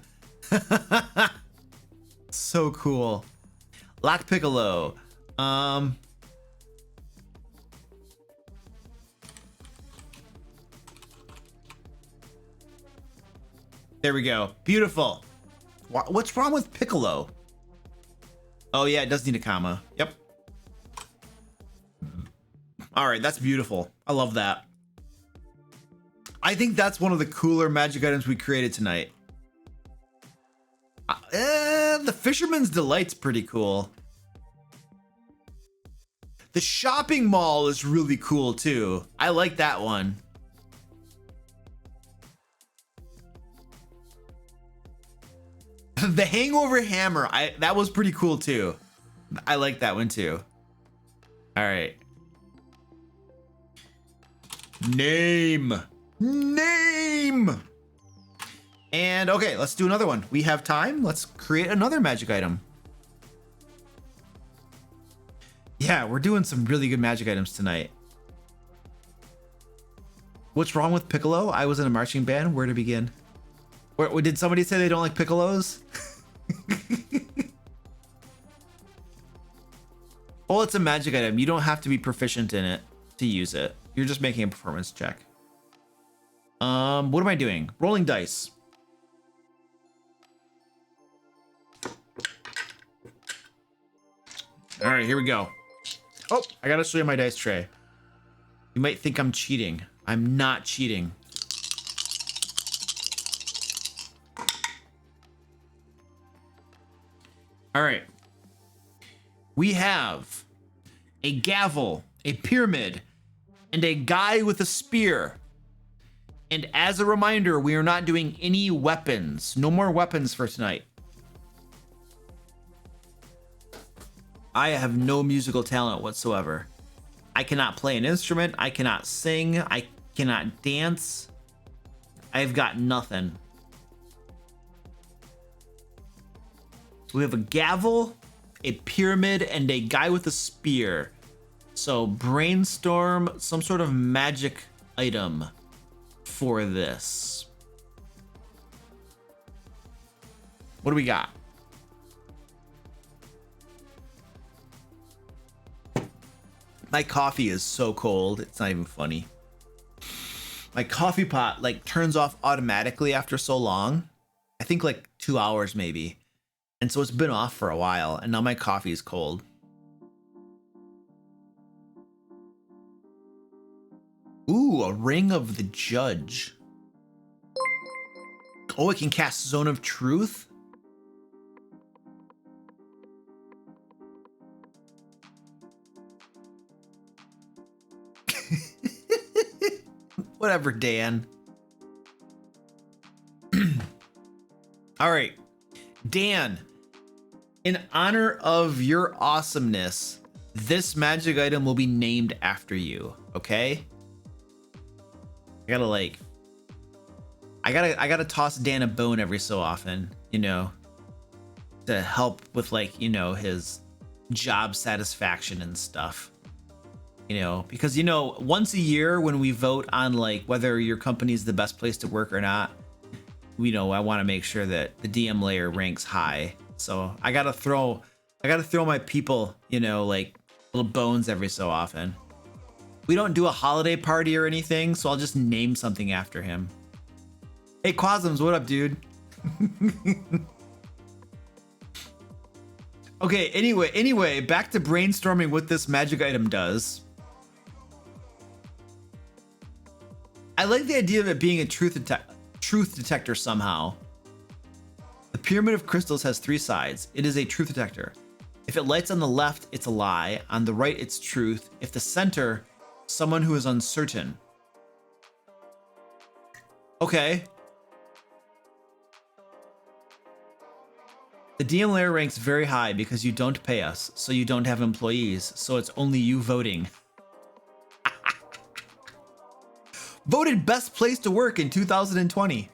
So cool. Lock Piccolo. There we go. Beautiful. What's wrong with Piccolo? Oh yeah, it does need a comma. Yep. All right, that's beautiful. I love that. I think that's one of the cooler magic items we created tonight. The Fisherman's Delight's pretty cool. The Shopping Mall is really cool too. I like that one. The Hangover Hammer, that was pretty cool too. I like that one too. All right. Name. And okay, let's do another one. We have time. Let's create another magic item. Yeah, we're doing some really good magic items tonight. What's wrong with Piccolo? I was in a marching band. Where to begin? Did somebody say they don't like piccolos? Well, it's a magic item. You don't have to be proficient in it to use it. You're just making a performance check. What am I doing? Rolling dice. All right, here we go. Oh, I gotta show you my dice tray. You might think I'm cheating. I'm not cheating. All right. We have a gavel, a pyramid, and a guy with a spear. And as a reminder, we are not doing any weapons. No more weapons for tonight. I have no musical talent whatsoever. I cannot play an instrument. I cannot sing. I cannot dance. I've got nothing. We have a gavel, a pyramid, and a guy with a spear. So brainstorm some sort of magic item for this. What do we got? My coffee is so cold, it's not even funny. My coffee pot like turns off automatically after so long. I think like 2 hours maybe. And so it's been off for a while, and now my coffee is cold. Ooh, a ring of the judge. Oh, it can cast Zone of Truth? Whatever, Dan. All right. Dan, in honor of your awesomeness, this magic item will be named after you, okay? I gotta toss Dan a bone every so often, you know, to help with like, you know, his job satisfaction and stuff. You know, because, you know, once a year when we vote on like whether your company's the best place to work or not, you know, I want to make sure that the DM layer ranks high. So I gotta throw my people, you know, like little bones every so often. We don't do a holiday party or anything, so I'll just name something after him. Hey, Quasms, what up, dude? Okay, anyway, back to brainstorming what this magic item does. I like the idea of it being a truth detector somehow. The pyramid of crystals has 3 sides. It is a truth detector. If it lights on the left, it's a lie. On the right, it's truth. If the center, someone who is uncertain. Okay. The DM layer ranks very high because you don't pay us, so you don't have employees, so it's only you voting. Voted best place to work in 2020.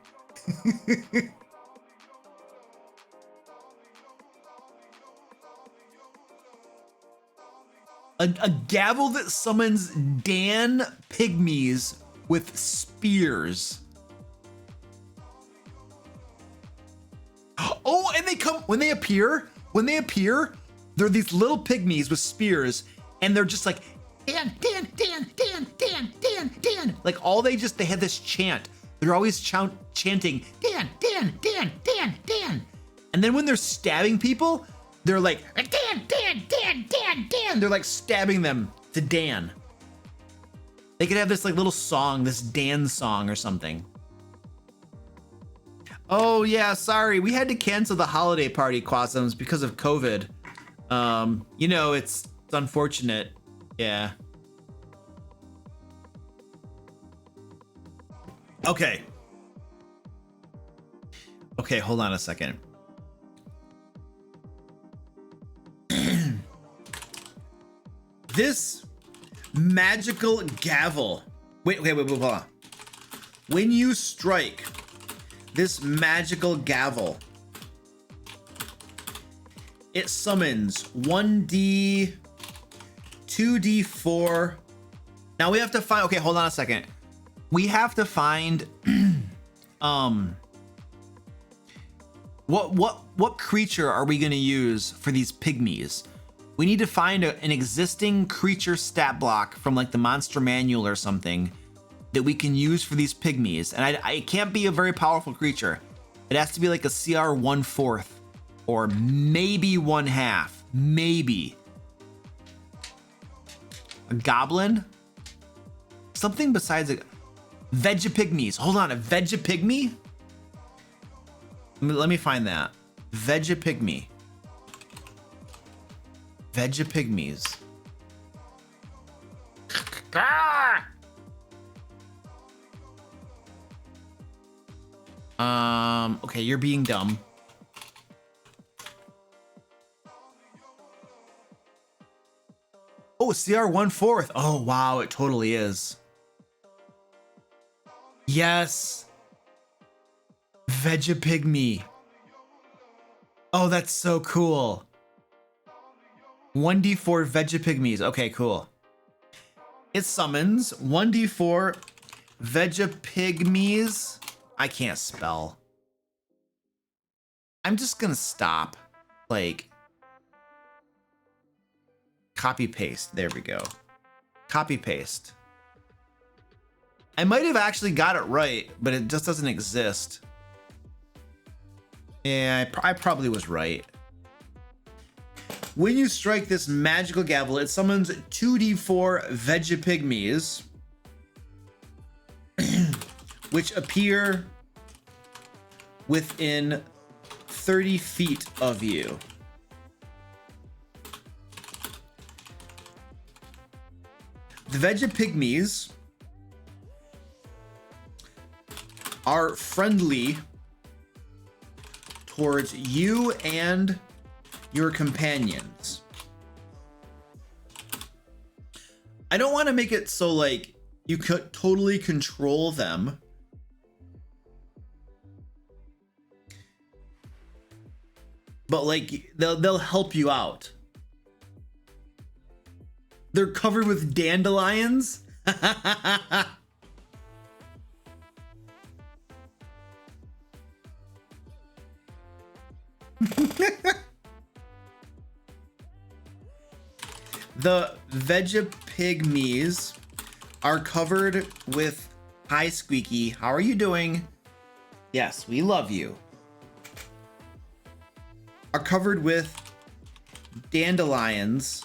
A gavel that summons Dan pygmies with spears. Oh, and they come when they appear, they're these little pygmies with spears, and they're just like Dan. Like they had this chant. They're always chanting Dan. And then when they're stabbing people, they're like Dan. They're like stabbing them to Dan. They could have this like little song, this Dan song or something. Oh yeah, sorry. We had to cancel the holiday party, Quasums, because of COVID. You know, it's unfortunate. Yeah. Okay, hold on a second. This magical gavel. Wait, hold on. When you strike this magical gavel, it summons 1d, 2d4. Now we have to find, okay, hold on a second. We have to find what creature are we going to use for these pygmies? We need to find an existing creature stat block from like the monster manual or something that we can use for these pygmies. And it can't be a very powerful creature. It has to be like a CR 1/4 or maybe 1/2, maybe. A goblin? Something besides a Vegapygmies. Hold on, a Vegapygmy? Let me find that. Vegapygmy. Vegapygmies. Okay, you're being dumb. Oh, CR 1/4. Oh, wow, it totally is. Yes. Vegapygmy. Oh, that's so cool. 1d4 Vegapygmies. Okay, cool. It summons 1d4 Vegapygmies. I can't spell. I'm just gonna stop. Like, copy paste. There we go. Copy paste. I might have actually got it right, but it just doesn't exist. Yeah, I probably was right. When you strike this magical gavel, it summons 2d4 Vegapygmies, which appear within 30 feet of you. The Vegapygmies are friendly towards you and your companions. I don't want to make it so like you could totally control them. But like they'll help you out. They're covered with dandelions. The Vegapygmies are covered with hi Squeaky. How are you doing? Yes, we love you. Are covered with dandelions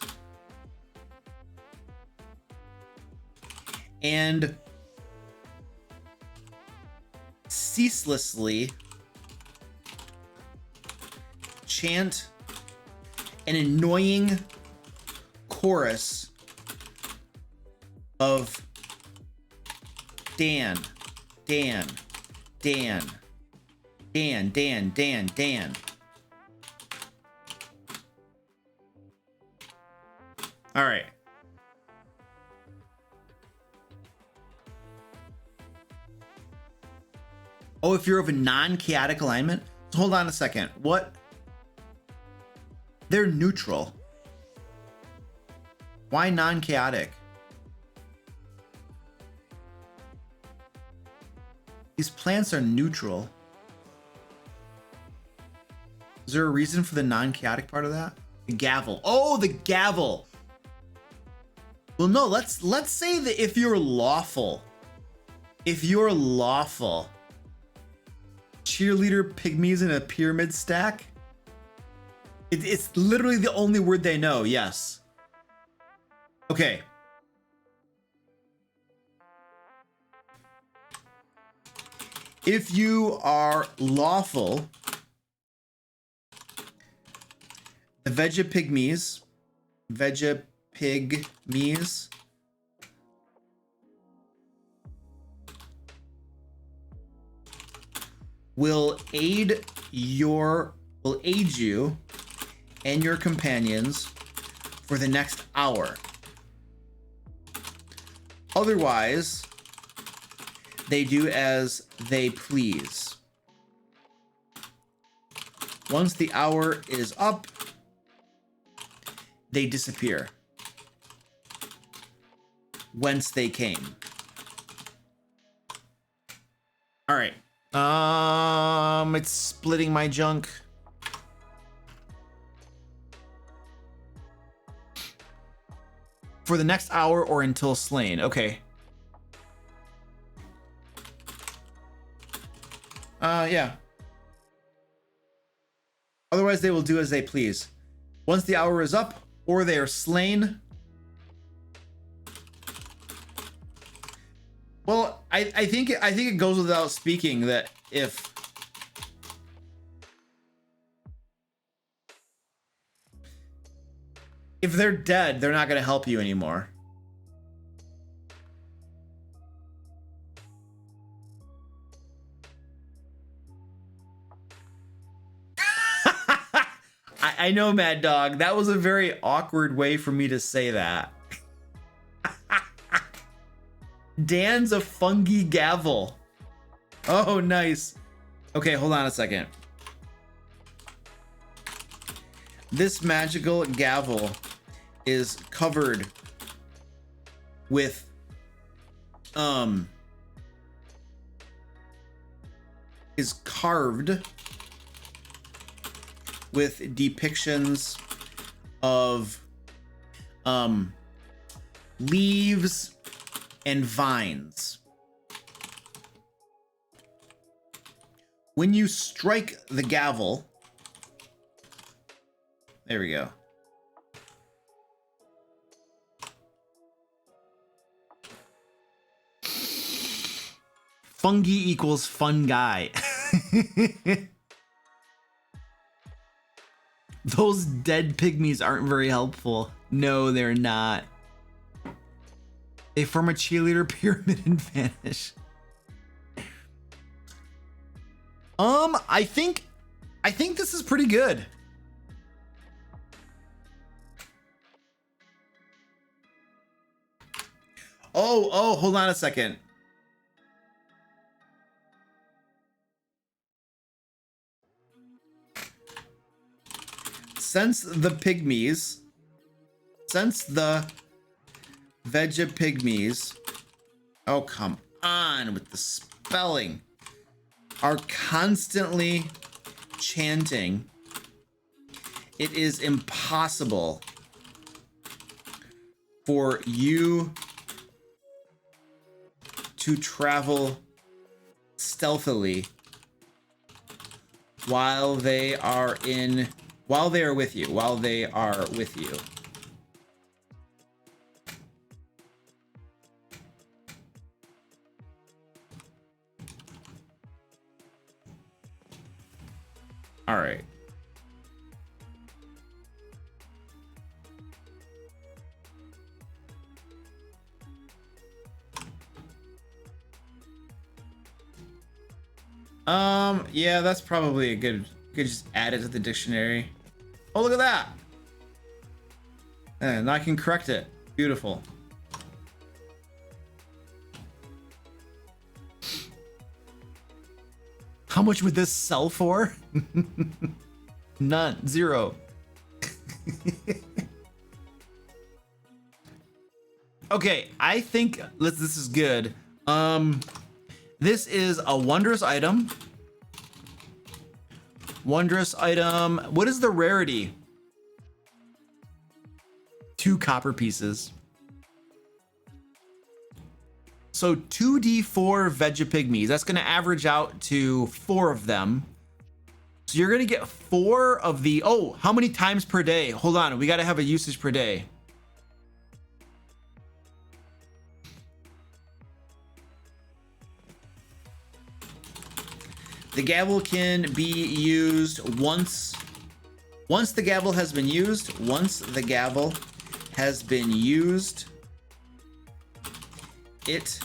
and ceaselessly chant an annoying chorus of Dan, Dan, Dan, Dan, Dan, Dan, Dan. All right. Oh, if you're of a non-chaotic alignment? So hold on a second. What? They're neutral. Why non-chaotic? These plants are neutral. Is there a reason for the non-chaotic part of that? The gavel. Oh, the gavel. Well, no, let's say that if you're lawful, cheerleader pygmies in a pyramid stack, it's literally the only word they know. Yes. Okay. If you are lawful, the Vegapygmies will aid you and your companions for the next hour. Otherwise, they do as they please. Once the hour is up, they disappear. Whence they came. All right. It's splitting my junk. for the next hour or until slain. Okay. Yeah. Otherwise, they will do as they please. Once the hour is up or they are slain. Well, I think it goes without speaking that if they're dead, they're not going to help you anymore. I know, Mad Dog. That was a very awkward way for me to say that. Dan's a fungi gavel. Oh, nice. Okay, hold on a second. This magical gavel is covered with is carved with depictions of leaves and vines. When you strike the gavel, there we go. Fungi equals fun guy. Those dead pygmies aren't very helpful. No, they're not. They form a cheerleader pyramid and vanish. I think this is pretty good. Oh, hold on a second. Since the Vegapygmies, oh come on with the spelling, are constantly chanting, it is impossible for you to travel stealthily while they are with you. All right. Yeah, that's probably a good just add it to the dictionary. Oh, look at that. And I can correct it. Beautiful. How much would this sell for? None. Zero. Okay, I think this is good. This is a wondrous item. Wondrous item. What is the rarity? 2 copper pieces. So 2d4 Vegapygmies. That's going to average out to 4 of them. So you're going to get 4 of the... Oh, how many times per day? Hold on. We got to have a usage per day. The gavel can be used once. Once the gavel has been used, it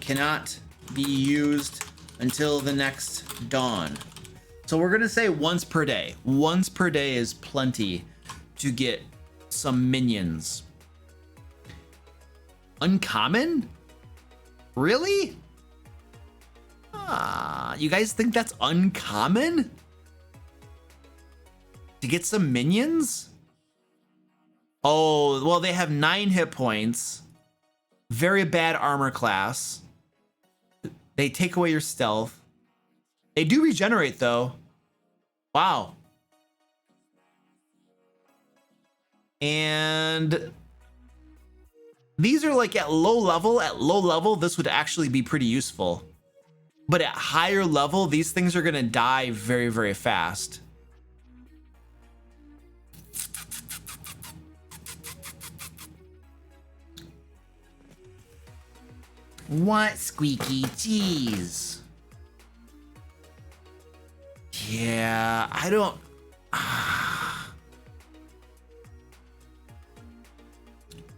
cannot be used until the next dawn. So we're gonna say once per day. Once per day is plenty to get some minions. Uncommon? Really? You guys think that's uncommon? To get some minions? Oh, well, they have 9 hit points. Very bad armor class. They take away your stealth. They do regenerate, though. Wow. And These are like at low level, this would actually be pretty useful. But at higher level, these things are gonna die very, very fast. What, Squeaky? Jeez. Yeah, I don't...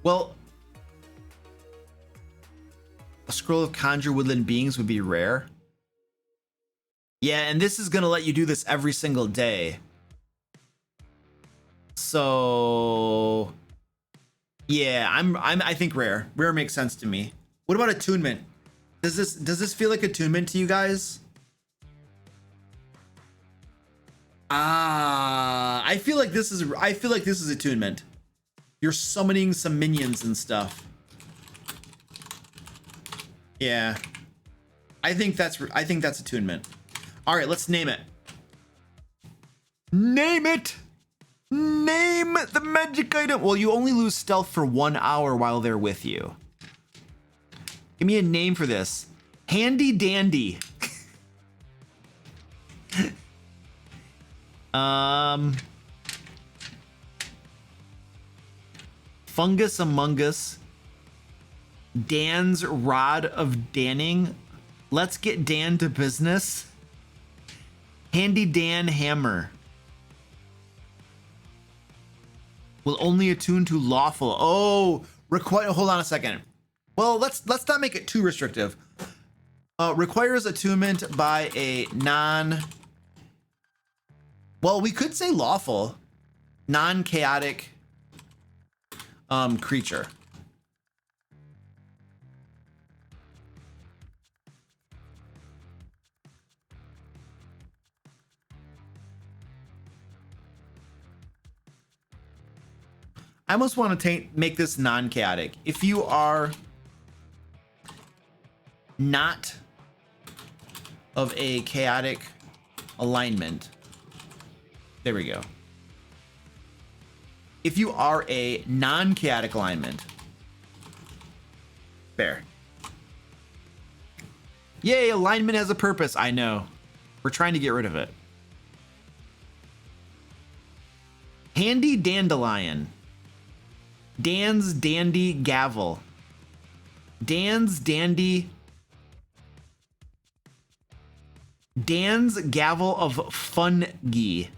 Well, a scroll of conjure woodland beings would be rare. Yeah, and this is gonna let you do this every single day. So yeah, I think rare. Rare makes sense to me. What about attunement? Does this feel like attunement to you guys? I feel like this is attunement. You're summoning some minions and stuff. Yeah. I think that's attunement. All right, let's name it. Name it. Name the magic item. Well, you only lose stealth for 1 hour while they're with you. Give me a name for this. Handy Dandy. Fungus Among Us. Dan's Rod of Danning. Let's get Dan to business. Handy Dan Hammer. Will only attune to lawful. Oh, hold on a second. Well, let's not make it too restrictive. Requires attunement by a well, we could say lawful, non-chaotic creature. I almost want to make this non-chaotic. If you are not of a chaotic alignment, there we go. If you are a non-chaotic alignment, there. Yay, alignment has a purpose. I know. We're trying to get rid of it. Handy Dandelion. Dan's Dandy Gavel. Dan's Dandy. Dan's Gavel of Fungi.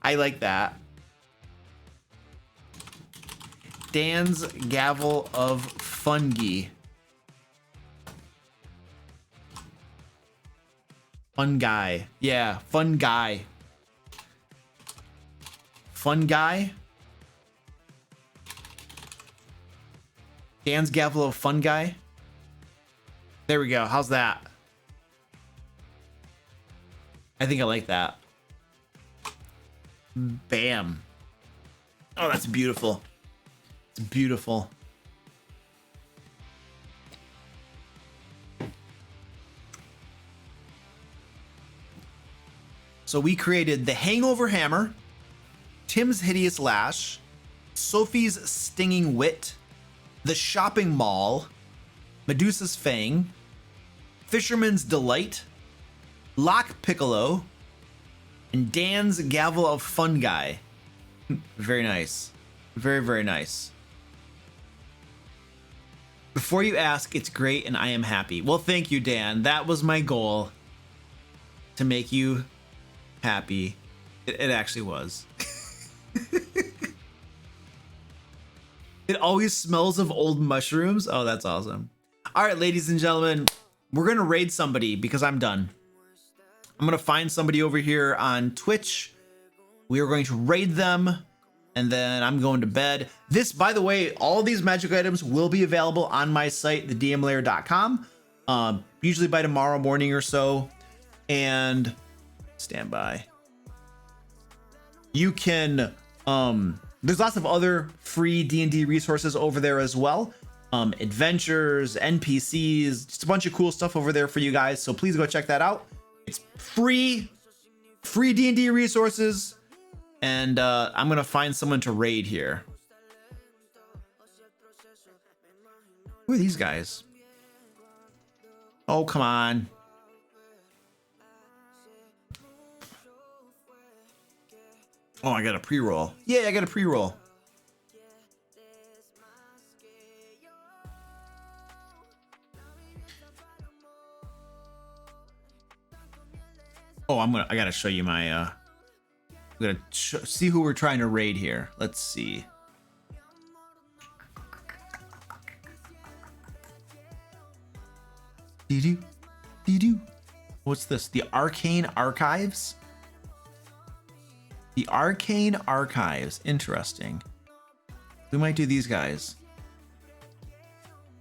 I like that. Dan's Gavel of Fungi. Fun guy. Yeah, fun guy. Fun guy. Dan's Gavel of Fun guy. There we go. How's that? I think I like that. Bam. Oh, that's beautiful. It's beautiful. So we created the Hangover Hammer, Tim's Hideous Lash, Sophie's Stinging Wit, the Shopping Mall, Medusa's Fang, Fisherman's Delight, Lock Piccolo, and Dan's Gavel of Fungi. Very nice. Very, very nice. Before you ask, it's great and I am happy. Well, thank you, Dan. That was my goal, to make you happy. It actually was. It always smells of old mushrooms. Oh, that's awesome. All right, ladies and gentlemen, we're going to raid somebody because I'm done. I'm going to find somebody over here on Twitch. We are going to raid them, and then I'm going to bed. This, by the way, all these magic items will be available on my site, thedmlayer.com, usually by tomorrow morning or so. And stand by. You can, there's lots of other free D&D resources over there as well. Adventures, NPCs, just a bunch of cool stuff over there for you guys. So please go check that out. It's free D&D resources. And I'm going to find someone to raid here. Who are these guys? Oh, come on. Oh, I got a pre-roll. Yeah, I got a pre-roll. Oh, I gotta show you my, I'm gonna see who we're trying to raid here. Let's see. Dee-doo. What's this? The Arcane Archives? The Arcane Archives. Interesting. We might do these guys.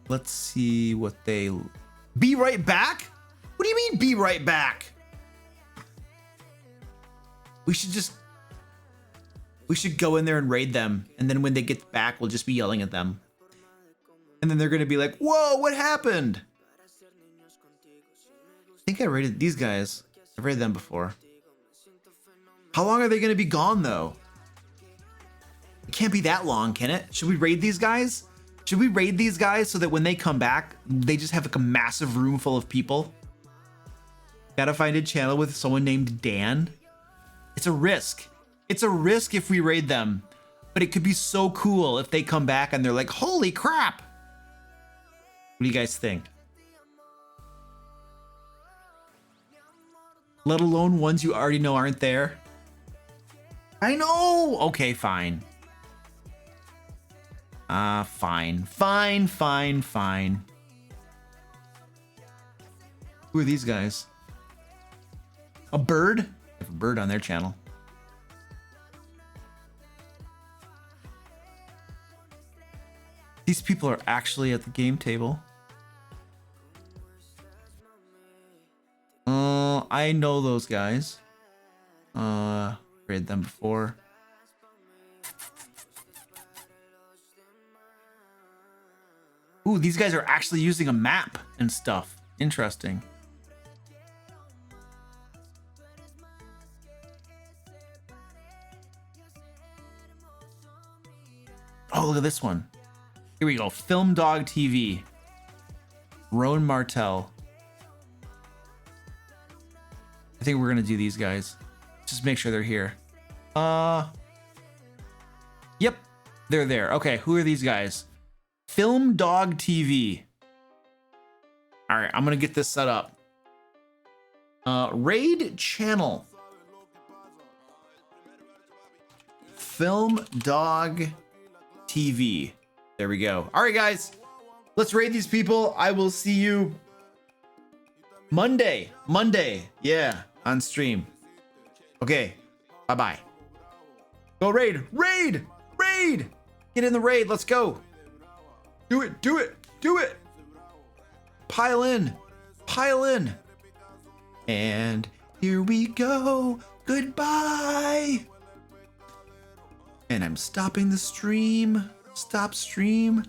Let's see what they... Be right back? What do you mean, be right back? We should go in there and raid them. And then when they get back, we'll just be yelling at them. And then they're going to be like, whoa, what happened? I think I raided these guys. I've raided them before. How long are they going to be gone, though? It can't be that long, can it? Should we raid these guys? Should we raid these guys so that when they come back, they just have like a massive room full of people? Gotta find a channel with someone named Dan. It's a risk. It's a risk if we raid them. But it could be so cool if they come back and they're like, holy crap. What do you guys think? Let alone ones you already know aren't there. I know. Okay, fine. Fine. Who are these guys? A bird? They have a bird on their channel. These people are actually at the game table. I know those guys. Read them before. Ooh, these guys are actually using a map and stuff. Interesting. Oh, look at this one. Here we go. Film Dog TV. Roan Martel. I think we're gonna do these guys. Just make sure they're here. Yep, they're there. Okay, who are these guys? Film Dog TV. All right, I'm gonna get this set up. Raid channel. Film Dog TV. There we go. All right, guys, let's raid these people. I will see you Monday. Yeah, on stream. Okay, bye-bye. Go raid. Get in the raid. Let's go. Do it. Pile in. And here we go. Goodbye. And I'm stopping the stream. Stop stream.